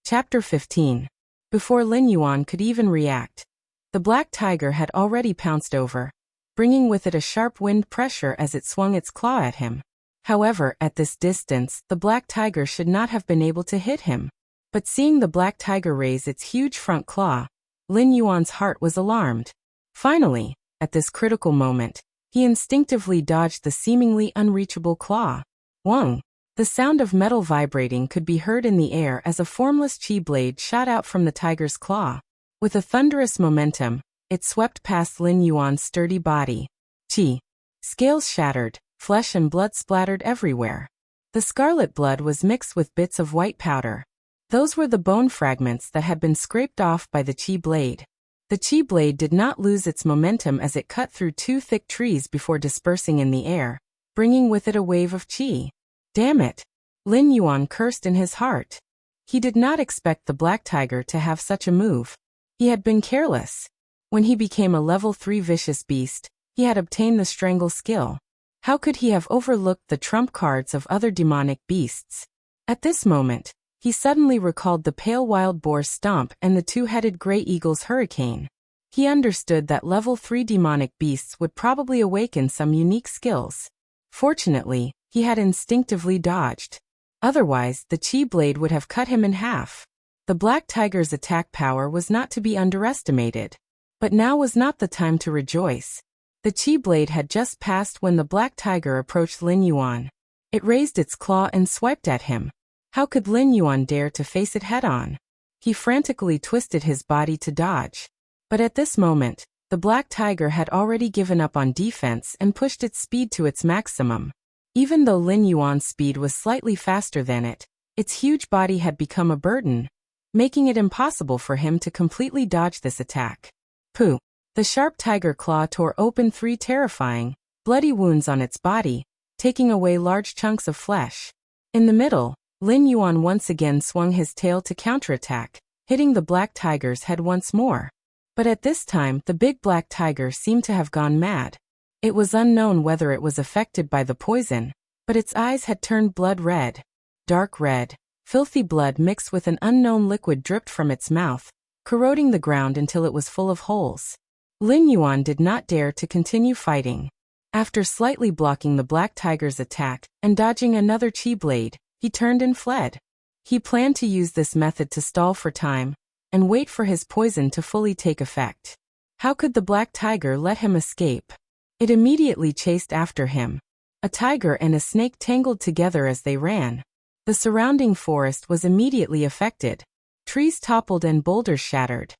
Chapter 15. Before Lin Yuan could even react, the black tiger had already pounced over, bringing with it a sharp wind pressure as it swung its claw at him. However, at this distance, the black tiger should not have been able to hit him. But seeing the black tiger raise its huge front claw, Lin Yuan's heart was alarmed. Finally, at this critical moment, he instinctively dodged the seemingly unreachable claw. Wong! The sound of metal vibrating could be heard in the air as a formless chi blade shot out from the tiger's claw. With a thunderous momentum, it swept past Lin Yuan's sturdy body. Chi. Scales shattered, flesh and blood splattered everywhere. The scarlet blood was mixed with bits of white powder. Those were the bone fragments that had been scraped off by the chi blade. The chi blade did not lose its momentum as it cut through 2 thick trees before dispersing in the air, bringing with it a wave of chi. Damn it! Lin Yuan cursed in his heart. He did not expect the black tiger to have such a move. He had been careless. When he became a level 3 vicious beast, he had obtained the strangle skill. How could he have overlooked the trump cards of other demonic beasts? At this moment, he suddenly recalled the pale wild boar's stomp and the 2-headed gray eagle's hurricane. He understood that level 3 demonic beasts would probably awaken some unique skills. Fortunately, he had instinctively dodged. Otherwise, the chi blade would have cut him in half. The black tiger's attack power was not to be underestimated. But now was not the time to rejoice. The chi blade had just passed when the black tiger approached Lin Yuan. It raised its claw and swiped at him. How could Lin Yuan dare to face it head-on? He frantically twisted his body to dodge. But at this moment, the black tiger had already given up on defense and pushed its speed to its maximum. Even though Lin Yuan's speed was slightly faster than it, its huge body had become a burden, making it impossible for him to completely dodge this attack. Pooh! The sharp tiger claw tore open 3 terrifying, bloody wounds on its body, taking away large chunks of flesh. In the middle, Lin Yuan once again swung his tail to counterattack, hitting the black tiger's head once more. But at this time, the big black tiger seemed to have gone mad. It was unknown whether it was affected by the poison, but its eyes had turned blood red. Dark red, filthy blood mixed with an unknown liquid dripped from its mouth, corroding the ground until it was full of holes. Lin Yuan did not dare to continue fighting. After slightly blocking the black tiger's attack and dodging another chi blade, he turned and fled. He planned to use this method to stall for time and wait for his poison to fully take effect. How could the black tiger let him escape? It immediately chased after him. A tiger and a snake tangled together as they ran. The surrounding forest was immediately affected. Trees toppled and boulders shattered.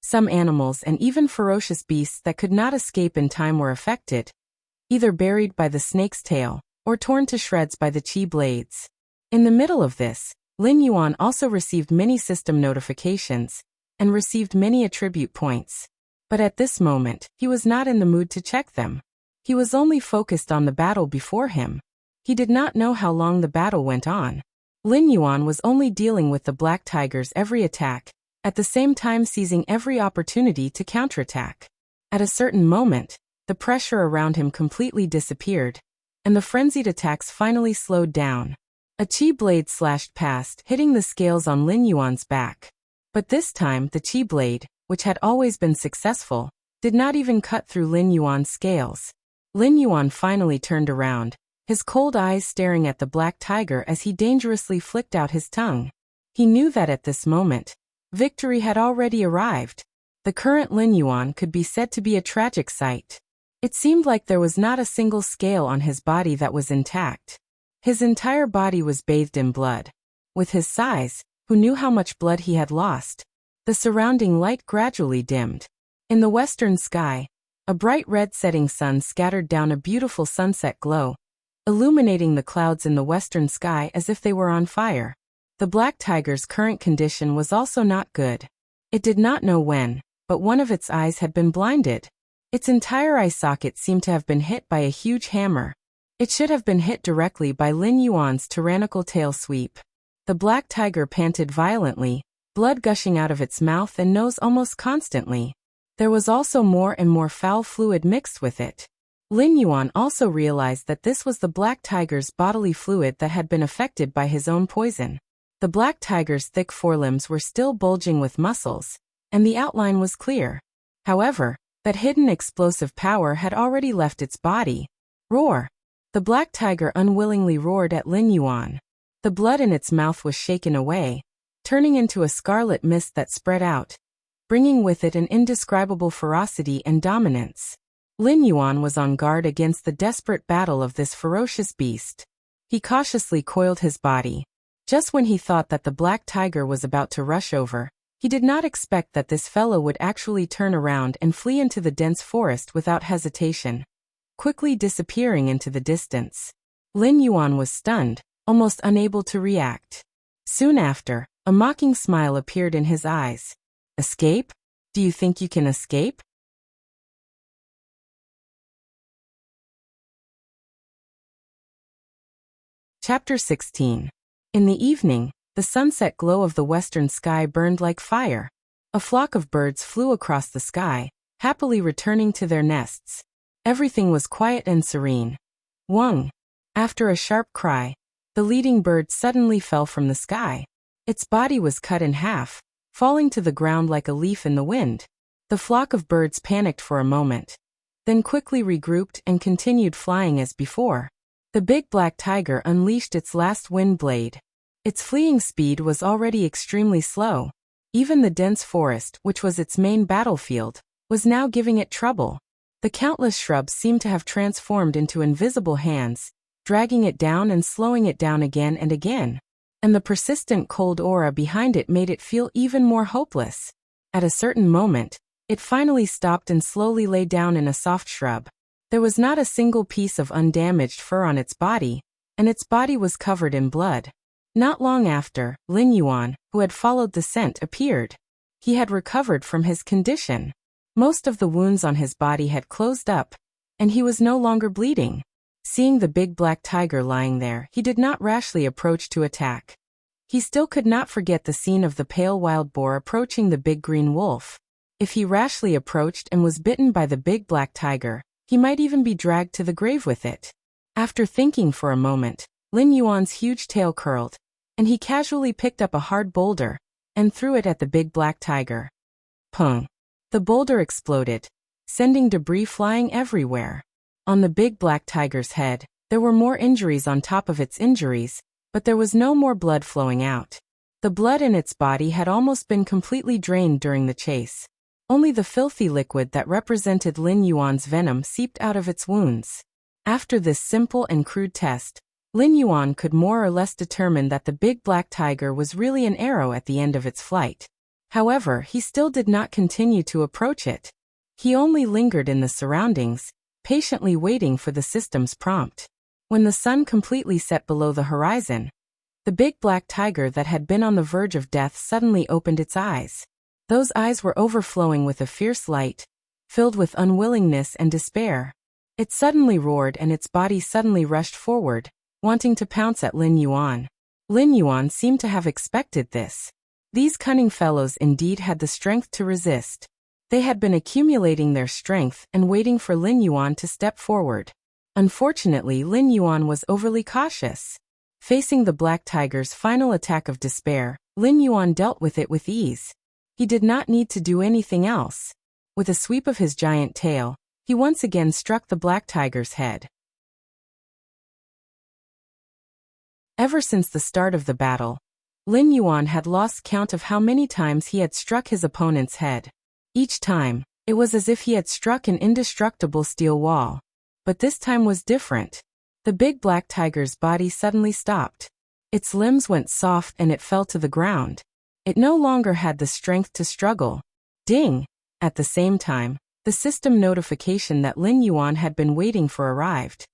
Some animals and even ferocious beasts that could not escape in time were affected, either buried by the snake's tail or torn to shreds by the chi blades. In the middle of this, Lin Yuan also received many system notifications and received many attribute points. But at this moment, he was not in the mood to check them. He was only focused on the battle before him. He did not know how long the battle went on. Lin Yuan was only dealing with the black tiger's every attack, at the same time seizing every opportunity to counterattack. At a certain moment, the pressure around him completely disappeared. and the frenzied attacks finally slowed down. A chi blade slashed past, hitting the scales on Lin Yuan's back. But this time, the chi blade, which had always been successful, did not even cut through Lin Yuan's scales. Lin Yuan finally turned around, his cold eyes staring at the black tiger as he dangerously flicked out his tongue. He knew that at this moment, victory had already arrived. The current Lin Yuan could be said to be a tragic sight. It seemed like there was not a single scale on his body that was intact. His entire body was bathed in blood. With his size, who knew how much blood he had lost? The surrounding light gradually dimmed. In the western sky, a bright red setting sun scattered down a beautiful sunset glow, illuminating the clouds in the western sky as if they were on fire. The black tiger's current condition was also not good. It did not know when, but one of its eyes had been blinded. Its entire eye socket seemed to have been hit by a huge hammer. It should have been hit directly by Lin Yuan's tyrannical tail sweep. The black tiger panted violently, blood gushing out of its mouth and nose almost constantly. There was also more and more foul fluid mixed with it. Lin Yuan also realized that this was the black tiger's bodily fluid that had been affected by his own poison. The black tiger's thick forelimbs were still bulging with muscles, and the outline was clear. However, that hidden explosive power had already left its body. Roar! The black tiger unwillingly roared at Lin Yuan. The blood in its mouth was shaken away, turning into a scarlet mist that spread out, bringing with it an indescribable ferocity and dominance. Lin Yuan was on guard against the desperate battle of this ferocious beast. He cautiously coiled his body. Just when he thought that the black tiger was about to rush over, he did not expect that this fellow would actually turn around and flee into the dense forest without hesitation, quickly disappearing into the distance. Lin Yuan was stunned, almost unable to react. Soon after, a mocking smile appeared in his eyes. Escape? Do you think you can escape? Chapter 16. In the evening, the sunset glow of the western sky burned like fire. A flock of birds flew across the sky, happily returning to their nests. Everything was quiet and serene. Wung! After a sharp cry, the leading bird suddenly fell from the sky. Its body was cut in half, falling to the ground like a leaf in the wind. The flock of birds panicked for a moment, then quickly regrouped and continued flying as before. The big black tiger unleashed its last wind blade. Its fleeing speed was already extremely slow. Even the dense forest, which was its main battlefield, was now giving it trouble. The countless shrubs seemed to have transformed into invisible hands, dragging it down and slowing it down again and again. And the persistent cold aura behind it made it feel even more hopeless. At a certain moment, it finally stopped and slowly lay down in a soft shrub. There was not a single piece of undamaged fur on its body, and its body was covered in blood. Not long after, Lin Yuan, who had followed the scent, appeared. He had recovered from his condition. Most of the wounds on his body had closed up, and he was no longer bleeding. Seeing the big black tiger lying there, he did not rashly approach to attack. He still could not forget the scene of the pale wild boar approaching the big green wolf. If he rashly approached and was bitten by the big black tiger, he might even be dragged to the grave with it. After thinking for a moment, Lin Yuan's huge tail curled, and he casually picked up a hard boulder and threw it at the big black tiger. Pung! The boulder exploded, sending debris flying everywhere. On the big black tiger's head, there were more injuries on top of its injuries, but there was no more blood flowing out. The blood in its body had almost been completely drained during the chase. Only the filthy liquid that represented Lin Yuan's venom seeped out of its wounds. After this simple and crude test, Lin Yuan could more or less determine that the big black tiger was really an arrow at the end of its flight. However, he still did not continue to approach it. He only lingered in the surroundings, patiently waiting for the system's prompt. When the sun completely set below the horizon, the big black tiger that had been on the verge of death suddenly opened its eyes. Those eyes were overflowing with a fierce light, filled with unwillingness and despair. It suddenly roared and its body suddenly rushed forward, wanting to pounce at Lin Yuan. Lin Yuan seemed to have expected this. These cunning fellows indeed had the strength to resist. They had been accumulating their strength and waiting for Lin Yuan to step forward. Unfortunately, Lin Yuan was overly cautious. Facing the black tiger's final attack of despair, Lin Yuan dealt with it with ease. He did not need to do anything else. With a sweep of his giant tail, he once again struck the black tiger's head. Ever since the start of the battle, Lin Yuan had lost count of how many times he had struck his opponent's head. Each time, it was as if he had struck an indestructible steel wall. But this time was different. The big black tiger's body suddenly stopped. Its limbs went soft and it fell to the ground. It no longer had the strength to struggle. Ding! At the same time, the system notification that Lin Yuan had been waiting for arrived.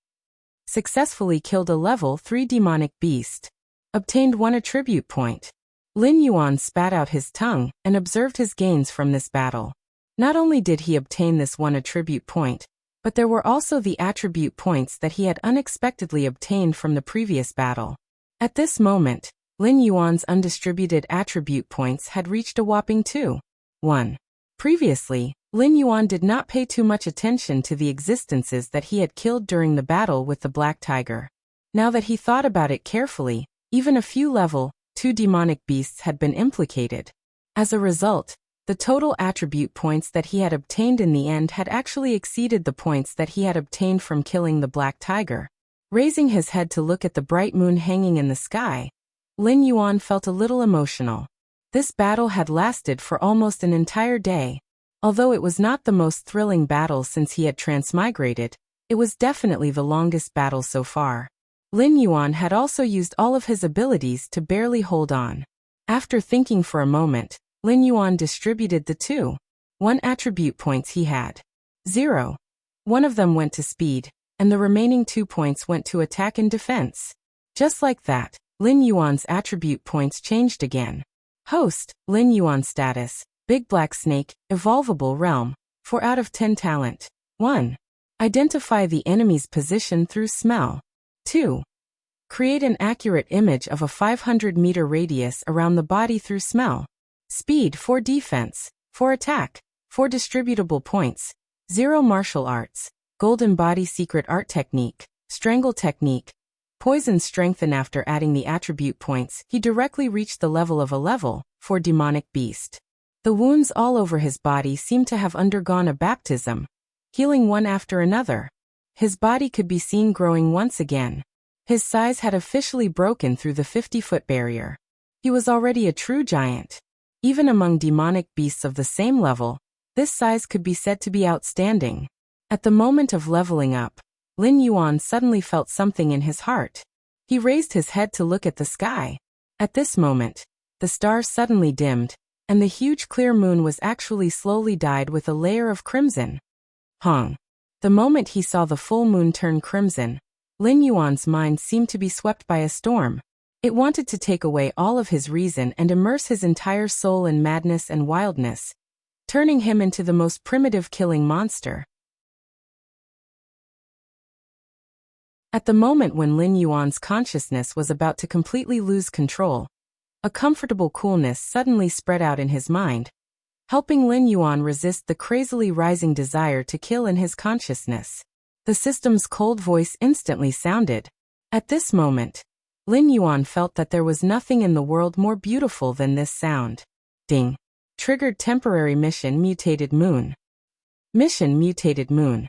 Successfully killed a level 3 demonic beast. Obtained 1 attribute point. Lin Yuan spat out his tongue and observed his gains from this battle. Not only did he obtain this 1 attribute point, but there were also the attribute points that he had unexpectedly obtained from the previous battle. At this moment, Lin Yuan's undistributed attribute points had reached a whopping 2. 1. Previously, Lin Yuan did not pay too much attention to the existences that he had killed during the battle with the black tiger. Now that he thought about it carefully, even a few level 2 demonic beasts had been implicated. As a result, the total attribute points that he had obtained in the end had actually exceeded the points that he had obtained from killing the black tiger. Raising his head to look at the bright moon hanging in the sky, Lin Yuan felt a little emotional. This battle had lasted for almost an entire day. Although it was not the most thrilling battle since he had transmigrated, it was definitely the longest battle so far. Lin Yuan had also used all of his abilities to barely hold on. After thinking for a moment, Lin Yuan distributed the 1 attribute points he had. 0. One of them went to speed, and the remaining 2 points went to attack and defense. Just like that, Lin Yuan's attribute points changed again. Host, Lin Yuan status, Big Black Snake, Evolvable Realm, 4 out of 10 talent. 1. Identify the enemy's position through smell. 2. Create an accurate image of a 500-meter radius around the body through smell. Speed 4 defense, 4 attack, 4 distributable points. 0 martial arts, golden body secret art technique, strangle technique, poison strength. And after adding the attribute points, he directly reached the level of a level 4 demonic beast. The wounds all over his body seemed to have undergone a baptism, healing one after another. His body could be seen growing once again. His size had officially broken through the 50-foot barrier. He was already a true giant. Even among demonic beasts of the same level, this size could be said to be outstanding. At the moment of leveling up, Lin Yuan suddenly felt something in his heart. He raised his head to look at the sky. At this moment, the stars suddenly dimmed, and the huge clear moon was actually slowly dyed with a layer of crimson. Hong. The moment he saw the full moon turn crimson, Lin Yuan's mind seemed to be swept by a storm. It wanted to take away all of his reason and immerse his entire soul in madness and wildness, turning him into the most primitive killing monster. At the moment when Lin Yuan's consciousness was about to completely lose control, a comfortable coolness suddenly spread out in his mind, helping Lin Yuan resist the crazily rising desire to kill in his consciousness. The system's cold voice instantly sounded. At this moment, Lin Yuan felt that there was nothing in the world more beautiful than this sound. Ding. Triggered temporary mission mutated moon. Mission mutated moon.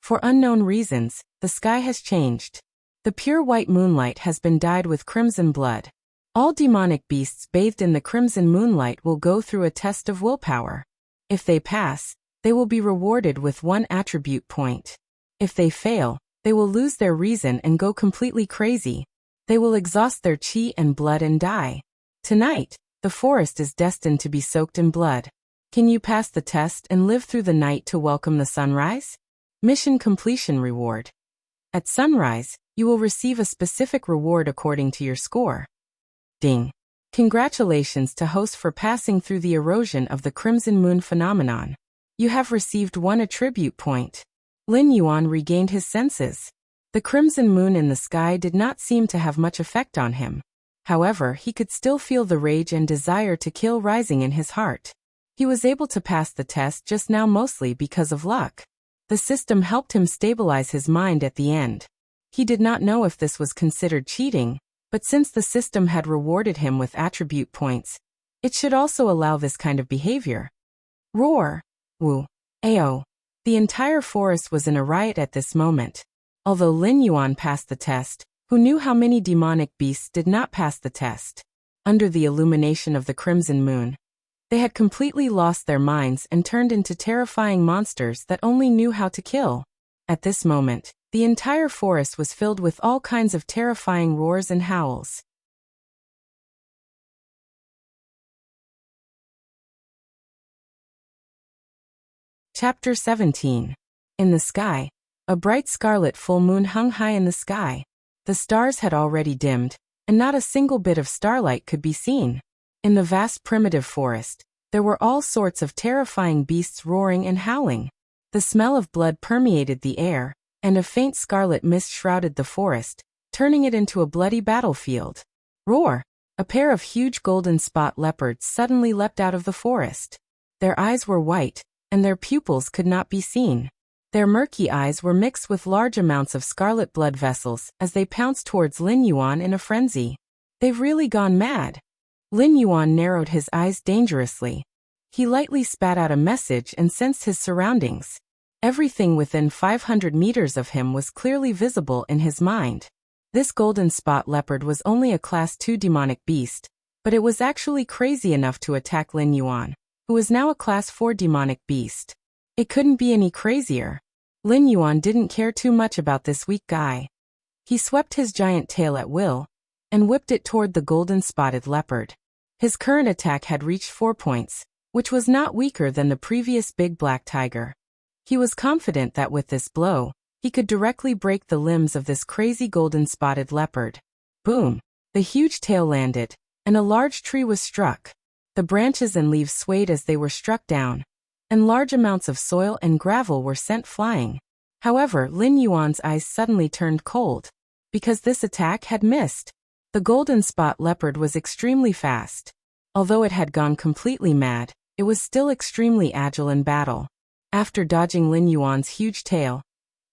For unknown reasons, the sky has changed. The pure white moonlight has been dyed with crimson blood. All demonic beasts bathed in the crimson moonlight will go through a test of willpower. If they pass, they will be rewarded with 1 attribute point. If they fail, they will lose their reason and go completely crazy. They will exhaust their chi and blood and die. Tonight, the forest is destined to be soaked in blood. Can you pass the test and live through the night to welcome the sunrise? Mission completion reward. At sunrise, you will receive a specific reward according to your score. Ding. Congratulations to host for passing through the erosion of the crimson moon phenomenon. You have received 1 attribute point. Lin Yuan regained his senses. The crimson moon in the sky did not seem to have much effect on him. However, he could still feel the rage and desire to kill rising in his heart. He was able to pass the test just now mostly because of luck. The system helped him stabilize his mind at the end. He did not know if this was considered cheating, but since the system had rewarded him with attribute points, it should also allow this kind of behavior. Roar! Woo! Ayo! The entire forest was in a riot at this moment. Although Lin Yuan passed the test, who knew how many demonic beasts did not pass the test? Under the illumination of the crimson moon, they had completely lost their minds and turned into terrifying monsters that only knew how to kill. At this moment, the entire forest was filled with all kinds of terrifying roars and howls. Chapter 17. In the sky. A bright scarlet full moon hung high in the sky. The stars had already dimmed, and not a single bit of starlight could be seen. In the vast primitive forest, there were all sorts of terrifying beasts roaring and howling. The smell of blood permeated the air, and a faint scarlet mist shrouded the forest, turning it into a bloody battlefield. Roar! A pair of huge golden spot leopards suddenly leapt out of the forest. Their eyes were white, and their pupils could not be seen. Their murky eyes were mixed with large amounts of scarlet blood vessels as they pounced towards Lin Yuan in a frenzy. They've really gone mad. Lin Yuan narrowed his eyes dangerously. He lightly spat out a message and sensed his surroundings. Everything within 500 meters of him was clearly visible in his mind. This golden spot leopard was only a Class 2 demonic beast, but it was actually crazy enough to attack Lin Yuan, who is now a Class 4 demonic beast. It couldn't be any crazier. Lin Yuan didn't care too much about this weak guy. He swept his giant tail at will, and whipped it toward the golden spotted leopard. His current attack had reached 4 points, which was not weaker than the previous big black tiger. He was confident that with this blow, he could directly break the limbs of this crazy golden spotted leopard. Boom! The huge tail landed, and a large tree was struck. The branches and leaves swayed as they were struck down, and large amounts of soil and gravel were sent flying. However, Lin Yuan's eyes suddenly turned cold, because this attack had missed. The golden spot leopard was extremely fast. Although it had gone completely mad, it was still extremely agile in battle. After dodging Lin Yuan's huge tail,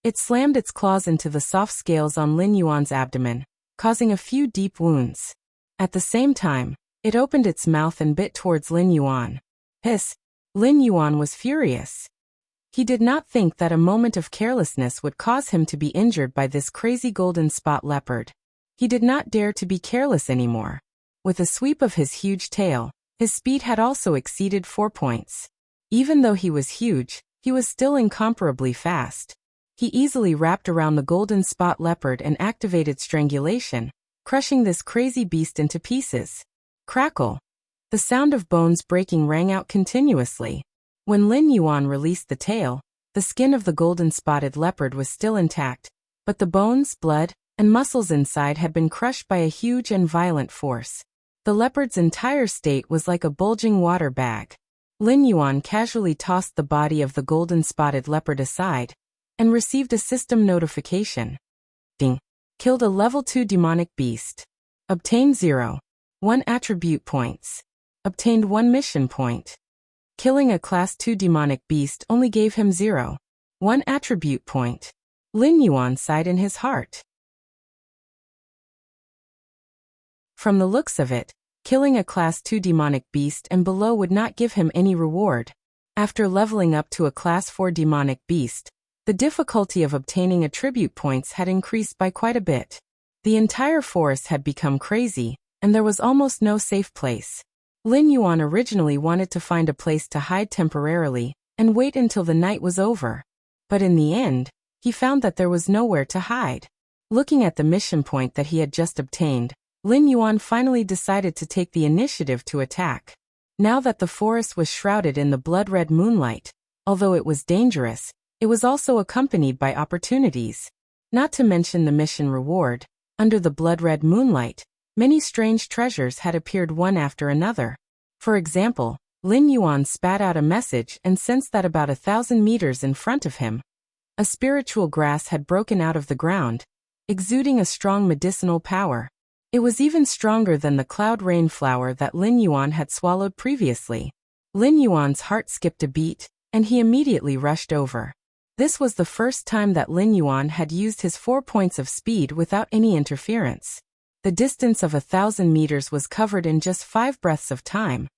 it slammed its claws into the soft scales on Lin Yuan's abdomen, causing a few deep wounds. At the same time, it opened its mouth and bit towards Lin Yuan. Hiss! Lin Yuan was furious. He did not think that a moment of carelessness would cause him to be injured by this crazy golden spot leopard. He did not dare to be careless anymore. With a sweep of his huge tail, his speed had also exceeded 4 points. Even though he was huge, he was still incomparably fast. He easily wrapped around the golden spot leopard and activated strangulation, crushing this crazy beast into pieces. Crackle! The sound of bones breaking rang out continuously. When Lin Yuan released the tail, the skin of the golden spotted leopard was still intact, but the bones, blood, and muscles inside had been crushed by a huge and violent force. The leopard's entire state was like a bulging water bag. Lin Yuan casually tossed the body of the golden spotted leopard aside, and received a system notification. Ding! Killed a level 2 demonic beast. Obtained 0. 1 attribute points. Obtained 1 mission point. Killing a Class 2 demonic beast only gave him 0. 1 attribute point. Lin Yuan sighed in his heart. From the looks of it, killing a Class 2 demonic beast and below would not give him any reward. After leveling up to a Class 4 demonic beast, the difficulty of obtaining attribute points had increased by quite a bit. The entire forest had become crazy, and there was almost no safe place. Lin Yuan originally wanted to find a place to hide temporarily and wait until the night was over. But in the end, he found that there was nowhere to hide. Looking at the mission point that he had just obtained, Lin Yuan finally decided to take the initiative to attack. Now that the forest was shrouded in the blood-red moonlight, although it was dangerous, it was also accompanied by opportunities. Not to mention the mission reward. Under the blood-red moonlight, many strange treasures had appeared one after another. For example, Lin Yuan spat out a message and sensed that about 1,000 meters in front of him, a spiritual grass had broken out of the ground, exuding a strong medicinal power. It was even stronger than the cloud rain flower that Lin Yuan had swallowed previously. Lin Yuan's heart skipped a beat, and he immediately rushed over. This was the first time that Lin Yuan had used his 4 points of speed without any interference. The distance of 1,000 meters was covered in just 5 breaths of time,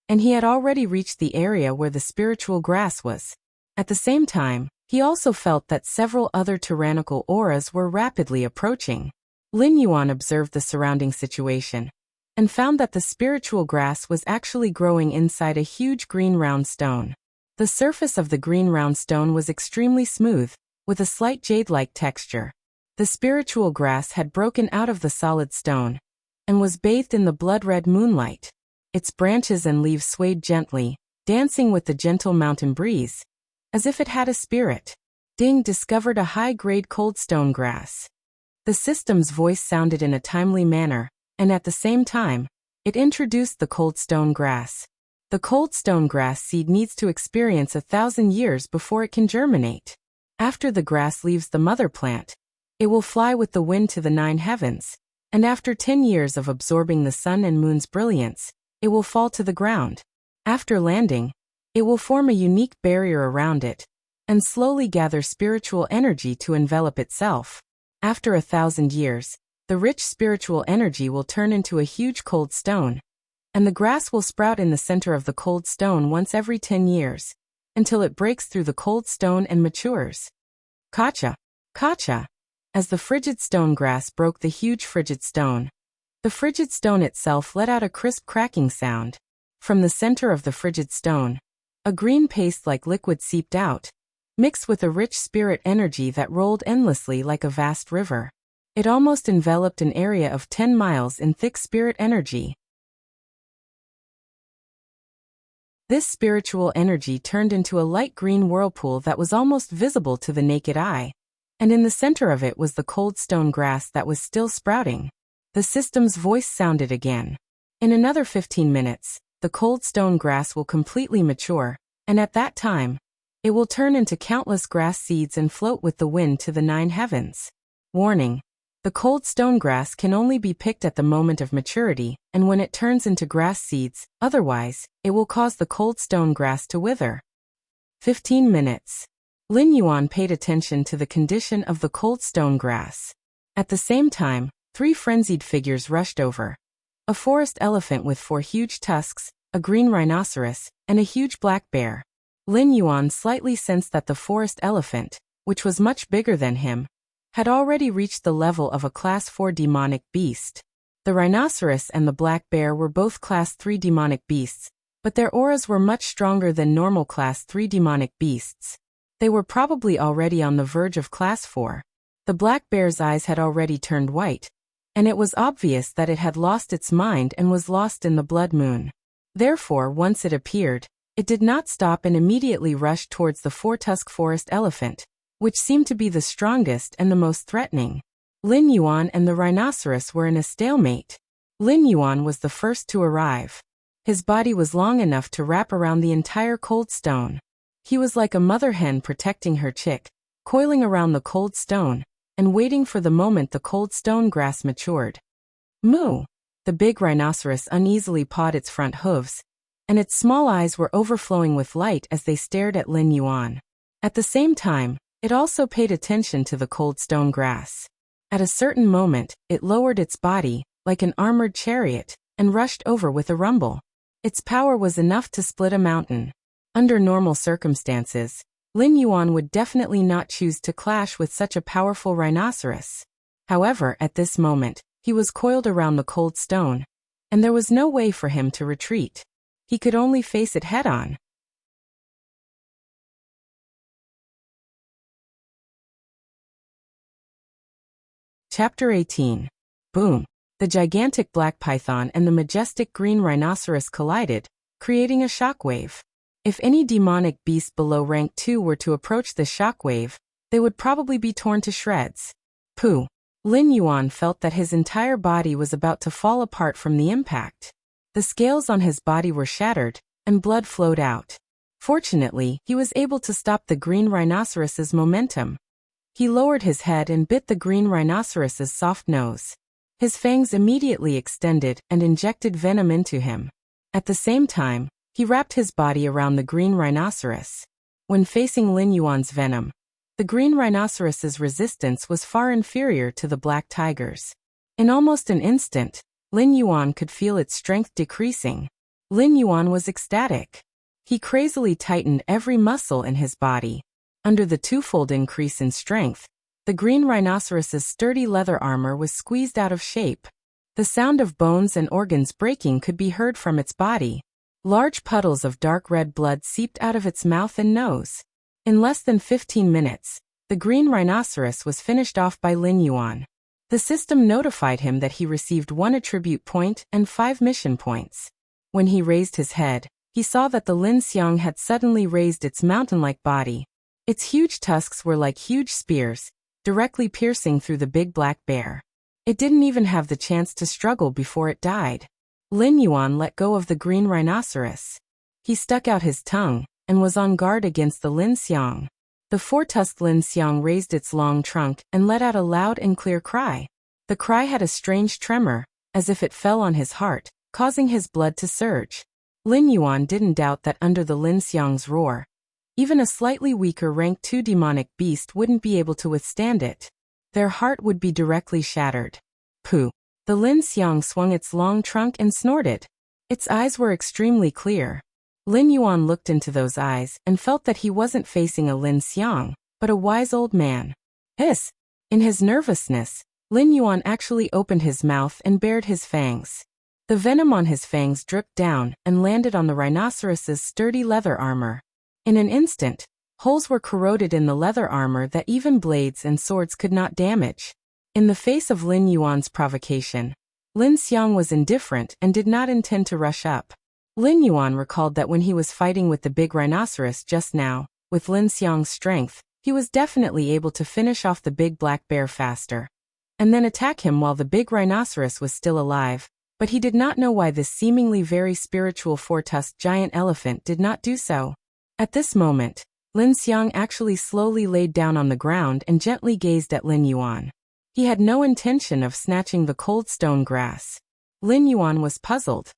and he had already reached the area where the spiritual grass was. At the same time, he also felt that several other tyrannical auras were rapidly approaching. Lin Yuan observed the surrounding situation and found that the spiritual grass was actually growing inside a huge green round stone. The surface of the green round stone was extremely smooth, with a slight jade-like texture. The spiritual grass had broken out of the solid stone and was bathed in the blood-red moonlight. Its branches and leaves swayed gently, dancing with the gentle mountain breeze, as if it had a spirit. Ding discovered a high-grade cold stone grass. The system's voice sounded in a timely manner, and at the same time, it introduced the cold stone grass. The cold stone grass seed needs to experience 1,000 years before it can germinate. After the grass leaves the mother plant, it will fly with the wind to the 9 heavens, and after 10 years of absorbing the sun and moon's brilliance, it will fall to the ground. After landing, it will form a unique barrier around it, and slowly gather spiritual energy to envelop itself. After 1,000 years, the rich spiritual energy will turn into a huge cold stone, and the grass will sprout in the center of the cold stone once every 10 years, until it breaks through the cold stone and matures. Kacha! Kacha! As the frigid stone grass broke the huge frigid stone, the frigid stone itself let out a crisp cracking sound. From the center of the frigid stone, a green paste-like liquid seeped out, mixed with a rich spirit energy that rolled endlessly like a vast river. It almost enveloped an area of 10 miles in thick spirit energy. This spiritual energy turned into a light green whirlpool that was almost visible to the naked eye, and in the center of it was the cold stone grass that was still sprouting. The system's voice sounded again. In another 15 minutes, the cold stone grass will completely mature, and at that time, it will turn into countless grass seeds and float with the wind to the 9 heavens. Warning: the cold stone grass can only be picked at the moment of maturity, and when it turns into grass seeds, otherwise, it will cause the cold stone grass to wither. 15 minutes. Lin Yuan paid attention to the condition of the cold stone grass. At the same time, 3 frenzied figures rushed over. A forest elephant with 4 huge tusks, a green rhinoceros, and a huge black bear. Lin Yuan slightly sensed that the forest elephant, which was much bigger than him, had already reached the level of a Class 4 demonic beast. The rhinoceros and the black bear were both Class 3 demonic beasts, but their auras were much stronger than normal Class 3 demonic beasts. They were probably already on the verge of Class 4. The black bear's eyes had already turned white, and it was obvious that it had lost its mind and was lost in the blood moon. Therefore, once it appeared, it did not stop and immediately rushed towards the 4-tusk forest elephant, which seemed to be the strongest and the most threatening. Lin Yuan and the rhinoceros were in a stalemate. Lin Yuan was the first to arrive. His body was long enough to wrap around the entire cold stone. He was like a mother hen protecting her chick, coiling around the cold stone, and waiting for the moment the cold stone grass matured. Moo! The big rhinoceros uneasily pawed its front hooves, and its small eyes were overflowing with light as they stared at Lin Yuan. At the same time, it also paid attention to the cold stone grass. At a certain moment, it lowered its body, like an armored chariot, and rushed over with a rumble. Its power was enough to split a mountain. Under normal circumstances, Lin Yuan would definitely not choose to clash with such a powerful rhinoceros. However, at this moment, he was coiled around the cold stone, and there was no way for him to retreat. He could only face it head-on. Chapter 18. Boom! The gigantic black python and the majestic green rhinoceros collided, creating a shockwave. If any demonic beast below rank 2 were to approach the shockwave, they would probably be torn to shreds. Pooh! Lin Yuan felt that his entire body was about to fall apart from the impact. The scales on his body were shattered, and blood flowed out. Fortunately, he was able to stop the green rhinoceros's momentum. He lowered his head and bit the green rhinoceros's soft nose. His fangs immediately extended and injected venom into him. At the same time, he wrapped his body around the green rhinoceros. When facing Lin Yuan's venom, The green rhinoceros's resistance was far inferior to the black tiger's. In almost an instant, Lin Yuan could feel its strength decreasing. Lin Yuan was ecstatic. He crazily tightened every muscle in his body. Under the twofold increase in strength, the green rhinoceros's sturdy leather armor was squeezed out of shape. The sound of bones and organs breaking could be heard from its body. Large puddles of dark red blood seeped out of its mouth and nose. In less than 15 minutes, the green rhinoceros was finished off by Lin Yuan. The system notified him that he received 1 attribute point and 5 mission points. When he raised his head, he saw that the Lin Xiang had suddenly raised its mountain-like body. Its huge tusks were like huge spears, directly piercing through the big black bear. It didn't even have the chance to struggle before it died. Lin Yuan let go of the green rhinoceros. He stuck out his tongue and was on guard against the Lin Xiang. The 4-tusked Lin Xiang raised its long trunk and let out a loud and clear cry. The cry had a strange tremor, as if it fell on his heart, causing his blood to surge. Lin Yuan didn't doubt that under the Lin Xiang's roar, even a slightly weaker rank 2 demonic beast wouldn't be able to withstand it. Their heart would be directly shattered. Pooh! The Lin Xiang swung its long trunk and snorted. Its eyes were extremely clear. Lin Yuan looked into those eyes and felt that he wasn't facing a Lin Xiang, but a wise old man. Hiss! In his nervousness, Lin Yuan actually opened his mouth and bared his fangs. The venom on his fangs dripped down and landed on the rhinoceros's sturdy leather armor. In an instant, holes were corroded in the leather armor that even blades and swords could not damage. In the face of Lin Yuan's provocation, Lin Xiang was indifferent and did not intend to rush up. Lin Yuan recalled that when he was fighting with the big rhinoceros just now, with Lin Xiang's strength, he was definitely able to finish off the big black bear faster, and then attack him while the big rhinoceros was still alive, but he did not know why this seemingly very spiritual 4-tusked giant elephant did not do so. At this moment, Lin Xiang actually slowly laid down on the ground and gently gazed at Lin Yuan. He had no intention of snatching the cold stone grass. Lin Yuan was puzzled.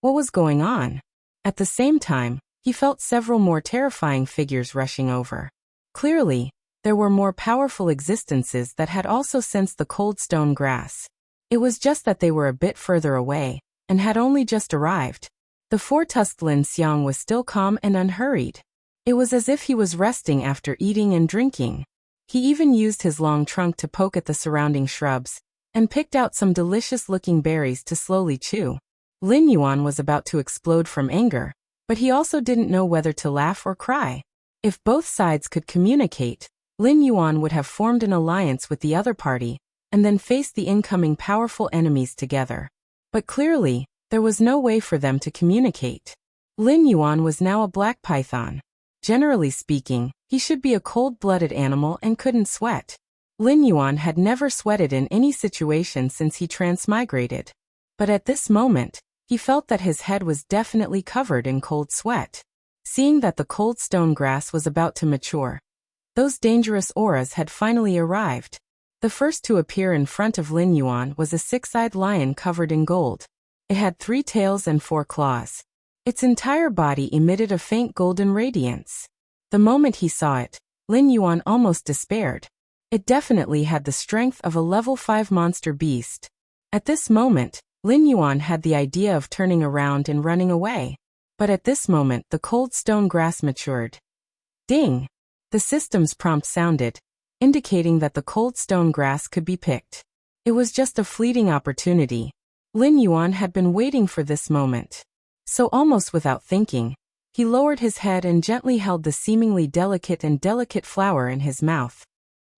What was going on? At the same time, he felt several more terrifying figures rushing over. Clearly, there were more powerful existences that had also sensed the cold stone grass. It was just that they were a bit further away, and had only just arrived. The 4-tusked Lin Xiang was still calm and unhurried. It was as if he was resting after eating and drinking. He even used his long trunk to poke at the surrounding shrubs, and picked out some delicious-looking berries to slowly chew. Lin Yuan was about to explode from anger, but he also didn't know whether to laugh or cry. If both sides could communicate, Lin Yuan would have formed an alliance with the other party, and then faced the incoming powerful enemies together. But clearly, there was no way for them to communicate. Lin Yuan was now a black python. Generally speaking, he should be a cold-blooded animal and couldn't sweat. Lin Yuan had never sweated in any situation since he transmigrated. But at this moment, he felt that his head was definitely covered in cold sweat. Seeing that the cold stone grass was about to mature, those dangerous auras had finally arrived. The first to appear in front of Lin Yuan was a 6-eyed lion covered in gold. It had 3 tails and 4 claws. Its entire body emitted a faint golden radiance. The moment he saw it, Lin Yuan almost despaired. It definitely had the strength of a level 5 monster beast. At this moment, Lin Yuan had the idea of turning around and running away. But at this moment the cold stone grass matured. Ding! The system's prompt sounded, indicating that the cold stone grass could be picked. It was just a fleeting opportunity. Lin Yuan had been waiting for this moment. So almost without thinking, he lowered his head and gently held the seemingly delicate flower in his mouth.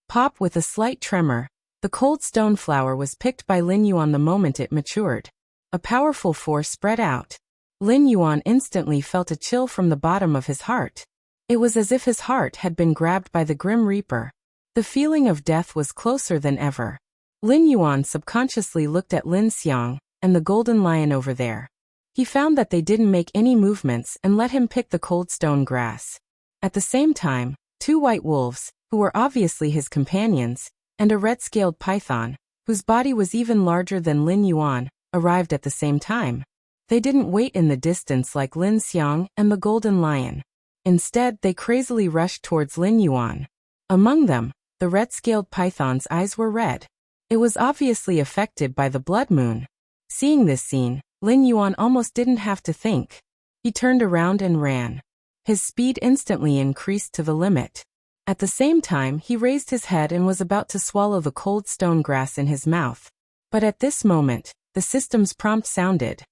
Pop! With a slight tremor, the cold stone flower was picked by Lin Yuan the moment it matured. A powerful force spread out. Lin Yuan instantly felt a chill from the bottom of his heart. It was as if his heart had been grabbed by the Grim Reaper. The feeling of death was closer than ever. Lin Yuan subconsciously looked at Lin Xiang and the golden lion over there. He found that they didn't make any movements and let him pick the cold stone grass. At the same time, 2 white wolves, who were obviously his companions, and a red-scaled python, whose body was even larger than Lin Yuan, arrived at the same time. They didn't wait in the distance like Lin Xiang and the golden lion. Instead, they crazily rushed towards Lin Yuan. Among them, the red-scaled python's eyes were red. It was obviously affected by the blood moon. Seeing this scene, Lin Yuan almost didn't have to think. He turned around and ran. His speed instantly increased to the limit. At the same time, he raised his head and was about to swallow the cold stone grass in his mouth. But at this moment, the system's prompt sounded.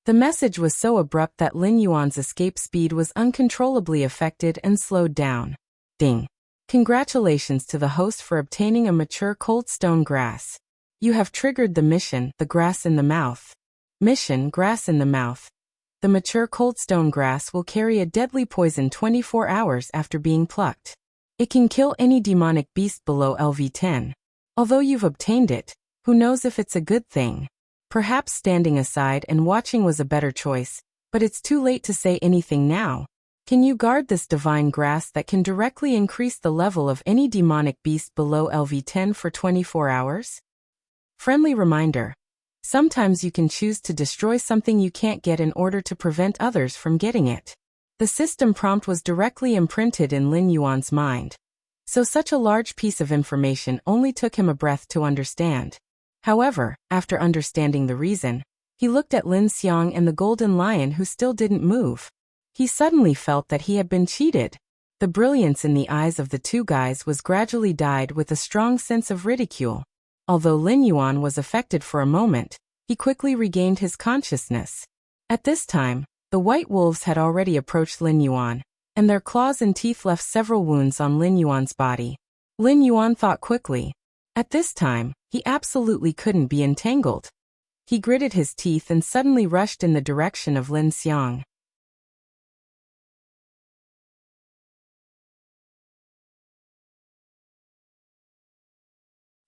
The message was so abrupt that Lin Yuan's escape speed was uncontrollably affected and slowed down. Ding! Congratulations to the host for obtaining a mature cold stone grass. You have triggered the mission, the grass in the mouth. Mission, grass in the mouth. The mature cold stone grass will carry a deadly poison 24 hours after being plucked. It can kill any demonic beast below LV10. Although you've obtained it, who knows if it's a good thing? Perhaps standing aside and watching was a better choice, but it's too late to say anything now. Can you guard this divine grass that can directly increase the level of any demonic beast below LV10 for 24 hours? Friendly reminder. Sometimes you can choose to destroy something you can't get in order to prevent others from getting it. The system prompt was directly imprinted in Lin Yuan's mind. So such a large piece of information only took him a breath to understand. However, after understanding the reason, he looked at Lin Xiang and the golden lion who still didn't move. He suddenly felt that he had been cheated. The brilliance in the eyes of the two guys was gradually dyed with a strong sense of ridicule. Although Lin Yuan was affected for a moment, he quickly regained his consciousness. At this time, the white wolves had already approached Lin Yuan, and their claws and teeth left several wounds on Lin Yuan's body. Lin Yuan thought quickly. At this time, he absolutely couldn't be entangled. He gritted his teeth and suddenly rushed in the direction of Lin Xiang.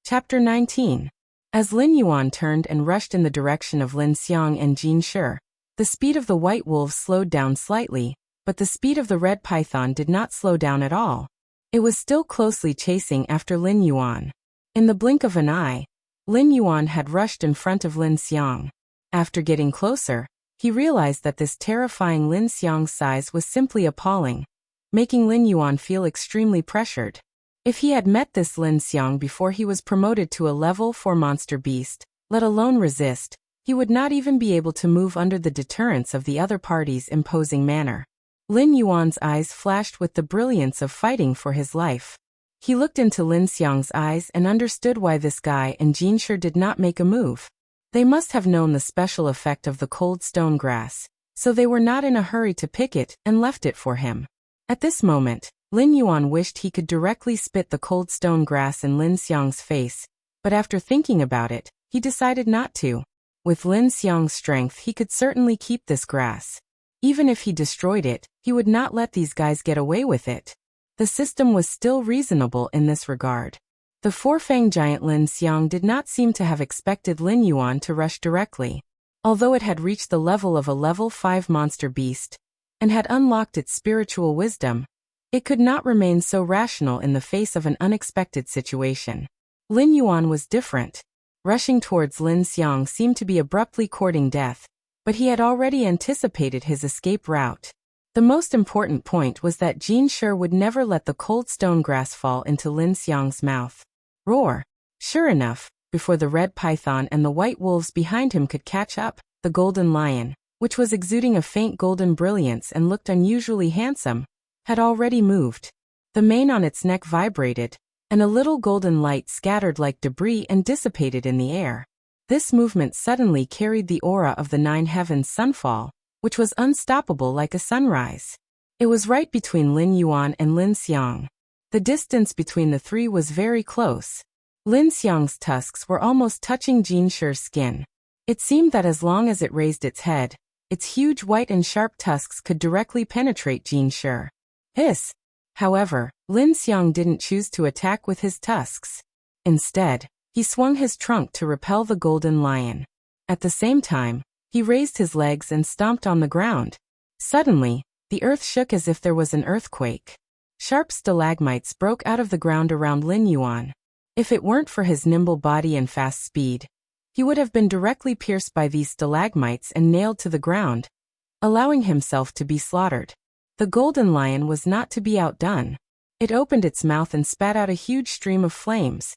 Chapter 19. As Lin Yuan turned and rushed in the direction of Lin Xiang and Jin Shi, the speed of the white wolves slowed down slightly, but the speed of the red python did not slow down at all. It was still closely chasing after Lin Yuan. In the blink of an eye, Lin Yuan had rushed in front of Lin Xiang. After getting closer, he realized that this terrifying Lin Xiang's size was simply appalling, making Lin Yuan feel extremely pressured. If he had met this Lin Xiang before he was promoted to a level 4 monster beast, let alone resist, he would not even be able to move under the deterrence of the other party's imposing manner. Lin Yuan's eyes flashed with the brilliance of fighting for his life. He looked into Lin Xiang's eyes and understood why this guy and Jin Shi did not make a move. They must have known the special effect of the cold stone grass, so they were not in a hurry to pick it and left it for him. At this moment, Lin Yuan wished he could directly spit the cold stone grass in Lin Xiang's face, but after thinking about it, he decided not to. With Lin Xiang's strength, he could certainly keep this grass. Even if he destroyed it, he would not let these guys get away with it. The system was still reasonable in this regard. The four-fanged giant Lin Xiang did not seem to have expected Lin Yuan to rush directly. Although it had reached the level of a level 5 monster beast, and had unlocked its spiritual wisdom, it could not remain so rational in the face of an unexpected situation. Lin Yuan was different. Rushing towards Lin Xiang seemed to be abruptly courting death, but he had already anticipated his escape route. The most important point was that Jin Shi would never let the cold stone grass fall into Lin Xiang's mouth. Roar! Sure enough, before the red python and the white wolves behind him could catch up, the golden lion, which was exuding a faint golden brilliance and looked unusually handsome, had already moved. The mane on its neck vibrated, and a little golden light scattered like debris and dissipated in the air. This movement suddenly carried the aura of the 9 heavens sunfall, which was unstoppable like a sunrise. It was right between Lin Yuan and Lin Xiang. The distance between the three was very close. Lin Xiang's tusks were almost touching Jin Shi's skin. It seemed that as long as it raised its head, its huge white and sharp tusks could directly penetrate Jin Shi. Hiss! However, Lin Xiang didn't choose to attack with his tusks. Instead, he swung his trunk to repel the golden lion. At the same time, he raised his legs and stomped on the ground. Suddenly, the earth shook as if there was an earthquake. Sharp stalagmites broke out of the ground around Lin Yuan. If it weren't for his nimble body and fast speed, he would have been directly pierced by these stalagmites and nailed to the ground. allowing himself to be slaughtered. The golden lion was not to be outdone. It opened its mouth and spat out a huge stream of flames.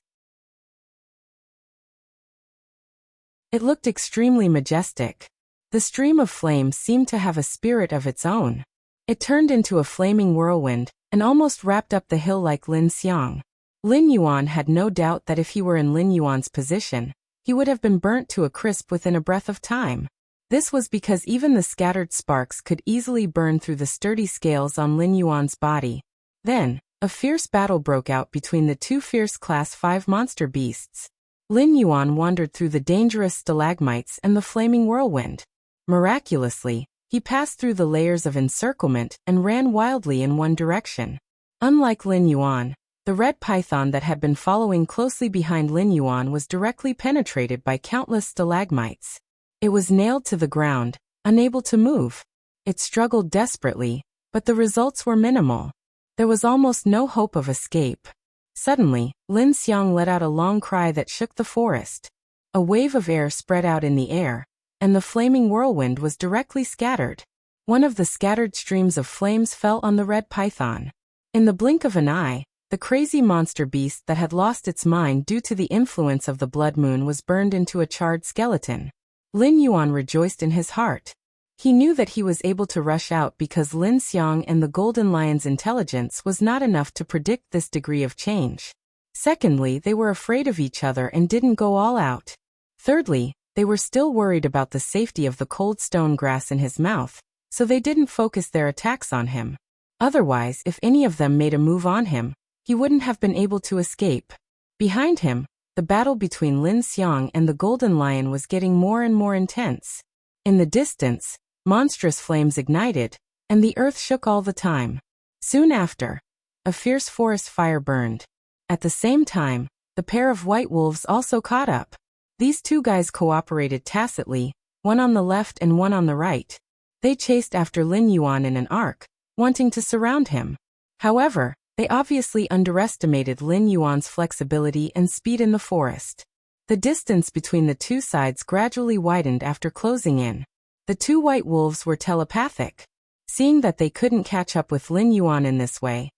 It looked extremely majestic. The stream of flames seemed to have a spirit of its own. It turned into a flaming whirlwind and almost wrapped up the hill like Lin Xiang. Lin Yuan had no doubt that if he were in Lin Yuan's position, he would have been burnt to a crisp within a breath of time. This was because even the scattered sparks could easily burn through the sturdy scales on Lin Yuan's body. Then, a fierce battle broke out between the two fierce Class 5 monster beasts. Lin Yuan wandered through the dangerous stalagmites and the flaming whirlwind. Miraculously, he passed through the layers of encirclement and ran wildly in one direction. Unlike Lin Yuan, the red python that had been following closely behind Lin Yuan was directly penetrated by countless stalagmites. It was nailed to the ground, unable to move. It struggled desperately, but the results were minimal. There was almost no hope of escape. Suddenly, Lin Xiang let out a long cry that shook the forest. A wave of air spread out in the air, and the flaming whirlwind was directly scattered. One of the scattered streams of flames fell on the red python. In the blink of an eye, the crazy monster beast that had lost its mind due to the influence of the blood moon was burned into a charred skeleton. Lin Yuan rejoiced in his heart. He knew that he was able to rush out because Lin Xiang and the Golden Lion's intelligence was not enough to predict this degree of change. Secondly, they were afraid of each other and didn't go all out. Thirdly, they were still worried about the safety of the cold stone grass in his mouth, so they didn't focus their attacks on him. Otherwise, if any of them made a move on him, he wouldn't have been able to escape. Behind him, the battle between Lin Xiang and the Golden Lion was getting more and more intense. In the distance, monstrous flames ignited, and the earth shook all the time. Soon after, a fierce forest fire burned. At the same time, the pair of white wolves also caught up. These two guys cooperated tacitly, one on the left and one on the right. They chased after Lin Yuan in an arc, wanting to surround him. However, they obviously underestimated Lin Yuan's flexibility and speed in the forest. The distance between the two sides gradually widened after closing in. The two white wolves were telepathic. Seeing that they couldn't catch up with Lin Yuan in this way,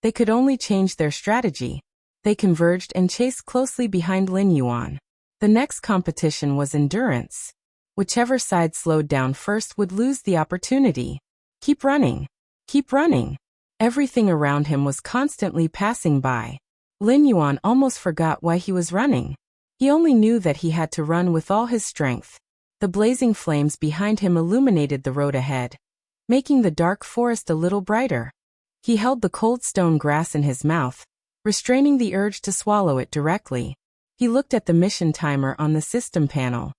they could only change their strategy. They converged and chased closely behind Lin Yuan. The next competition was endurance. Whichever side slowed down first would lose the opportunity. Keep running. Keep running. Everything around him was constantly passing by. Lin Yuan almost forgot why he was running. He only knew that he had to run with all his strength. The blazing flames behind him illuminated the road ahead, making the dark forest a little brighter. He held the cold stone grass in his mouth, restraining the urge to swallow it directly. He looked at the mission timer on the system panel.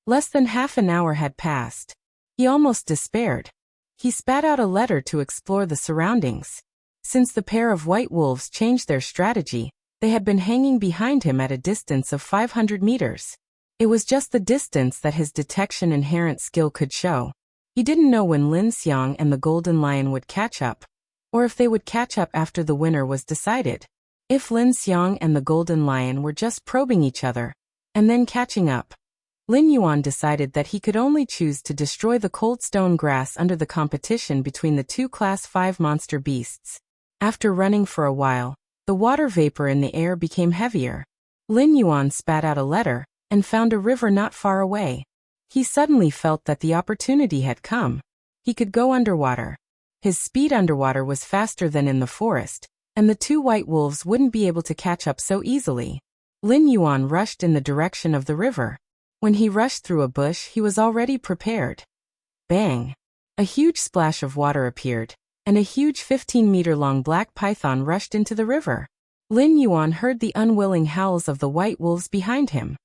Less than half an hour had passed. He almost despaired. He spat out a letter to explore the surroundings. Since the pair of white wolves changed their strategy, they had been hanging behind him at a distance of 500 meters. It was just the distance that his detection inherent skill could show. He didn't know when Lin Xiang and the Golden Lion would catch up, or if they would catch up after the winner was decided. If Lin Xiang and the Golden Lion were just probing each other, and then catching up, Lin Yuan decided that he could only choose to destroy the cold stone grass under the competition between the two Class 5 monster beasts. After running for a while, the water vapor in the air became heavier. Lin Yuan spat out a letter, and found a river not far away. He suddenly felt that the opportunity had come. He could go underwater. His speed underwater was faster than in the forest, and the two white wolves wouldn't be able to catch up so easily. Lin Yuan rushed in the direction of the river. When he rushed through a bush, he was already prepared. Bang! A huge splash of water appeared, and a huge 15-meter-long black python rushed into the river. Lin Yuan heard the unwilling howls of the white wolves behind him.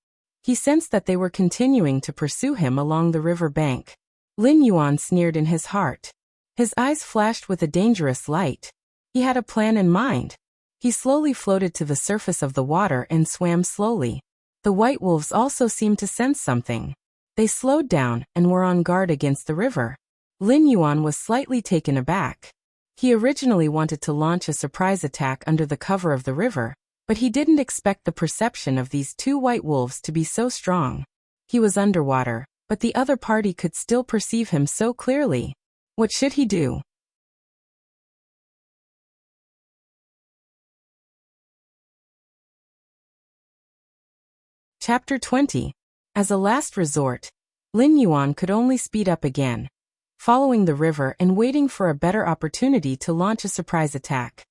He sensed that they were continuing to pursue him along the river bank. Lin Yuan sneered in his heart. His eyes flashed with a dangerous light. He had a plan in mind. He slowly floated to the surface of the water and swam slowly. The white wolves also seemed to sense something. They slowed down and were on guard against the river. Lin Yuan was slightly taken aback. He originally wanted to launch a surprise attack under the cover of the river, but he didn't expect the perception of these two white wolves to be so strong. He was underwater, but the other party could still perceive him so clearly. What should he do? Chapter 20. As a last resort, Lin Yuan could only speed up again, following the river and waiting for a better opportunity to launch a surprise attack.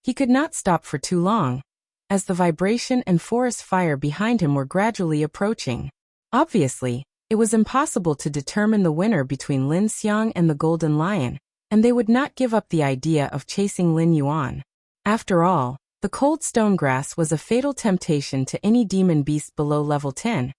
He could not stop for too long, as the vibration and forest fire behind him were gradually approaching. Obviously, it was impossible to determine the winner between Lin Xiang and the Golden Lion, and they would not give up the idea of chasing Lin Yuan. After all, the cold stone grass was a fatal temptation to any demon beast below level 10,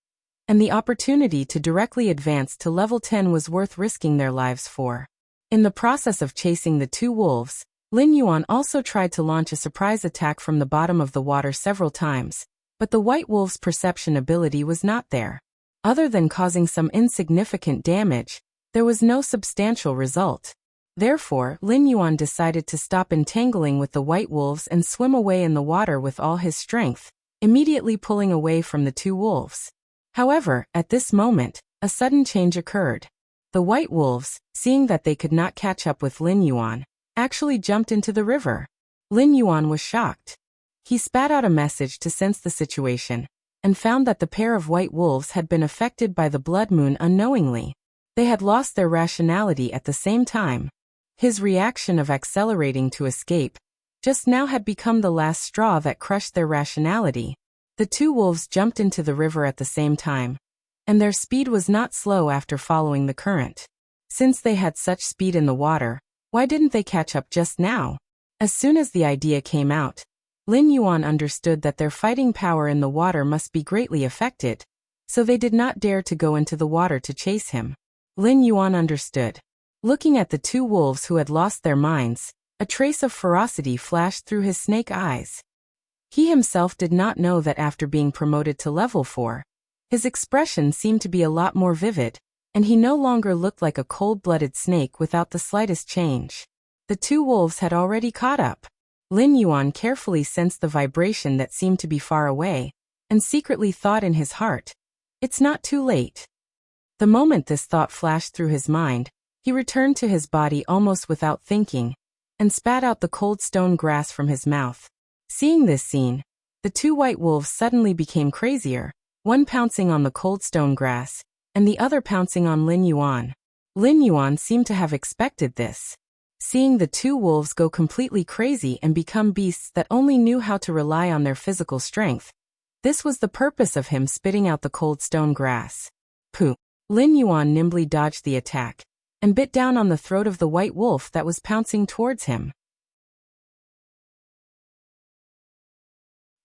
and the opportunity to directly advance to level 10 was worth risking their lives for. In the process of chasing the two wolves, Lin Yuan also tried to launch a surprise attack from the bottom of the water several times, but the white wolf's perception ability was not there. Other than causing some insignificant damage, there was no substantial result. Therefore, Lin Yuan decided to stop entangling with the white wolves and swim away in the water with all his strength, immediately pulling away from the two wolves. However, at this moment, a sudden change occurred. The white wolves, seeing that they could not catch up with Lin Yuan, actually jumped into the river. Lin Yuan was shocked. He spat out a message to sense the situation, and found that the pair of white wolves had been affected by the blood moon unknowingly. They had lost their rationality at the same time. His reaction of accelerating to escape just now had become the last straw that crushed their rationality. The two wolves jumped into the river at the same time, and their speed was not slow after following the current. Since they had such speed in the water, why didn't they catch up just now? As soon as the idea came out, Lin Yuan understood that their fighting power in the water must be greatly affected, so they did not dare to go into the water to chase him. Lin Yuan understood. Looking at the two wolves who had lost their minds, a trace of ferocity flashed through his snake eyes. He himself did not know that after being promoted to level 4, his expression seemed to be a lot more vivid, and he no longer looked like a cold-blooded snake without the slightest change. The two wolves had already caught up. Lin Yuan carefully sensed the vibration that seemed to be far away, and secretly thought in his heart, "It's not too late." The moment this thought flashed through his mind, he returned to his body almost without thinking, and spat out the cold stone grass from his mouth. Seeing this scene, the two white wolves suddenly became crazier, one pouncing on the cold stone grass, and the other pouncing on Lin Yuan. Lin Yuan seemed to have expected this. Seeing the two wolves go completely crazy and become beasts that only knew how to rely on their physical strength, this was the purpose of him spitting out the cold stone grass. Pooh! Lin Yuan nimbly dodged the attack, and bit down on the throat of the white wolf that was pouncing towards him.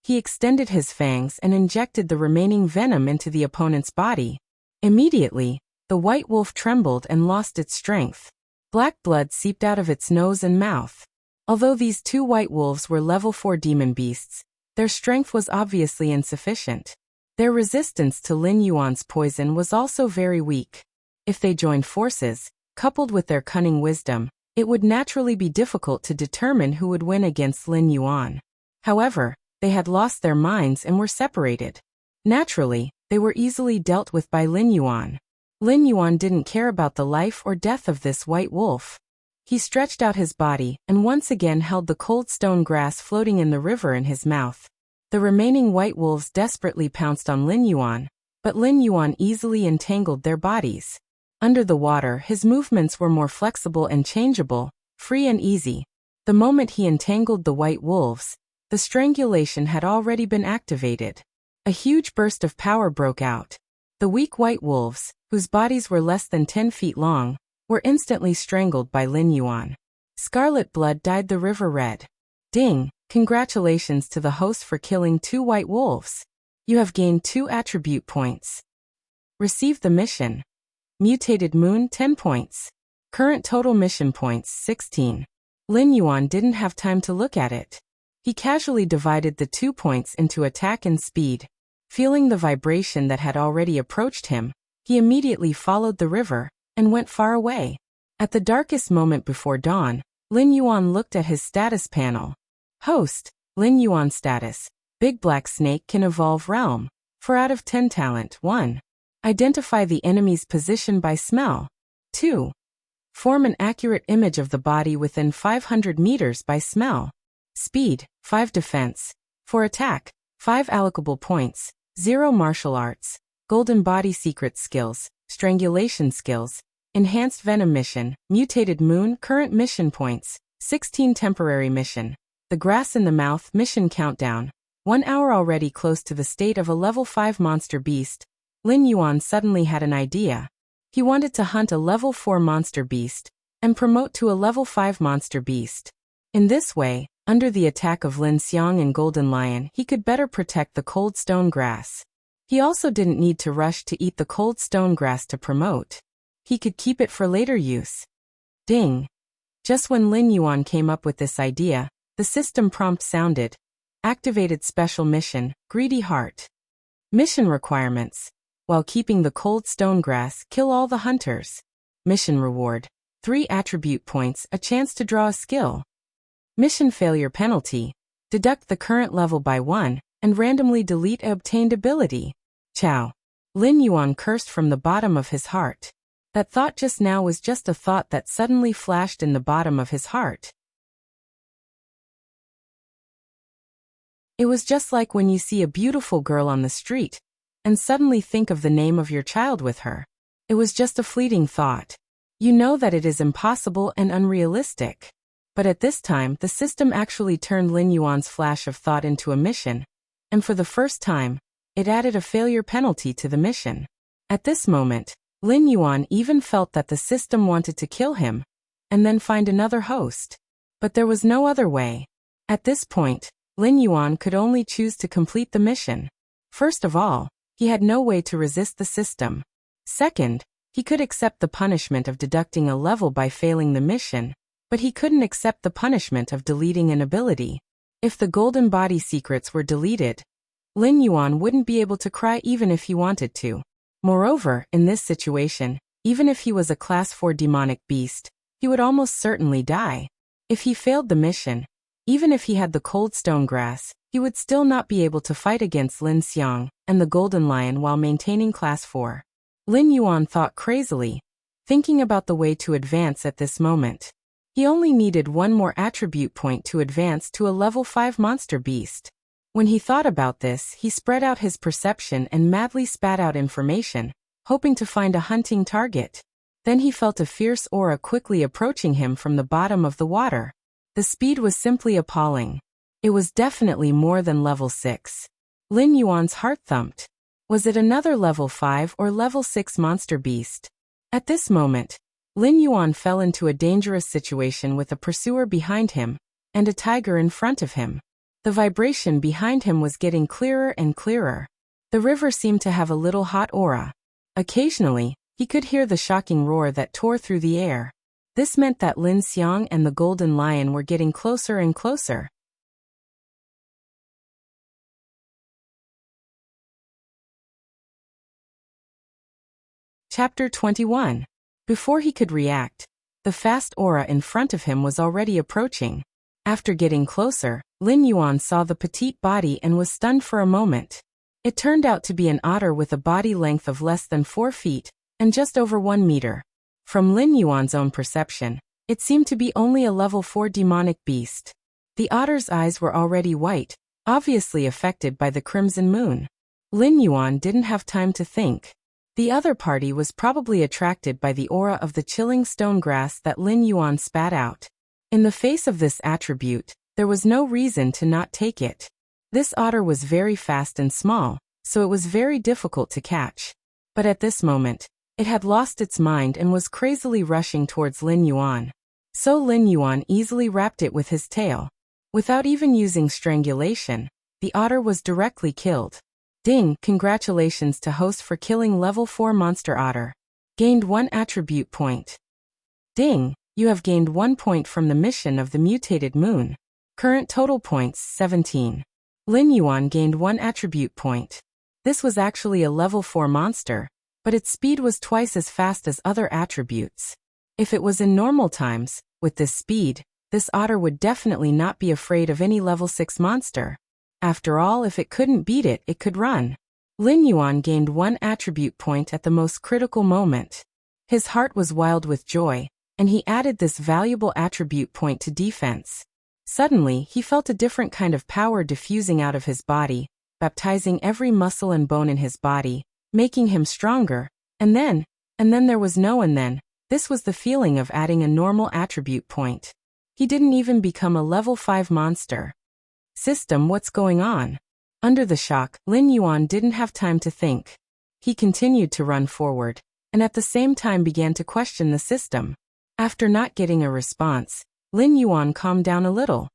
He extended his fangs and injected the remaining venom into the opponent's body. Immediately, the white wolf trembled and lost its strength. Black blood seeped out of its nose and mouth. Although these two white wolves were level 4 demon beasts, their strength was obviously insufficient. Their resistance to Lin Yuan's poison was also very weak. If they joined forces, coupled with their cunning wisdom, it would naturally be difficult to determine who would win against Lin Yuan. However, they had lost their minds and were separated. Naturally, they were easily dealt with by Lin Yuan. Lin Yuan didn't care about the life or death of this white wolf. He stretched out his body and once again held the cold stone grass floating in the river in his mouth. The remaining white wolves desperately pounced on Lin Yuan, but Lin Yuan easily entangled their bodies. Under the water, his movements were more flexible and changeable, free and easy. The moment he entangled the white wolves, the strangulation had already been activated. A huge burst of power broke out. The weak white wolves, whose bodies were less than 10 feet long, were instantly strangled by Lin Yuan. Scarlet blood dyed the river red. Ding! Congratulations to the host for killing 2 white wolves. You have gained 2 attribute points. Receive the mission. Mutated Moon 10 points. Current total mission points 16. Lin Yuan didn't have time to look at it. He casually divided the 2 points into attack and speed. Feeling the vibration that had already approached him, he immediately followed the river and went far away. At the darkest moment before dawn, Lin Yuan looked at his status panel. Host, Lin Yuan status. Big Black Snake can evolve realm. 4 out of 10 talent, 1. Identify the enemy's position by smell. 2. Form an accurate image of the body within 500 meters by smell. Speed, 5 defense. For attack, 5 allocable points, 0 martial arts, golden body secret skills, strangulation skills, enhanced venom mission, mutated moon current mission points, 16 temporary mission. The grass in the mouth mission countdown. 1 hour already close to the state of a level 5 monster beast. Lin Yuan suddenly had an idea. He wanted to hunt a level 4 monster beast and promote to a level 5 monster beast. In this way, under the attack of Lin Xiang and Golden Lion, he could better protect the cold stone grass. He also didn't need to rush to eat the cold stone grass to promote. He could keep it for later use. Ding! Just when Lin Yuan came up with this idea, the system prompt sounded. Activated special mission, Greedy Heart. Mission requirements. While keeping the cold stone grass, kill all the hunters. Mission reward. 3 attribute points, a chance to draw a skill. Mission failure penalty. Deduct the current level by 1, and randomly delete an obtained ability. Chow. Lin Yuan cursed from the bottom of his heart. That thought just now was just a thought that suddenly flashed in the bottom of his heart. It was just like when you see a beautiful girl on the street, and suddenly think of the name of your child with her. It was just a fleeting thought. You know that it is impossible and unrealistic. But at this time, the system actually turned Lin Yuan's flash of thought into a mission, and for the first time, it added a failure penalty to the mission. At this moment, Lin Yuan even felt that the system wanted to kill him, and then find another host. But there was no other way. At this point, Lin Yuan could only choose to complete the mission. First of all, he had no way to resist the system. Second, he could accept the punishment of deducting a level by failing the mission, but he couldn't accept the punishment of deleting an ability. If the golden body secrets were deleted, Lin Yuan wouldn't be able to cry even if he wanted to. Moreover, in this situation, even if he was a class 4 demonic beast, he would almost certainly die. If he failed the mission, even if he had the cold stone grass, he would still not be able to fight against Lin Xiang and the Golden Lion while maintaining class 4. Lin Yuan thought crazily, thinking about the way to advance at this moment. He only needed 1 more attribute point to advance to a level 5 monster beast. When he thought about this, he spread out his perception and madly spat out information, hoping to find a hunting target. Then he felt a fierce aura quickly approaching him from the bottom of the water. The speed was simply appalling. It was definitely more than level 6. Lin Yuan's heart thumped. Was it another level 5 or level 6 monster beast? At this moment, Lin Yuan fell into a dangerous situation with a pursuer behind him, and a tiger in front of him. The vibration behind him was getting clearer and clearer. The river seemed to have a little hot aura. Occasionally, he could hear the shocking roar that tore through the air. This meant that Lin Xiang and the Golden Lion were getting closer and closer. Chapter 21. Before he could react, the fast aura in front of him was already approaching. After getting closer, Lin Yuan saw the petite body and was stunned for a moment. It turned out to be an otter with a body length of less than 4 feet and just over 1 meter. From Lin Yuan's own perception, it seemed to be only a level 4 demonic beast. The otter's eyes were already white, obviously affected by the crimson moon. Lin Yuan didn't have time to think. The other party was probably attracted by the aura of the chilling stone grass that Lin Yuan spat out. In the face of this attribute, there was no reason to not take it. This otter was very fast and small, so it was very difficult to catch. But at this moment, it had lost its mind and was crazily rushing towards Lin Yuan. So Lin Yuan easily wrapped it with his tail. Without even using strangulation, the otter was directly killed. Ding! Congratulations to host for killing level 4 monster otter. Gained 1 attribute point. Ding! You have gained 1 point from the mission of the mutated moon. Current total points 17. Lin Yuan gained 1 attribute point. This was actually a level 4 monster, but its speed was twice as fast as other attributes. If it was in normal times, with this speed, this otter would definitely not be afraid of any level 6 monster. After all, if it couldn't beat it, it could run. Lin Yuan gained 1 attribute point at the most critical moment. His heart was wild with joy, and he added this valuable attribute point to defense. Suddenly, he felt a different kind of power diffusing out of his body, baptizing every muscle and bone in his body, making him stronger. And then there was no and then. This was the feeling of adding a normal attribute point. He didn't even become a level 5 monster. System, what's going on? Under the shock, Lin Yuan didn't have time to think. He continued to run forward, and at the same time began to question the system. After not getting a response, Lin Yuan calmed down a little.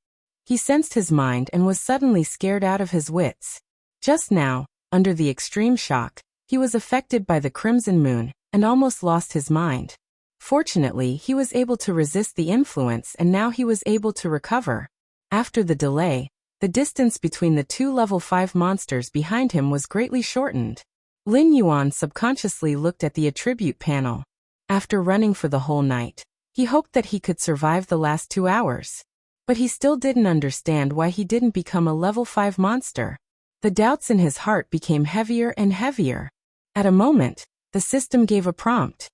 He sensed his mind and was suddenly scared out of his wits. Just now, under the extreme shock, he was affected by the crimson moon and almost lost his mind. Fortunately, he was able to resist the influence and now he was able to recover. After the delay, the distance between the 2 level 5 monsters behind him was greatly shortened. Lin Yuan subconsciously looked at the attribute panel. After running for the whole night, he hoped that he could survive the last 2 hours. But he still didn't understand why he didn't become a level 5 monster. The doubts in his heart became heavier and heavier. At a moment, the system gave a prompt.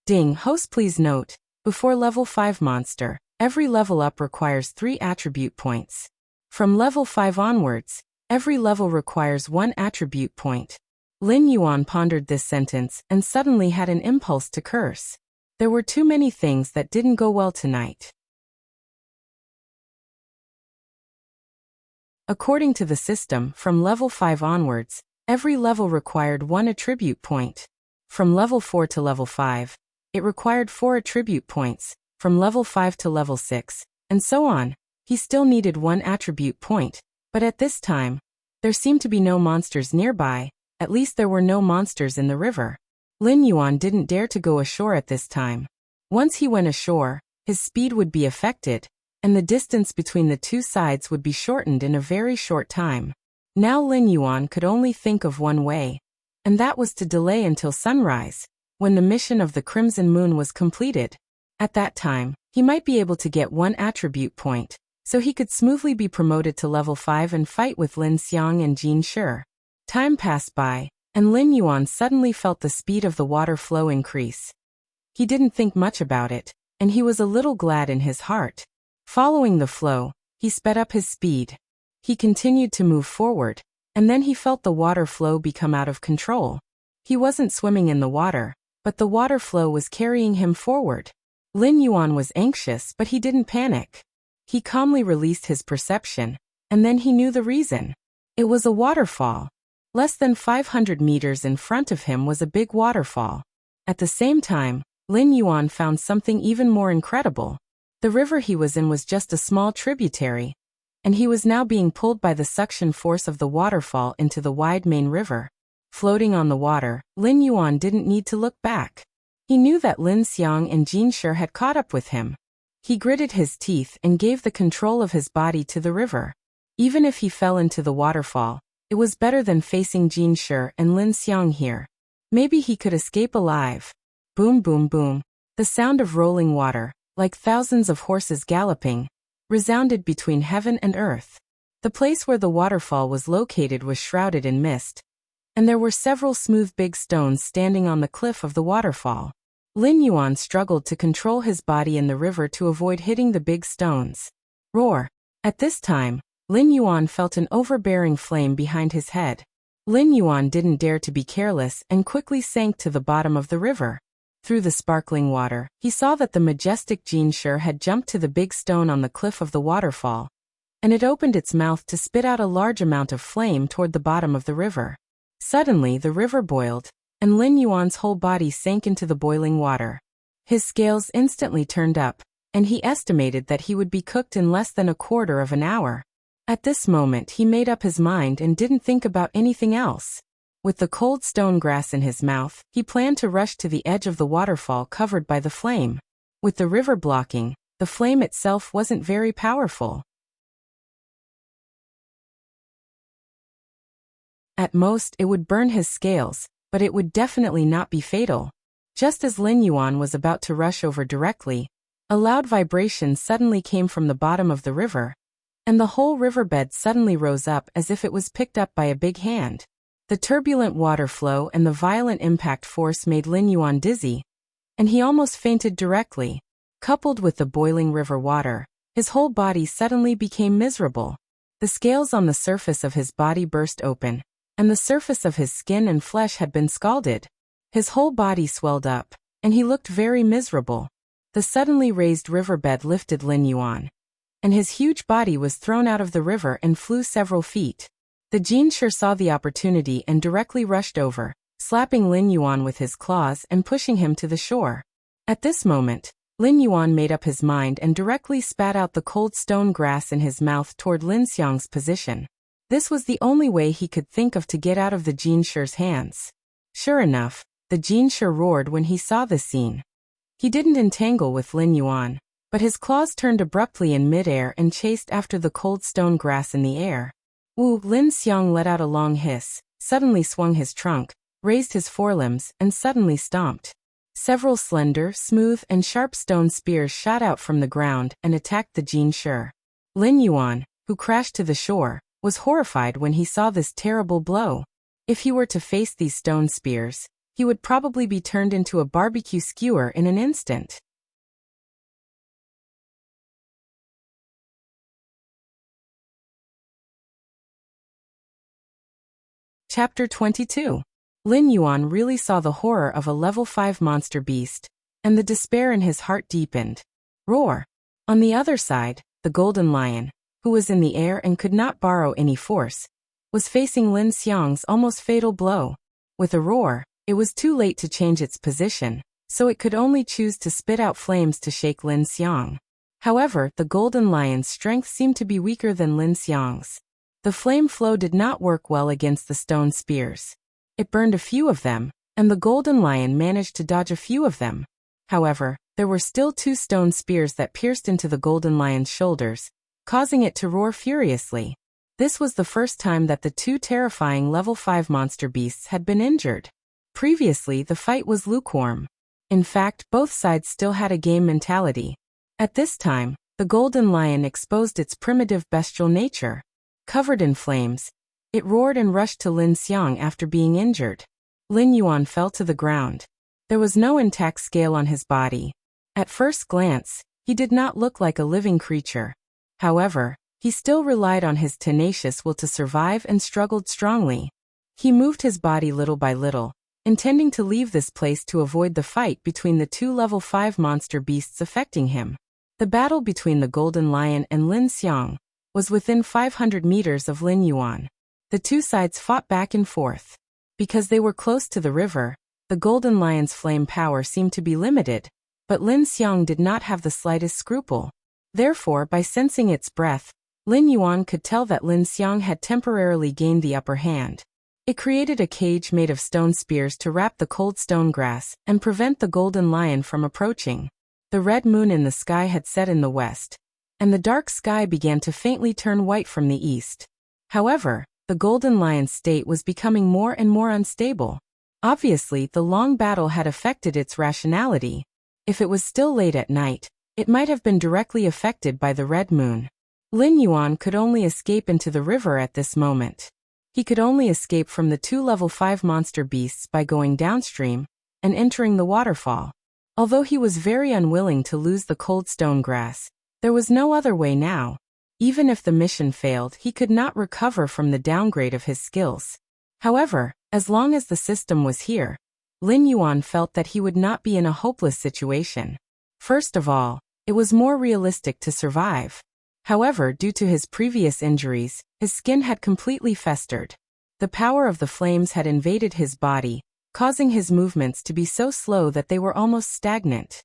Ding, host, please note, before level 5 monster, every level up requires 3 attribute points. From level 5 onwards, every level requires 1 attribute point. Lin Yuan pondered this sentence and suddenly had an impulse to curse. There were too many things that didn't go well tonight. According to the system, from level 5 onwards, every level required 1 attribute point. From level 4 to level 5, it required 4 attribute points, from level 5 to level 6, and so on. He still needed 1 attribute point, but at this time, there seemed to be no monsters nearby, at least there were no monsters in the river. Lin Yuan didn't dare to go ashore at this time. Once he went ashore, his speed would be affected, and the distance between the 2 sides would be shortened in a very short time. Now Lin Yuan could only think of one way, and that was to delay until sunrise, when the mission of the Crimson Moon was completed. At that time, he might be able to get 1 attribute point, so he could smoothly be promoted to level 5 and fight with Lin Xiang and Jin Shi. Time passed by, and Lin Yuan suddenly felt the speed of the water flow increase. He didn't think much about it, and he was a little glad in his heart. Following the flow, he sped up his speed. He continued to move forward, and then he felt the water flow become out of control. He wasn't swimming in the water, but the water flow was carrying him forward. Lin Yuan was anxious, but he didn't panic. He calmly released his perception, and then he knew the reason. It was a waterfall. Less than 500 meters in front of him was a big waterfall. At the same time, Lin Yuan found something even more incredible. The river he was in was just a small tributary, and he was now being pulled by the suction force of the waterfall into the wide main river. Floating on the water, Lin Yuan didn't need to look back. He knew that Lin Xiang and Jin Shi had caught up with him. He gritted his teeth and gave the control of his body to the river. Even if he fell into the waterfall, it was better than facing Jin Shi and Lin Xiang here. Maybe he could escape alive. Boom, boom, boom. The sound of rolling water, like thousands of horses galloping, resounded between heaven and earth. The place where the waterfall was located was shrouded in mist, and there were several smooth big stones standing on the cliff of the waterfall. Lin Yuan struggled to control his body in the river to avoid hitting the big stones. Roar! At this time, Lin Yuan felt an overbearing flame behind his head. Lin Yuan didn't dare to be careless and quickly sank to the bottom of the river. Through the sparkling water, he saw that the majestic Jin Shi had jumped to the big stone on the cliff of the waterfall, and it opened its mouth to spit out a large amount of flame toward the bottom of the river. Suddenly the river boiled, and Lin Yuan's whole body sank into the boiling water. His scales instantly turned up, and he estimated that he would be cooked in less than a quarter of an hour. At this moment he made up his mind and didn't think about anything else. With the cold stone grass in his mouth, he planned to rush to the edge of the waterfall covered by the flame. With the river blocking, the flame itself wasn't very powerful. At most, it would burn his scales, but it would definitely not be fatal. Just as Lin Yuan was about to rush over directly, a loud vibration suddenly came from the bottom of the river, and the whole riverbed suddenly rose up as if it was picked up by a big hand. The turbulent water flow and the violent impact force made Lin Yuan dizzy, and he almost fainted directly. Coupled with the boiling river water, his whole body suddenly became miserable. The scales on the surface of his body burst open, and the surface of his skin and flesh had been scalded. His whole body swelled up, and he looked very miserable. The suddenly raised riverbed lifted Lin Yuan, and his huge body was thrown out of the river and flew several feet. The Jinshi saw the opportunity and directly rushed over, slapping Lin Yuan with his claws and pushing him to the shore. At this moment, Lin Yuan made up his mind and directly spat out the cold stone grass in his mouth toward Lin Xiang's position. This was the only way he could think of to get out of the Jinshi's hands. Sure enough, the Jinshi roared when he saw the scene. He didn't entangle with Lin Yuan, but his claws turned abruptly in midair and chased after the cold stone grass in the air. Wu Lin Xiang let out a long hiss, suddenly swung his trunk, raised his forelimbs, and suddenly stomped. Several slender, smooth, and sharp stone spears shot out from the ground and attacked the Jinshi. Lin Yuan, who crashed to the shore, was horrified when he saw this terrible blow. If he were to face these stone spears, he would probably be turned into a barbecue skewer in an instant. Chapter 22. Lin Yuan really saw the horror of a level 5 monster beast, and the despair in his heart deepened. Roar! On the other side, the golden lion, who was in the air and could not borrow any force, was facing Lin Xiang's almost fatal blow. With a roar, it was too late to change its position, so it could only choose to spit out flames to shake Lin Xiang. However, the golden lion's strength seemed to be weaker than Lin Xiang's. The flame flow did not work well against the stone spears. It burned a few of them, and the golden lion managed to dodge a few of them. However, there were still 2 stone spears that pierced into the golden lion's shoulders, causing it to roar furiously. This was the first time that the 2 terrifying level 5 monster beasts had been injured. Previously, the fight was lukewarm. In fact, both sides still had a game mentality. At this time, the golden lion exposed its primitive bestial nature. Covered in flames, it roared and rushed to Lin Xiang after being injured. Lin Yuan fell to the ground. There was no intact scale on his body. At first glance, he did not look like a living creature. However, he still relied on his tenacious will to survive and struggled strongly. He moved his body little by little, intending to leave this place to avoid the fight between the 2 level 5 monster beasts affecting him. The battle between the golden lion and Lin Xiang was within 500 meters of Lin Yuan. The 2 sides fought back and forth. Because they were close to the river, the golden lion's flame power seemed to be limited, but Lin Xiang did not have the slightest scruple. Therefore, by sensing its breath, Lin Yuan could tell that Lin Xiang had temporarily gained the upper hand. It created a cage made of stone spears to wrap the cold stone grass and prevent the golden lion from approaching. The red moon in the sky had set in the west, and the dark sky began to faintly turn white from the east. However, the golden lion's state was becoming more and more unstable. Obviously, the long battle had affected its rationality. If it was still late at night, it might have been directly affected by the red moon. Lin Yuan could only escape into the river at this moment. He could only escape from the 2 level 5 monster beasts by going downstream and entering the waterfall. Although he was very unwilling to lose the cold stone grass, there was no other way now. Even if the mission failed, he could not recover from the downgrade of his skills. However, as long as the system was here, Lin Yuan felt that he would not be in a hopeless situation. First of all, it was more realistic to survive. However, due to his previous injuries, his skin had completely festered. The power of the flames had invaded his body, causing his movements to be so slow that they were almost stagnant.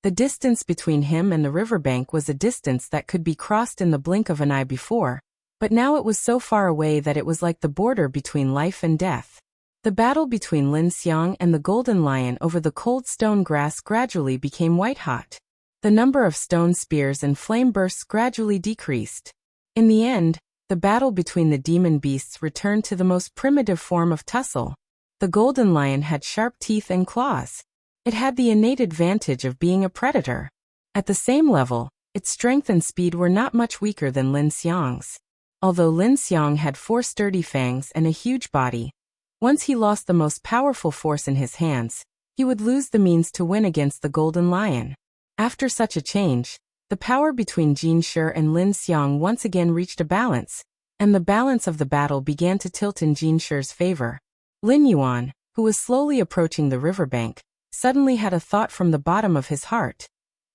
The distance between him and the riverbank was a distance that could be crossed in the blink of an eye before, but now it was so far away that it was like the border between life and death. The battle between Lin Xiang and the golden lion over the cold stone grass gradually became white-hot. The number of stone spears and flame bursts gradually decreased. In the end, the battle between the demon beasts returned to the most primitive form of tussle. The golden lion had sharp teeth and claws. It had the innate advantage of being a predator. At the same level, its strength and speed were not much weaker than Lin Xiang's. Although Lin Xiang had 4 sturdy fangs and a huge body, once he lost the most powerful force in his hands, he would lose the means to win against the Golden Lion. After such a change, the power between Jin Shi and Lin Xiang once again reached a balance, and the balance of the battle began to tilt in Jin Shi's favor. Lin Yuan, who was slowly approaching the riverbank, suddenly had a thought from the bottom of his heart.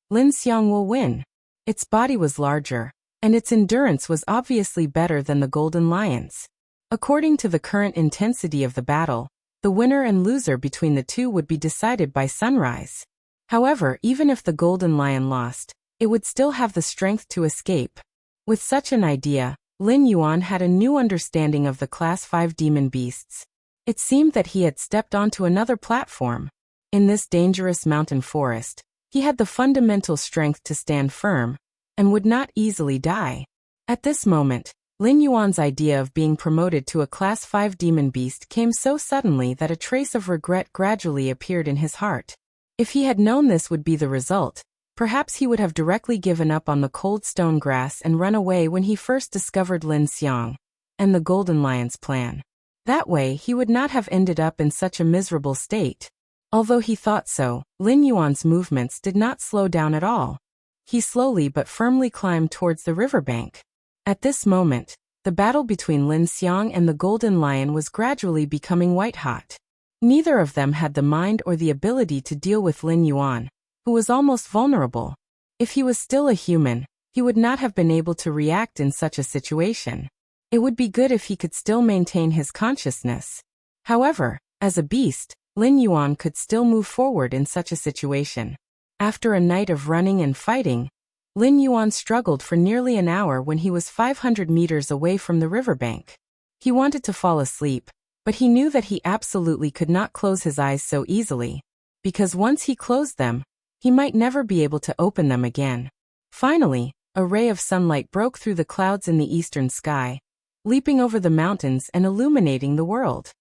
Lin Xiang will win. Its body was larger, and its endurance was obviously better than the Golden Lion's. According to the current intensity of the battle, the winner and loser between the two would be decided by sunrise. However, even if the Golden Lion lost, it would still have the strength to escape. With such an idea, Lin Yuan had a new understanding of the Class 5 demon beasts. It seemed that he had stepped onto another platform. In this dangerous mountain forest, he had the fundamental strength to stand firm, and would not easily die. At this moment, Lin Yuan's idea of being promoted to a Class 5 demon beast came so suddenly that a trace of regret gradually appeared in his heart. If he had known this would be the result, perhaps he would have directly given up on the cold stone grass and run away when he first discovered Lin Xiang and the Golden Lion's plan. That way he would not have ended up in such a miserable state. Although he thought so, Lin Yuan's movements did not slow down at all. He slowly but firmly climbed towards the riverbank. At this moment, the battle between Lin Xiang and the Golden Lion was gradually becoming white-hot. Neither of them had the mind or the ability to deal with Lin Yuan, who was almost vulnerable. If he was still a human, he would not have been able to react in such a situation. It would be good if he could still maintain his consciousness. However, as a beast, Lin Yuan could still move forward in such a situation. After a night of running and fighting, Lin Yuan struggled for nearly an hour when he was 500 meters away from the riverbank. He wanted to fall asleep, but he knew that he absolutely could not close his eyes so easily, because once he closed them, he might never be able to open them again. Finally, a ray of sunlight broke through the clouds in the eastern sky, leaping over the mountains and illuminating the world.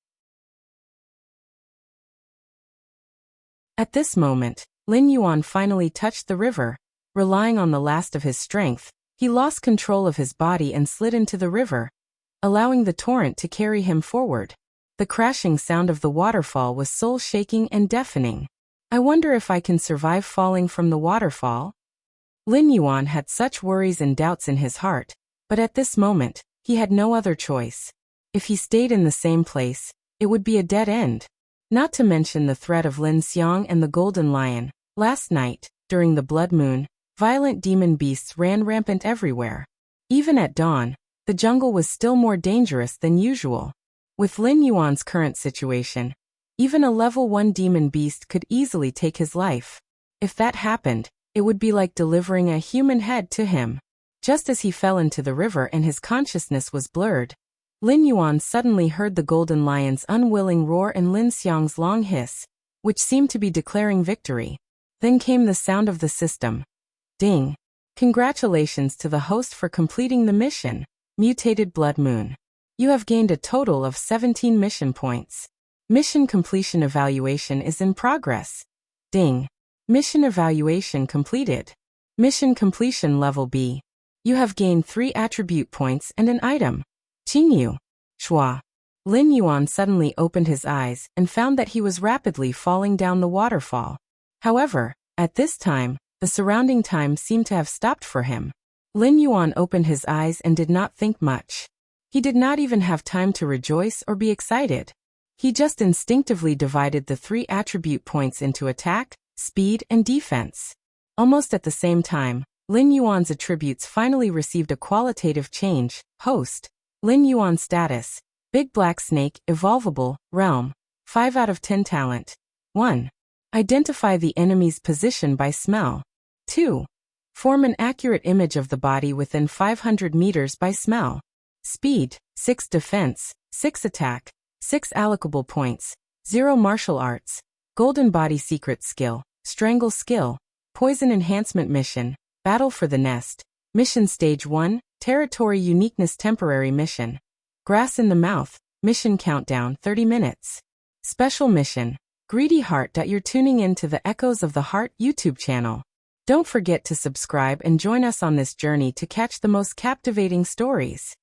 At this moment, Lin Yuan finally touched the river. Relying on the last of his strength, he lost control of his body and slid into the river, allowing the torrent to carry him forward. The crashing sound of the waterfall was soul-shaking and deafening. I wonder if I can survive falling from the waterfall? Lin Yuan had such worries and doubts in his heart, but at this moment, he had no other choice. If he stayed in the same place, it would be a dead end. Not to mention the threat of Lin Xiang and the Golden Lion. Last night, during the blood moon, violent demon beasts ran rampant everywhere. Even at dawn, the jungle was still more dangerous than usual. With Lin Yuan's current situation, even a level 1 demon beast could easily take his life. If that happened, it would be like delivering a human head to him. Just as he fell into the river and his consciousness was blurred, Lin Yuan suddenly heard the Golden Lion's unwilling roar and Lin Xiang's long hiss, which seemed to be declaring victory. Then came the sound of the system. Ding! Congratulations to the host for completing the mission, Mutated Blood Moon. You have gained a total of 17 mission points. Mission completion evaluation is in progress. Ding! Mission evaluation completed. Mission completion level B. You have gained 3 attribute points and an item. Qingyu. Shua. Lin Yuan suddenly opened his eyes and found that he was rapidly falling down the waterfall. However, at this time, the surrounding time seemed to have stopped for him. Lin Yuan opened his eyes and did not think much. He did not even have time to rejoice or be excited. He just instinctively divided the 3 attribute points into attack, speed, and defense. Almost at the same time, Lin Yuan's attributes finally received a qualitative change. Host. Lin Yuan status. Big Black Snake, Evolvable, Realm. 5 out of 10 talent. 1. Identify the enemy's position by smell. 2. Form an accurate image of the body within 500 meters by smell. Speed, 6 defense, 6 attack, 6 allocable points, 0 martial arts, golden body secret skill, strangle skill, poison enhancement mission, battle for the nest, mission stage 1, territory uniqueness temporary mission, grass in the mouth, mission countdown 30 minutes. Special mission, Greedy Heart. You're tuning in to the Echoes of the Heart YouTube channel. Don't forget to subscribe and join us on this journey to catch the most captivating stories.